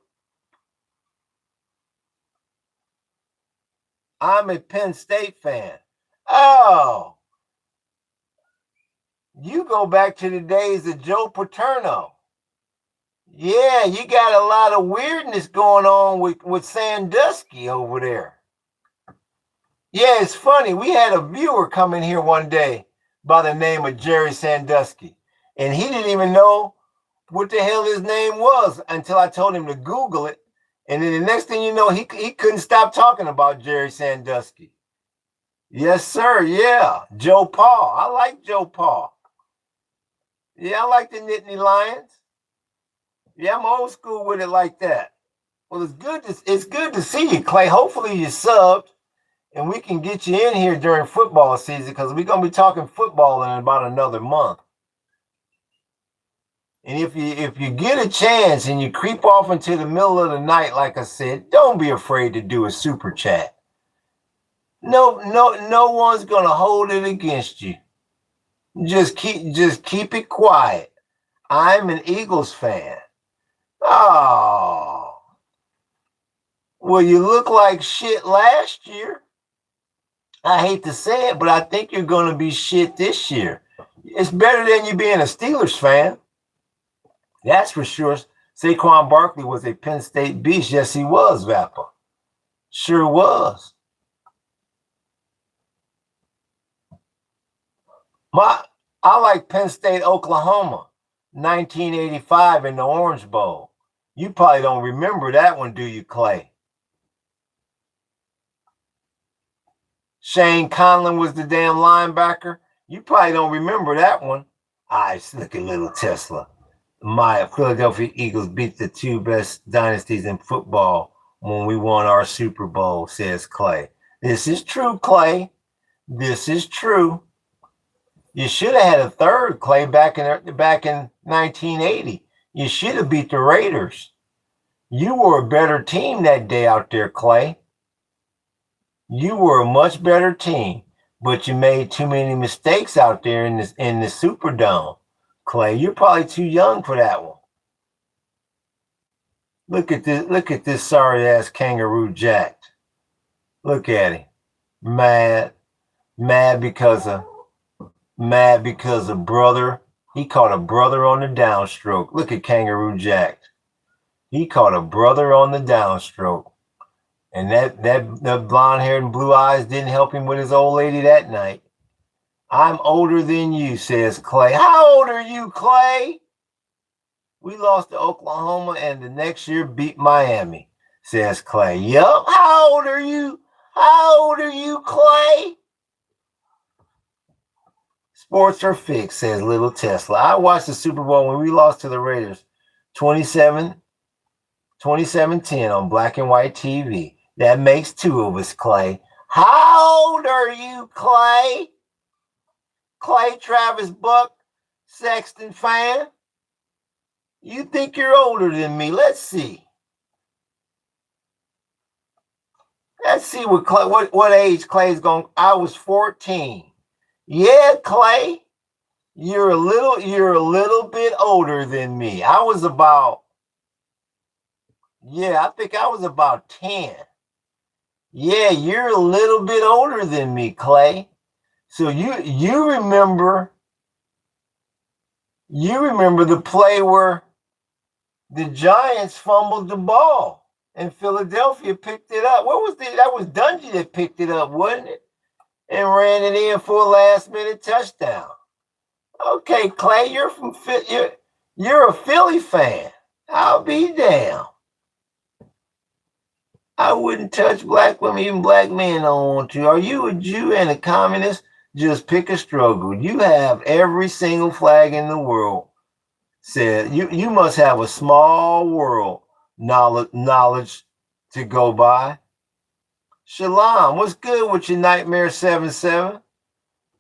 A: I'm a Penn State fan. Oh, you go back to the days of Joe Paterno. Yeah, you got a lot of weirdness going on with Sandusky over there. Yeah, it's funny. We had a viewer come in here one day by the name of Jerry Sandusky, and he didn't even know what the hell his name was until I told him to Google it. And then the next thing you know, he couldn't stop talking about Jerry Sandusky. Yes, sir. Yeah, Joe Paul. I like Joe Paul. Yeah, I like the Nittany Lions. Yeah, I'm old school with it like that. Well, it's good to see you, Clay. Hopefully you subbed, and we can get you in here during football season because we're gonna be talking football in about another month. And if you get a chance and you creep off into the middle of the night, like I said, don't be afraid to do a super chat. No one's gonna hold it against you. Just keep it quiet. I'm an Eagles fan. Oh, well, you look like shit last year. I hate to say it, but I think you're going to be shit this year. It's better than you being a Steelers fan. That's for sure. Saquon Barkley was a Penn State beast. Yes, he was, Vappa. Sure was. I like Penn State, Oklahoma, 1985 in the Orange Bowl. You probably don't remember that one, do you, Clay? Shane Conlon was the damn linebacker. You probably don't remember that one. Look at little Tesla. My Philadelphia Eagles beat the two best dynasties in football when we won our Super Bowl, says Clay. This is true, Clay. This is true. You should have had a third, Clay, back in 1980. You should have beat the Raiders. You were a better team that day out there, Clay. You were a much better team, but you made too many mistakes out there in the Superdome, Clay. You're probably too young for that one. Look at this sorry ass kangaroo Jack. Look at him, mad because of brother. He caught a brother on the downstroke. Look at Kangaroo Jack. He caught a brother on the downstroke. And that blonde hair and blue eyes didn't help him with his old lady that night. I'm older than you, says Clay. How old are you, Clay? We lost to Oklahoma and the next year beat Miami, says Clay. Yup. How old are you? How old are you, Clay? Sports are fixed, says little Tesla. I watched the Super Bowl when we lost to the Raiders 27-17. 2710 on black and white TV. That makes two of us, Clay. How old are you, Clay? Clay Travis Buck, Sexton fan? You think you're older than me? Let's see. Let's see what age Clay's going. I was 14. Yeah, Clay, you're a little bit older than me. I was about, I think I was about 10. Yeah, you're a little bit older than me, Clay. So you remember the play where the Giants fumbled the ball and Philadelphia picked it up. That was Dungy that picked it up, wasn't it? And ran it in for a last-minute touchdown. Okay, Clay, you're a Philly fan. I'll be damned. I wouldn't touch black women, even black men don't want to. Are you a Jew and a communist? Just pick a struggle. You have every single flag in the world. Said you must have a small world knowledge to go by. Shalom, what's good with your Nightmare 77?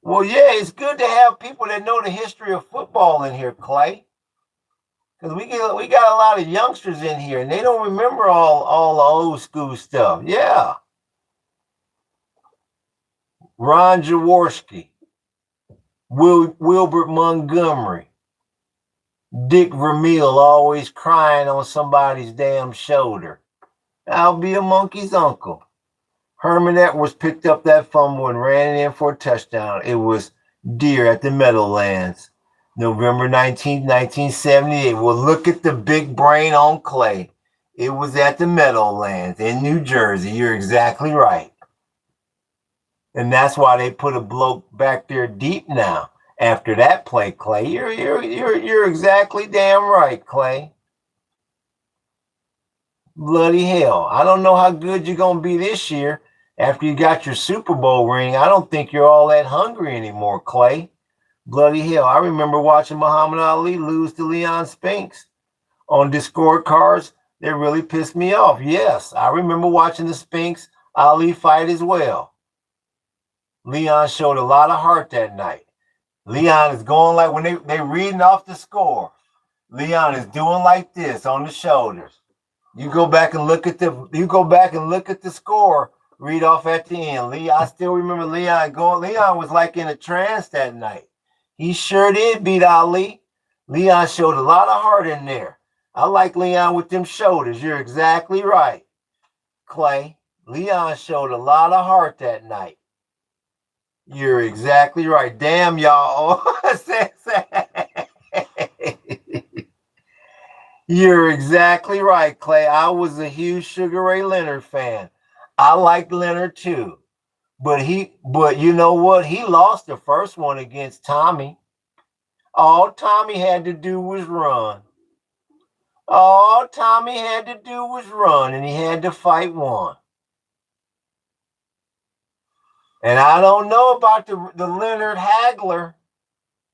A: Well, yeah, it's good to have people that know the history of football in here, Clay. Because we got a lot of youngsters in here, and they don't remember all the old school stuff. Yeah. Ron Jaworski, Wilbert Montgomery, Dick Vermeil always crying on somebody's damn shoulder. I'll be a monkey's uncle. Herman Edwards picked up that fumble and ran it in for a touchdown. It was Deer at the Meadowlands, November 19th, 1978. Well, look at the big brain on Clay. It was at the Meadowlands in New Jersey. You're exactly right. And that's why they put a bloke back there deep now. After that play, Clay, you're exactly damn right, Clay. Bloody hell. I don't know how good you're going to be this year. After you got your Super Bowl ring, I don't think you're all that hungry anymore, Clay. Bloody hell. I remember watching Muhammad Ali lose to Leon Spinks on Discord cards. That really pissed me off. Yes, I remember watching the Spinks Ali fight as well. Leon showed a lot of heart that night. Leon is going like when they reading off the score. Leon is doing like this on the shoulders. You go back and look at the score. Read off at the end. I still remember Leon going. Leon was like in a trance that night. He sure did beat Ali. Leon showed a lot of heart in there. I like Leon with them shoulders. You're exactly right, Clay. Leon showed a lot of heart that night. You're exactly right. Damn, y'all. You're exactly right, Clay. I was a huge Sugar Ray Leonard fan. I liked Leonard too. But you know what? He lost the first one against Tommy. All Tommy had to do was run. All Tommy had to do was run, and he had to fight one. And I don't know about the Leonard Hagler.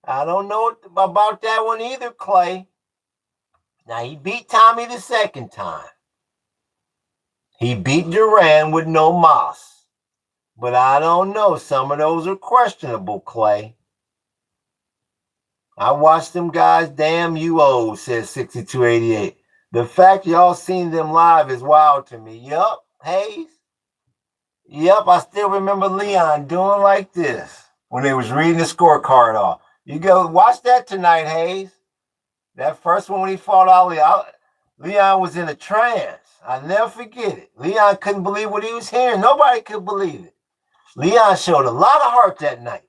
A: I don't know about that one either, Clay. Now, he beat Tommy the second time. He beat Duran with no moss. But I don't know. Some of those are questionable, Clay. I watched them guys. Damn you old, says 6288. The fact y'all seen them live is wild to me. Yup, Hayes. Yep, I still remember Leon doing like this when they was reading the scorecard off. You go watch that tonight, Hayes. That first one when he fought Ali, Leon was in a trance. I'll never forget it. Leon couldn't believe what he was hearing. Nobody could believe it. Leon showed a lot of heart that night.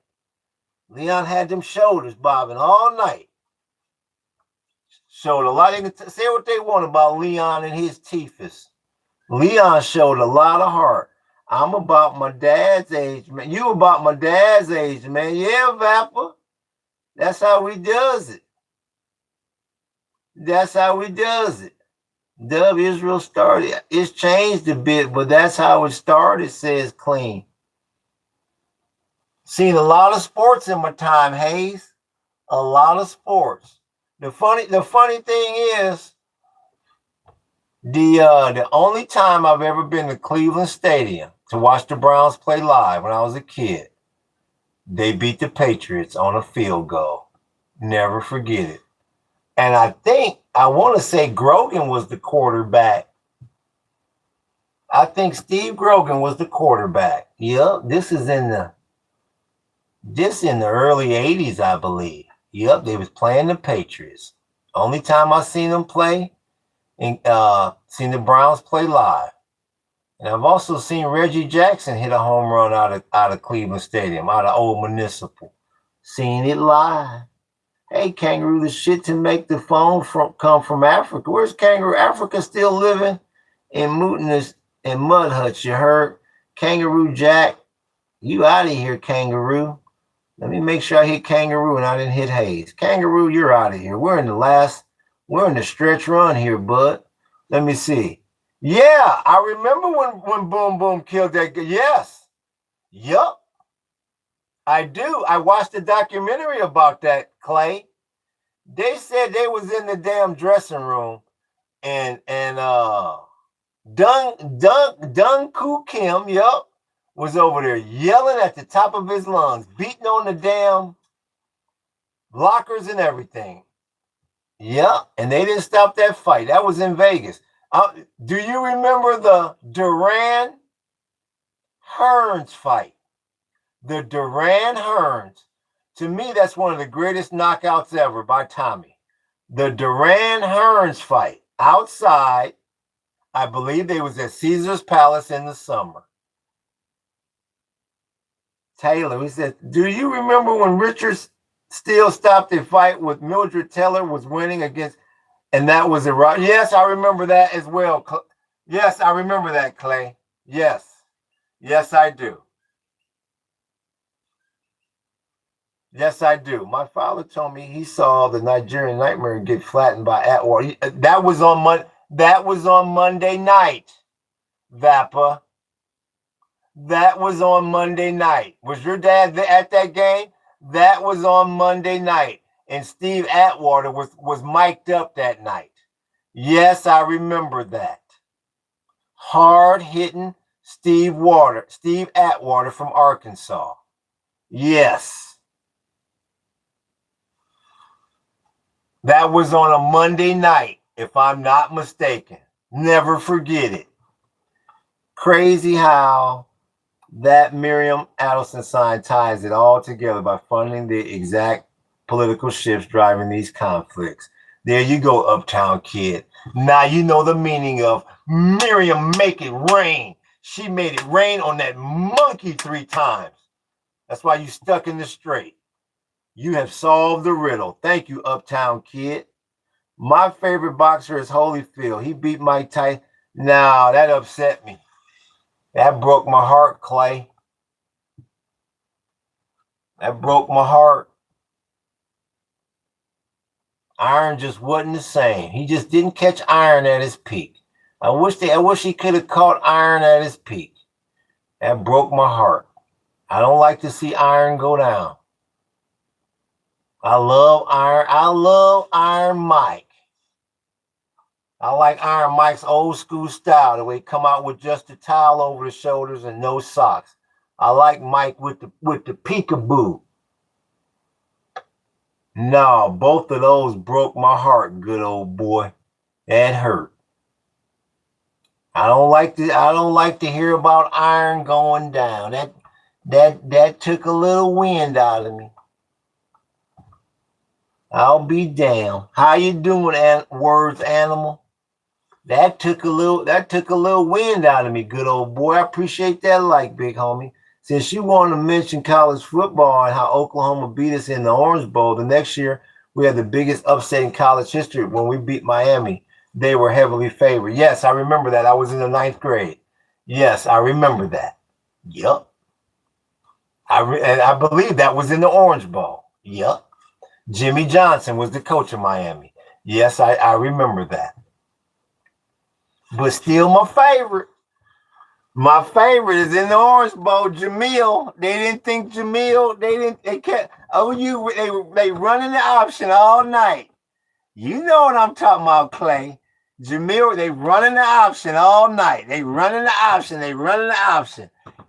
A: Leon had them shoulders bobbing all night. Showed a lot. They can say what they want about Leon and his teethus. Leon showed a lot of heart. I'm about my dad's age, man. You about my dad's age, man. Yeah, Vapor. That's how we does it. That's how we does it. Dub Israel started. It's changed a bit, but that's how it started, says Clean. Seen a lot of sports in my time, Hayes. A lot of sports. The funny thing is, The only time I've ever been to Cleveland Stadium to watch the Browns play live when I was a kid, they beat the Patriots on a field goal. Never forget it. And I want to say Grogan was the quarterback. I think Steve Grogan was the quarterback. Yep, this in the early 80s, I believe. Yep, they was playing the Patriots. Only time I seen them play and seen the Browns play live. And I've also seen Reggie Jackson hit a home run out of Cleveland Stadium, out of Old Municipal. Seen it live. Hey, Kangaroo, the shit to make the phone come from Africa. Where's Kangaroo? Africa still living in mutinous and mud huts, you heard? Kangaroo Jack, you out of here, Kangaroo. Let me make sure I hit Kangaroo and I didn't hit Hayes. Kangaroo, you're out of here. We're in the stretch run here, bud. Let me see. Yeah, I remember when Boom Boom killed that guy. Yes. Yup. I do. I watched a documentary about that, Clay. They said they was in the damn dressing room and Dun Koo Kim, yup, was over there yelling at the top of his lungs, beating on the damn lockers and everything. Yep, and they didn't stop that fight. That was in Vegas. Do you remember the Duran Hearns fight? The Duran Hearns. To me, that's one of the greatest knockouts ever by Tommy. The Duran Hearns fight outside. I believe they was at Caesar's Palace in the summer. Taylor, he said, do you remember when Richard Steele stopped a fight with Mildred Taylor was winning against, and that was a right? Yes, I remember that as well. Yes, I remember that, Clay. Yes. Yes, I do. Yes, I do. My father told me he saw the Nigerian Nightmare get flattened by Atwater. That was on Monday night, Vappa. That was on Monday night. Was your dad at that game? That was on Monday night. And Steve Atwater was mic'd up that night. Yes, I remember that. Hard-hitting Steve Atwater from Arkansas. Yes. That was on a Monday night, if I'm not mistaken. Never forget it. Crazy how that Miriam Adelson sign ties it all together by funding the exact political shifts driving these conflicts. There you go, Uptown Kid. Now you know the meaning of Miriam make it rain. She made it rain on that monkey 3 times. That's why you stuck in the straight. You have solved the riddle. Thank you, Uptown Kid. My favorite boxer is Holyfield. He beat Mike Tyson. Now that upset me. That broke my heart, Clay. That broke my heart. Iron just wasn't the same. He just didn't catch Iron at his peak. I wish he could have caught Iron at his peak. That broke my heart. I don't like to see Iron go down. I love Iron. I love Iron Mike. I like Iron Mike's old school style, the way he come out with just a towel over his shoulders and no socks. I like Mike with the peekaboo. No, both of those broke my heart, good old boy. That hurt. I don't like to hear about Iron going down. That took a little wind out of me. I'll be damned. How you doing, Words Animal? That took a little wind out of me, good old boy. I appreciate that like, big homie. Since you wanted to mention college football and how Oklahoma beat us in the Orange Bowl, the next year we had the biggest upset in college history when we beat Miami. They were heavily favored. Yes, I remember that. I was in the 9th grade. Yes, I remember that. Yep. I believe that was in the Orange Bowl. Yep. Jimmy Johnson was the coach of Miami. Yes, I remember that. But still my favorite. My favorite is in the Orange Bowl, Jamil. They didn't think Jamil, they kept, they running the option all night. You know what I'm talking about, Clay. Jamil, they running the option all night. They running the option.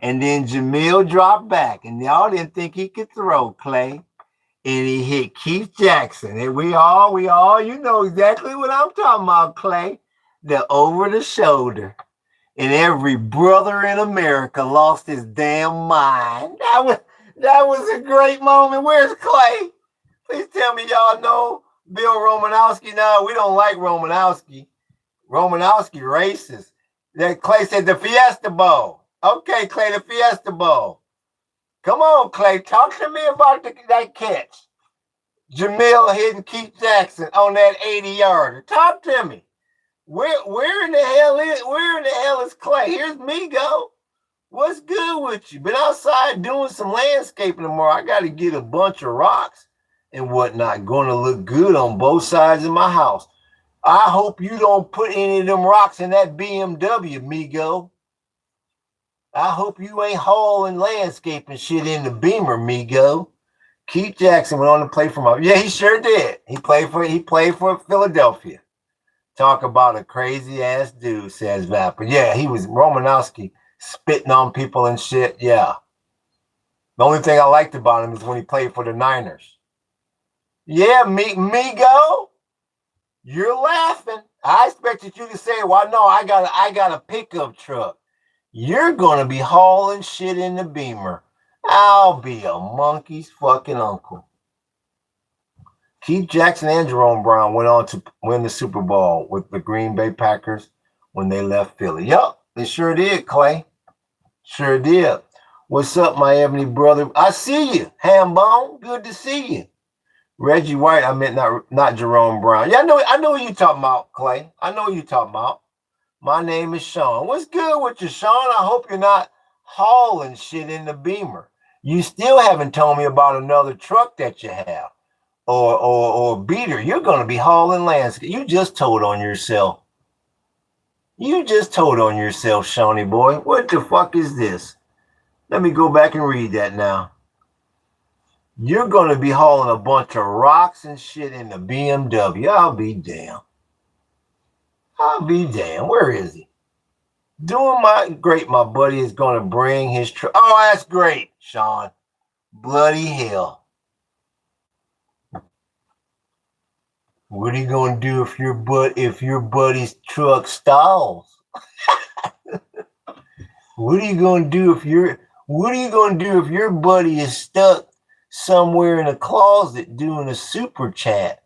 A: And then Jamil dropped back. And y'all didn't think he could throw, Clay. And he hit Keith Jackson. And we all, you know exactly what I'm talking about, Clay. The over the shoulder. And every brother in America lost his damn mind. That was a great moment. Where's Clay? Please tell me y'all know Bill Romanowski. No, we don't like Romanowski. Romanowski racist. That Clay said the Fiesta Bowl. Okay, Clay, the Fiesta Bowl. Come on, Clay. Talk to me about that catch. Jamil hitting Keith Jackson on that 80-yarder. Talk to me. Where in the hell is Clay? Here's Migo. What's good with you? Been outside doing some landscaping tomorrow. I got to get a bunch of rocks and whatnot. Going to look good on both sides of my house. I hope you don't put any of them rocks in that BMW, Migo. I hope you ain't hauling landscaping shit in the Beamer, Migo. Keith Jackson went on to play for yeah, he sure did. He played for Philadelphia. Talk about a crazy ass dude, says Vapor. Yeah, he was Romanowski spitting on people and shit. Yeah. The only thing I liked about him is when he played for the Niners. Yeah, Migo. You're laughing. I expected you to say, well, no, I got a pickup truck. You're going to be hauling shit in the Beamer. I'll be a monkey's fucking uncle. Keith Jackson and Jerome Brown went on to win the Super Bowl with the Green Bay Packers when they left Philly. Yup, they sure did, Clay. Sure did. What's up, my ebony brother? I see you, Hambone. Good to see you. Reggie White, I meant not Jerome Brown. Yeah, I know what you're talking about, Clay. I know what you're talking about. My name is Sean. What's good with you, Sean? I hope you're not hauling shit in the Beamer. You still haven't told me about another truck that you have. Or beater. You're going to be hauling landscape. You just told on yourself. Shawnee boy. What the fuck is this? Let me go back and read that now. You're going to be hauling a bunch of rocks and shit in the BMW. I'll be damn. Where is he? Great, my buddy is going to bring his truck. Oh, that's great, Sean. Bloody hell. What are you going to do if your buddy's truck stalls? What are you going to do if your buddy is stuck somewhere in a closet doing a super chat,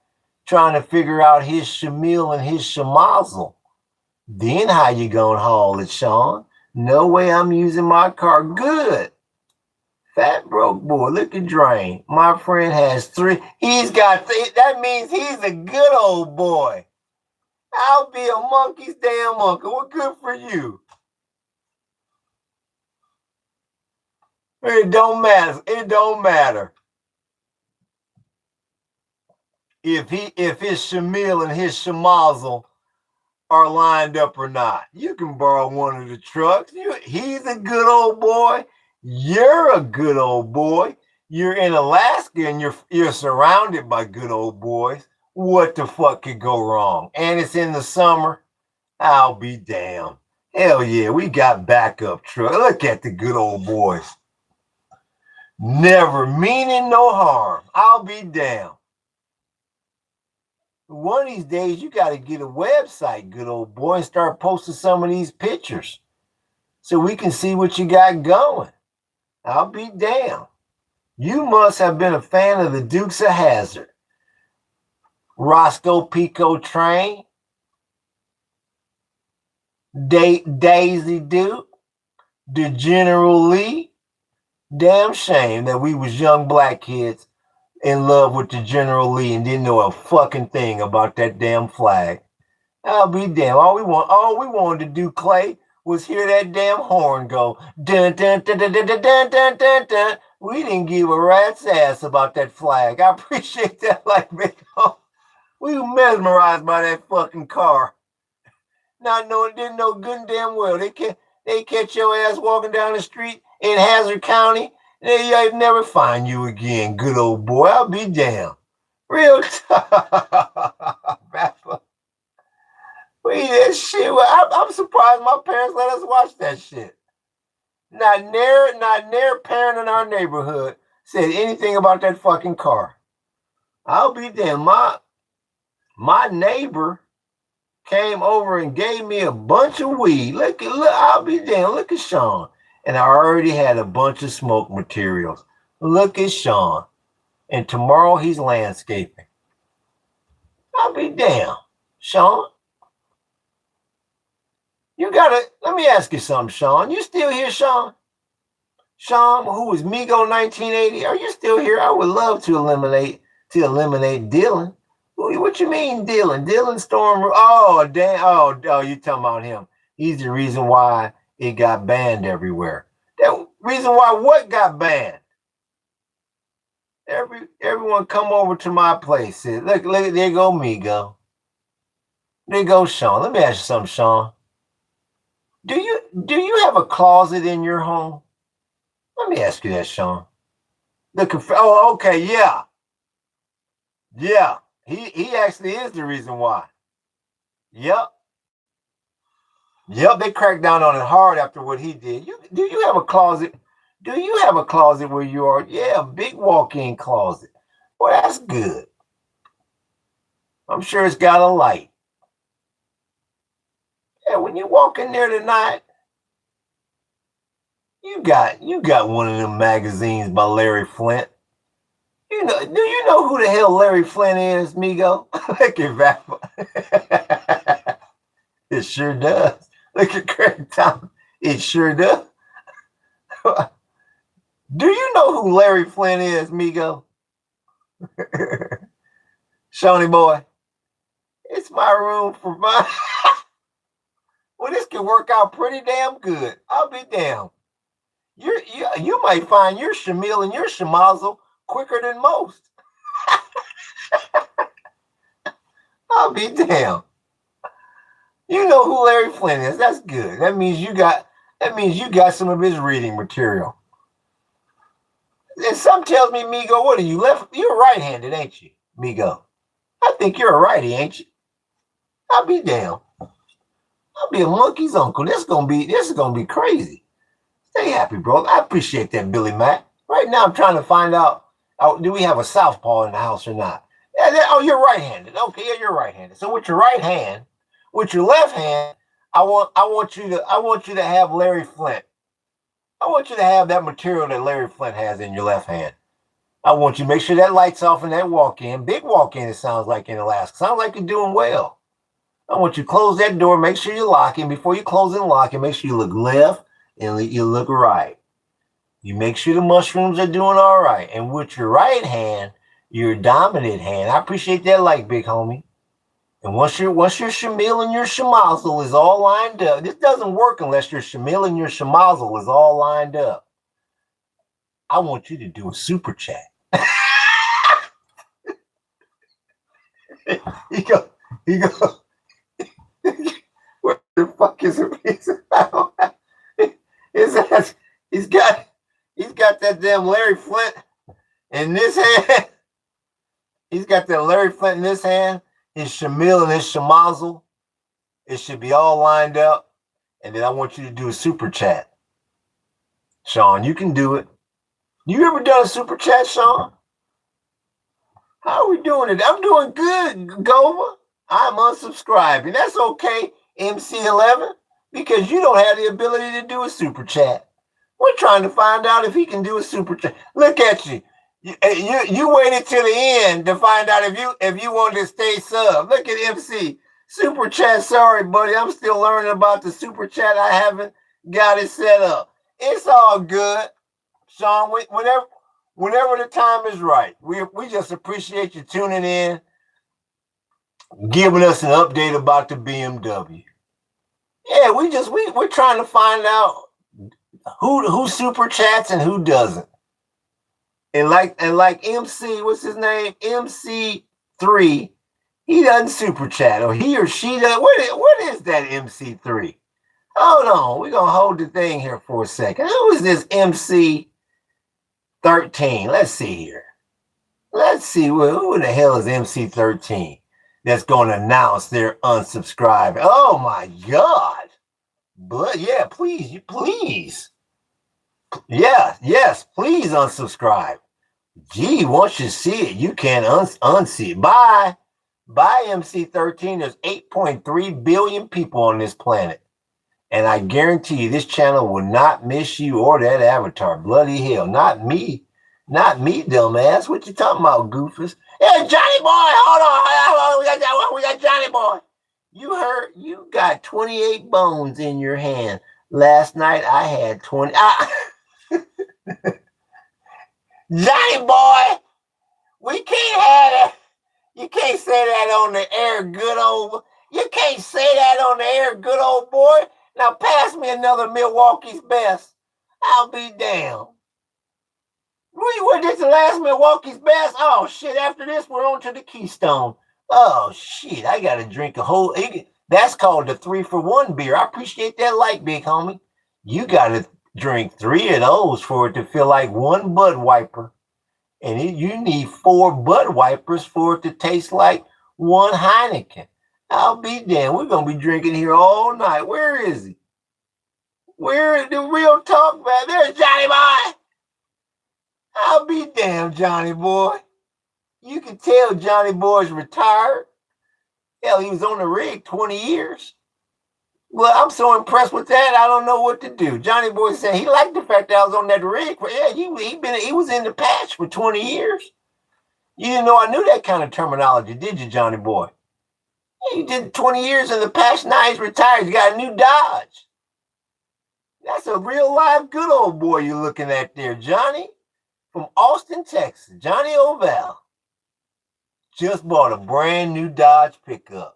A: trying to figure out his Schlemiel and his Schlimazel? Then how you going to haul it, Sean? No way I'm using my car. Good. Fat broke boy, look at Drain. My friend has 3. He's got that means he's a good old boy. I'll be a monkey's damn uncle. Well, good for you. It don't matter. If his Schlemiel and his Schlimazel are lined up or not. You can borrow one of the trucks. He's a good old boy. You're a good old boy. You're in Alaska and you're surrounded by good old boys. What the fuck could go wrong? And it's in the summer. I'll be damned. Hell yeah, we got backup truck. Look at the good old boys. Never meaning no harm. I'll be damned. One of these days, you got to get a website, good old boy, and start posting some of these pictures so we can see what you got going. I'll be damned. You must have been a fan of the Dukes of Hazzard. Roscoe Pico Train, Daisy Duke, the General Lee. Damn shame that we was young black kids in love with the General Lee and didn't know a fucking thing about that damn flag. I'll be damned. All we wanted to do, Clay, was hear that damn horn go. Dun, dun, dun, dun, dun, dun, dun, dun, dun, dun. We didn't give a rat's ass about that flag. I appreciate that. Like, man, we were mesmerized by that fucking car. Not knowing, didn't know good and damn well. They catch your ass walking down the street in Hazard County. They'd never find you again, good old boy. I'll be damned. Real tough. What are surprised my parents let us watch that shit. Not near parent in our neighborhood said anything about that fucking car. I'll be damned. My neighbor came over and gave me a bunch of weed. Look, I'll be damned. Look at Sean. And I already had a bunch of smoke materials. Look at Sean. And tomorrow he's landscaping. I'll be damned. Sean, let me ask you something, Sean. You still here, Sean? Sean, who was Migo 1980, are you still here? I would love to eliminate Dylan. What you mean, Dylan? Dylan Storm? Oh, damn! Oh, you talking about him? He's the reason why it got banned everywhere. That reason why what got banned? Everyone come over to my place. Look, there go Migo. There goes Sean. Let me ask you something, Sean. Do you have a closet in your home? Let me ask you that, Sean. Okay, yeah. Yeah. He actually is the reason why. Yep. Yep, they cracked down on it hard after what he did. Do you have a closet? Do you have a closet where you are? Yeah, a big walk-in closet. Well, that's good. I'm sure it's got a light. Yeah, when you walk in there tonight, you got one of them magazines by Larry Flint. Do you know who the hell Larry Flint is, Migo? Look at that. It sure does. Look at Craig Thomas. It sure does. Do you know who Larry Flint is, Migo? Shawnee boy, it's my room for my... Well, this can work out pretty damn good. I'll be damned. You might find your Schlemiel and your Schlimazel quicker than most. I'll be damned. You know who Larry Flint is. That's good. That means you got some of his reading material. And some tells me, Migo, what are you left? You're right-handed, ain't you, Migo? I think you're a righty, ain't you? I'll be damned. I'll be a monkey's uncle. This is gonna be crazy. Stay happy, bro. I appreciate that, Billy Mack. Right now, I'm trying to find out, do we have a southpaw in the house or not? Yeah, you're right-handed. Okay, yeah, you're right-handed. So with your right hand, with your left hand, I want you to have Larry Flint. I want you to have that material that Larry Flint has in your left hand. I want you to make sure that light's off in that walk-in. Big walk-in, it sounds like in Alaska. Sounds like you're doing well. I want you to close that door. Make sure you lock it. Before you close and lock it, make sure you look left and you look right. You make sure the mushrooms are doing all right. And with your right hand, your dominant hand, I appreciate that like, big homie. And once your Schlemiel and your Schlimazel is all lined up, this doesn't work unless your Schlemiel and your Schlimazel is all lined up. I want you to do a super chat. He go. What the fuck is a piece of He's got that damn Larry Flint in this hand. He's got that Larry Flint in this hand. His Schlemiel and his Schlimazel. It should be all lined up. And then I want you to do a super chat. Sean, you can do it. You ever done a super chat, Sean? How are we doing it? I'm doing good, Gova. I'm unsubscribing. That's okay, MC11, because you don't have the ability to do a super chat. We're trying to find out if he can do a super chat. Look at you. You waited till the end to find out if you wanted to stay sub. Look at MC. Super chat, sorry, buddy. I'm still learning about the super chat. I haven't got it set up. It's all good. Sean, whenever the time is right, we just appreciate you tuning in, giving us an update about the BMW. Yeah, we're trying to find out who super chats and who doesn't. And like MC, what's his name? MC3, he doesn't super chat, or he or she does. What is that MC3? Hold on, we're gonna hold the thing here for a second. Who is this MC13? Let's see here. Let's see, who the hell is MC13 that's gonna announce they're unsubscribing? Oh my God. But yeah, please. Yeah, yes, please unsubscribe. Gee, once you see it, you can't unsee it. Bye. Bye, MC13. There's 8.3 billion people on this planet. And I guarantee you, this channel will not miss you or that avatar. Bloody hell. Not me. Not me, dumbass. What you talking about, goofus? Hey, Johnny boy, hold on. We got Johnny boy. You heard, you got 28 bones in your hand. Last night I had 20. Johnny boy, we can't have it. You can't say that on the air, good old. You can't say that on the air, good old boy. Now pass me another Milwaukee's best. I'll be damned. What this the last Milwaukee's best? Oh shit! After this, we're on to the Keystone. Oh shit! I gotta drink a whole. That's called the 3-for-1 beer. I appreciate that light, big homie. You gotta drink 3 of those for it to feel like one Bud Wiper. And you need 4 Bud Wipers for it to taste like one Heineken. I'll be damned. We're going to be drinking here all night. Where is he? Where is the real talk, man? There's Johnny boy. I'll be damned, Johnny boy. You can tell Johnny boy's retired. Hell, he was on the rig 20 years. Well, I'm so impressed with that, I don't know what to do. Johnny boy said he liked the fact that I was on that rig. Yeah, he was in the patch for 20 years. You didn't know I knew that kind of terminology, did you, Johnny boy? He did 20 years in the patch. Now he's retired. He's got a new Dodge. That's a real live good old boy you're looking at there, Johnny. From Austin, Texas. Johnny Oval. Just bought a brand new Dodge pickup.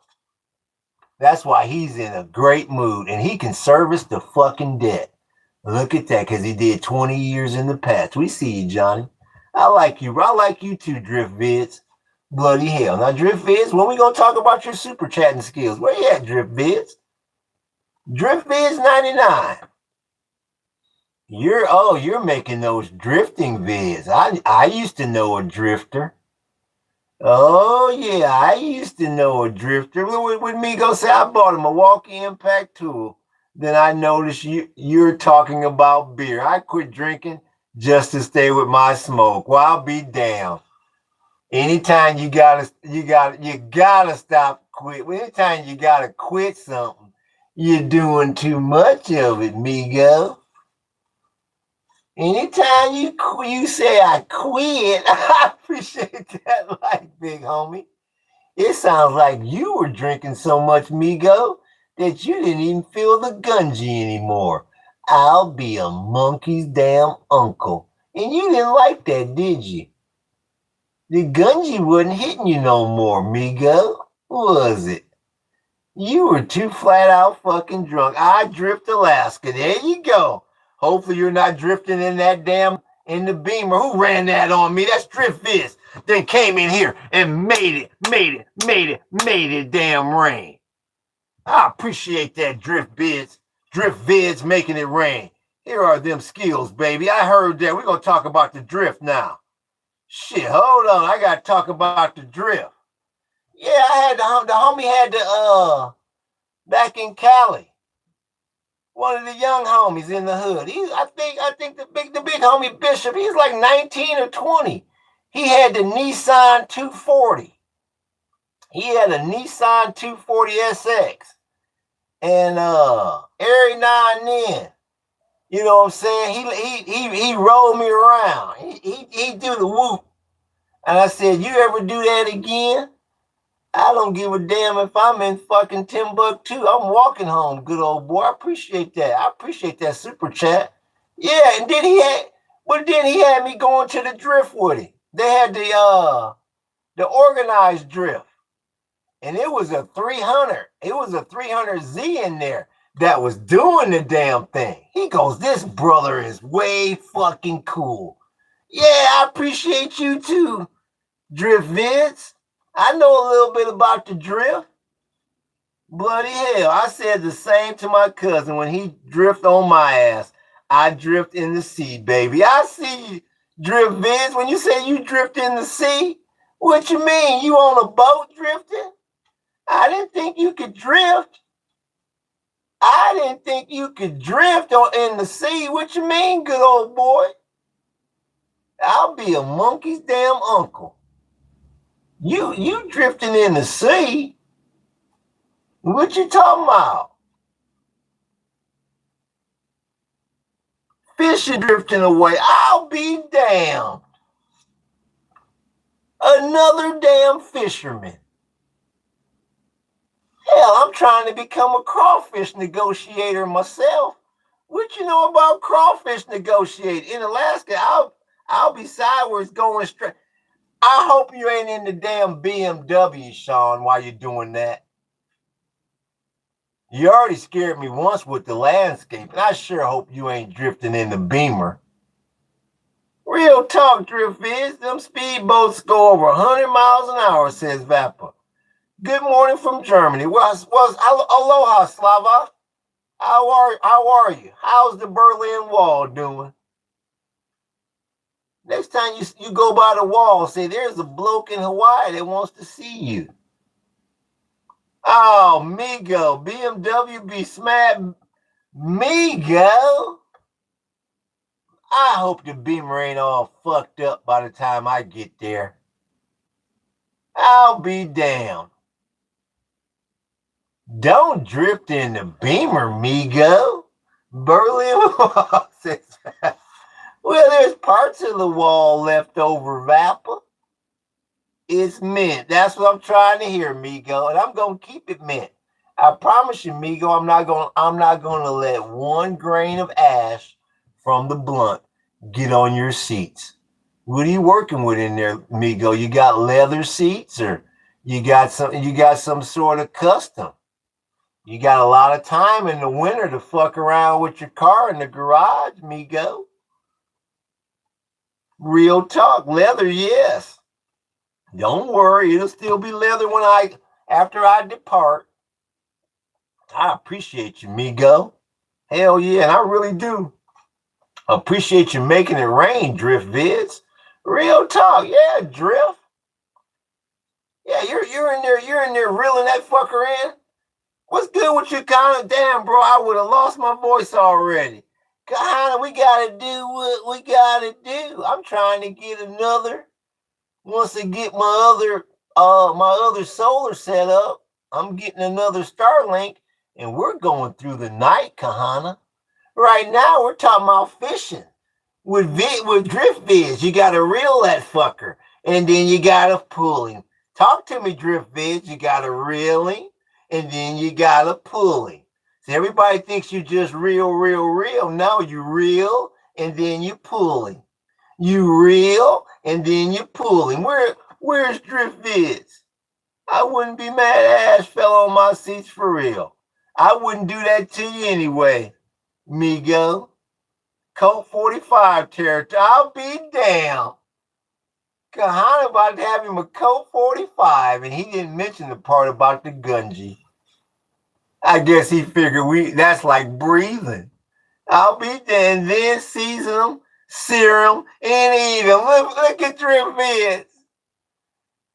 A: That's why he's in a great mood, and he can service the fucking debt. Look at that, because he did 20 years in the past. We see you, Johnny. I like you. I like you too, Drift Vids. Bloody hell. Now, Drift Vids, when we going to talk about your super chatting skills? Where you at, Drift Vids? Drift Vids 99. You're making those drifting vids. I used to know a drifter. Oh, yeah, I used to know a drifter. With me go say I bought a Milwaukee Impact tool. Then I noticed you're talking about beer. I quit drinking just to stay with my smoke. Well, I'll be damned. Anytime you gotta stop quit. Anytime you gotta quit something, you're doing too much of it, Migo. Anytime you say I quit, I appreciate that, like, big homie. It sounds like you were drinking so much, Migo, that you didn't even feel the gungy anymore. I'll be a monkey's damn uncle. And you didn't like that, did you? The gungy wasn't hitting you no more, Migo, was it? You were too flat out fucking drunk. I drift Alaska. There you go. Hopefully you're not drifting in the Beamer. Who ran that on me? That's Drift Viz. Then came in here and made it damn rain. I appreciate that, Drift Viz. Drift Viz making it rain. Here are them skills, baby. I heard that. We're going to talk about the drift now. Shit, hold on. I got to talk about the drift. Yeah, I had the homie had back in Cali. One of the young homies in the hood. I think the big homie Bishop, he's like 19 or 20. He had the Nissan 240. He had a Nissan 240 SX. And every now and then, you know what I'm saying? He rolled me around. He do the whoop. And I said, you ever do that again? I don't give a damn if I'm in fucking Timbuktu. I'm walking home, good old boy. I appreciate that. I appreciate that super chat. Yeah, and then he had me going to the drift with him. They had the organized drift. And it was a 300. It was a 300Z in there that was doing the damn thing. He goes, this brother is way fucking cool. Yeah, I appreciate you too, Drift Vids. I know a little bit about the drift. Bloody hell. I said the same to my cousin when he drift on my ass. I drift in the sea, baby. I see you, Drift Vids. When you say you drift in the sea, what you mean? You on a boat drifting? I didn't think you could drift. I didn't think you could drift in the sea. What you mean, good old boy? I'll be a monkey's damn uncle. You drifting in the sea? What you talking about? Fish are drifting away. I'll be damned. Another damn fisherman. Hell, I'm trying to become a crawfish negotiator myself. What you know about crawfish negotiate? In Alaska, I'll be sideways going straight. I hope you ain't in the damn BMW, Sean, while you're doing that. You already scared me once with the landscape, and I sure hope you ain't drifting in the Beamer. Real talk, Drift is. Them speedboats go over 100 miles an hour, says Vapor. Good morning from Germany. Aloha, Slava. How are you? How's the Berlin Wall doing? Next time you go by the wall, say there's a bloke in Hawaii that wants to see you. Oh, Migo, BMW be smack. Migo. I hope the Beamer ain't all fucked up by the time I get there. I'll be damned. Don't drift in the Beamer, Migo. Berlin Wall says, well, there's parts of the wall left over, Vapor. It's mint. That's what I'm trying to hear, Migo, and I'm gonna keep it mint. I promise you, Migo, I'm not gonna let one grain of ash from the blunt get on your seats. What are you working with in there, Migo? You got leather seats, or you got some sort of custom? You got a lot of time in the winter to fuck around with your car in the garage, Migo. Real talk, leather, yes. Don't worry, it'll still be leather after I depart. I appreciate you, Migo. Hell yeah, and I really do appreciate you making it rain, Drift Vids. Real talk, yeah, Drift. Yeah, you're in there reeling that fucker in. What's good with you, Connor? Damn, bro, I would have lost my voice already. Connor, we gotta do what we gotta do. I'm trying to get another. Once I get my other solar set up, I'm getting another Starlink, and we're going through the night, Kahana. Right now, we're talking about fishing with drift vids. You got to reel that fucker, and then you got to pull him. Talk to me, drift vids. You got to reel him, and then you got to pull him. So everybody thinks you just reel. No, you reel, and then you pull him. You reel, and then you pull him. Where's Drift Vids? I wouldn't be mad Ash fell on my seats for real. I wouldn't do that to you anyway, Migo. Colt 45 territory. I'll be damned. Kahana about to have him a Colt 45, and he didn't mention the part about the Gunji. I guess he figured that's like breathing. I'll be there, and then season them, sear them, and eat them. Look at Drift Vids.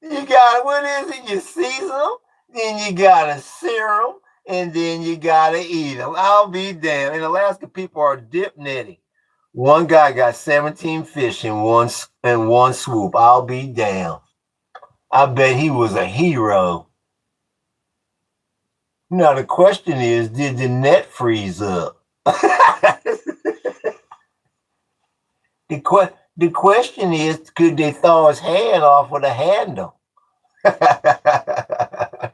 A: You got, what is it? You season them, then you gotta sear them, and then you gotta eat them. I'll be damned. In Alaska, people are dip netting. One guy got 17 fish in one swoop. I'll be damned. I bet he was a hero. Now the question is, did the net freeze up? The question is, could they thaw his hand off with a handle? I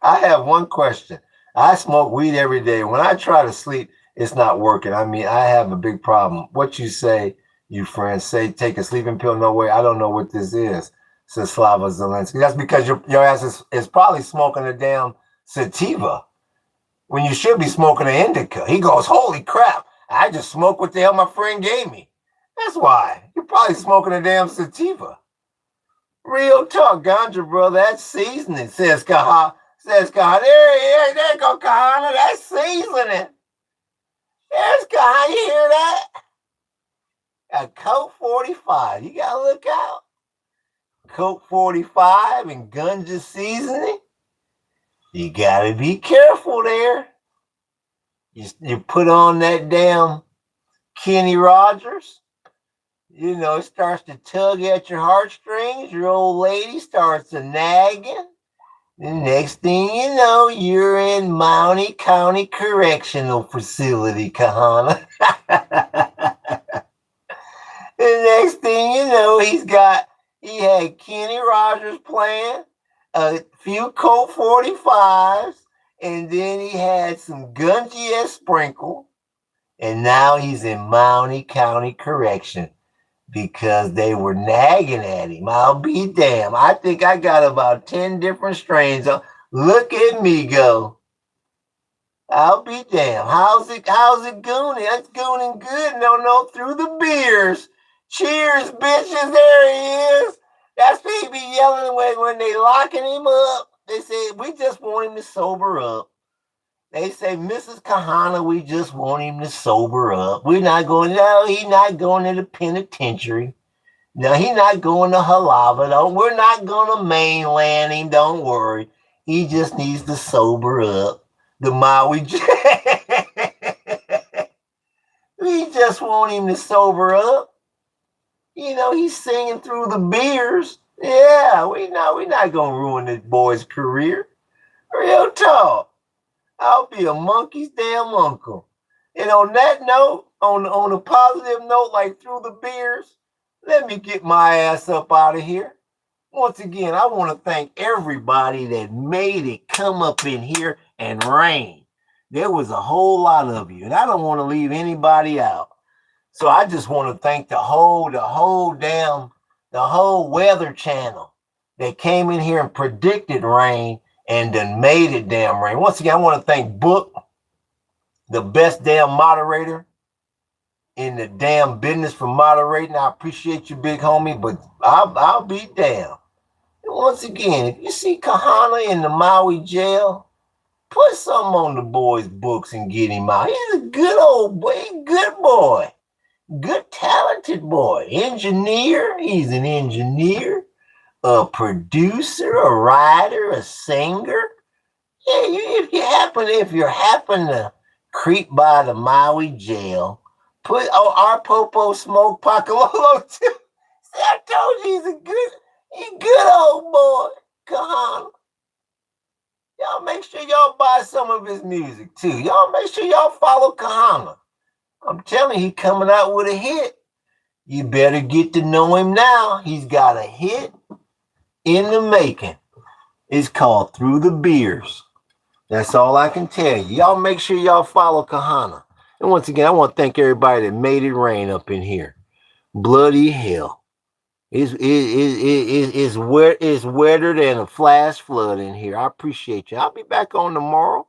A: have one question. I smoke weed every day. When I try to sleep, it's not working. I mean, I have a big problem. What you say, you friends, say take a sleeping pill? No way. I don't know what this is, says Slava Zelensky. That's because your ass is probably smoking a damn sativa when you should be smoking an indica. He goes, holy crap, I just smoked what the hell my friend gave me. That's why. You're probably smoking a damn sativa. Real talk, ganja, brother. That's seasoning, says Kaha. There you go, Kahana. That's seasoning. There's Kaha. You hear that? A Coke 45. You got to look out. Coke 45 and ganja seasoning. You got to be careful there. You put on that damn Kenny Rogers, it starts to tug at your heartstrings. Your old lady starts to nagging. The next thing you know, you're in Mountie County Correctional Facility, Kahana. The next thing you know, he had Kenny Rogers playing, a few Colt 45s, and then he had some Gunji S Sprinkle, and now he's in Mountie County Correction because they were nagging at him. I'll be damned. I think I got about 10 different strains. Look at me go. I'll be damned. How's it gooning? It's gooning good. No, through the beers. Cheers, bitches. There he is. That's what he be yelling when they locking him up. They say, we just want him to sober up. They say, Mrs. Kahana, we just want him to sober up. He's not going to the penitentiary. No, he's not going to Halava. No, we're not going to mainland him. Don't worry. He just needs to sober up. The Maui. We just want him to sober up. He's singing through the beers. Yeah, we're not going to ruin this boy's career. Real talk. I'll be a monkey's damn uncle. And on that note, on a positive note, like through the beers, let me get my ass up out of here. Once again, I want to thank everybody that made it come up in here and rain. There was a whole lot of you, and I don't want to leave anybody out. So I just want to thank the whole Weather Channel that came in here and predicted rain and then made it damn rain. Once again, I want to thank Book, the best damn moderator in the damn business for moderating. I appreciate you, big homie, but I'll be damned. And once again, if you see Kahana in the Maui jail, put something on the boy's books and get him out. He's a good old boy, good boy, good talented boy. Engineer, he's an engineer, a producer, a writer, a singer. Yeah, if you happen to creep by the Maui jail, put our Popo Smoke Pakalolo too. See, I told you he's a good old boy. Kahana. Y'all make sure y'all buy some of his music too. Y'all make sure y'all follow Kahana. I'm telling you, he's coming out with a hit. You better get to know him now. He's got a hit in the making. It's called Through the Beers. That's all I can tell you. Y'all make sure y'all follow Kahana. And once again, I want to thank everybody that made it rain up in here. Bloody hell. It's wetter than a flash flood in here. I appreciate you. I'll be back on tomorrow.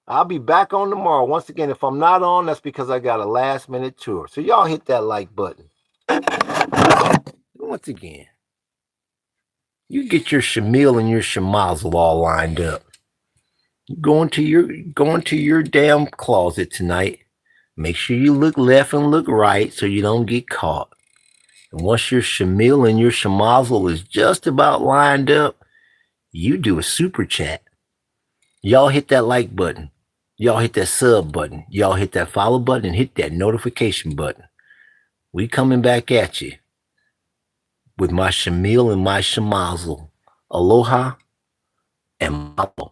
A: Once again, if I'm not on, that's because I got a last minute tour. So y'all hit that like button. Once again, you get your Schlemiel and your Schlimazel all lined up. Go into your damn closet tonight. Make sure you look left and look right so you don't get caught. And once your Schlemiel and your Schlimazel is just about lined up, you do a super chat. Y'all hit that like button. Y'all hit that sub button. Y'all hit that follow button and hit that notification button. We coming back at you with my Schlemiel and my Schlimazel. Aloha and mahalo.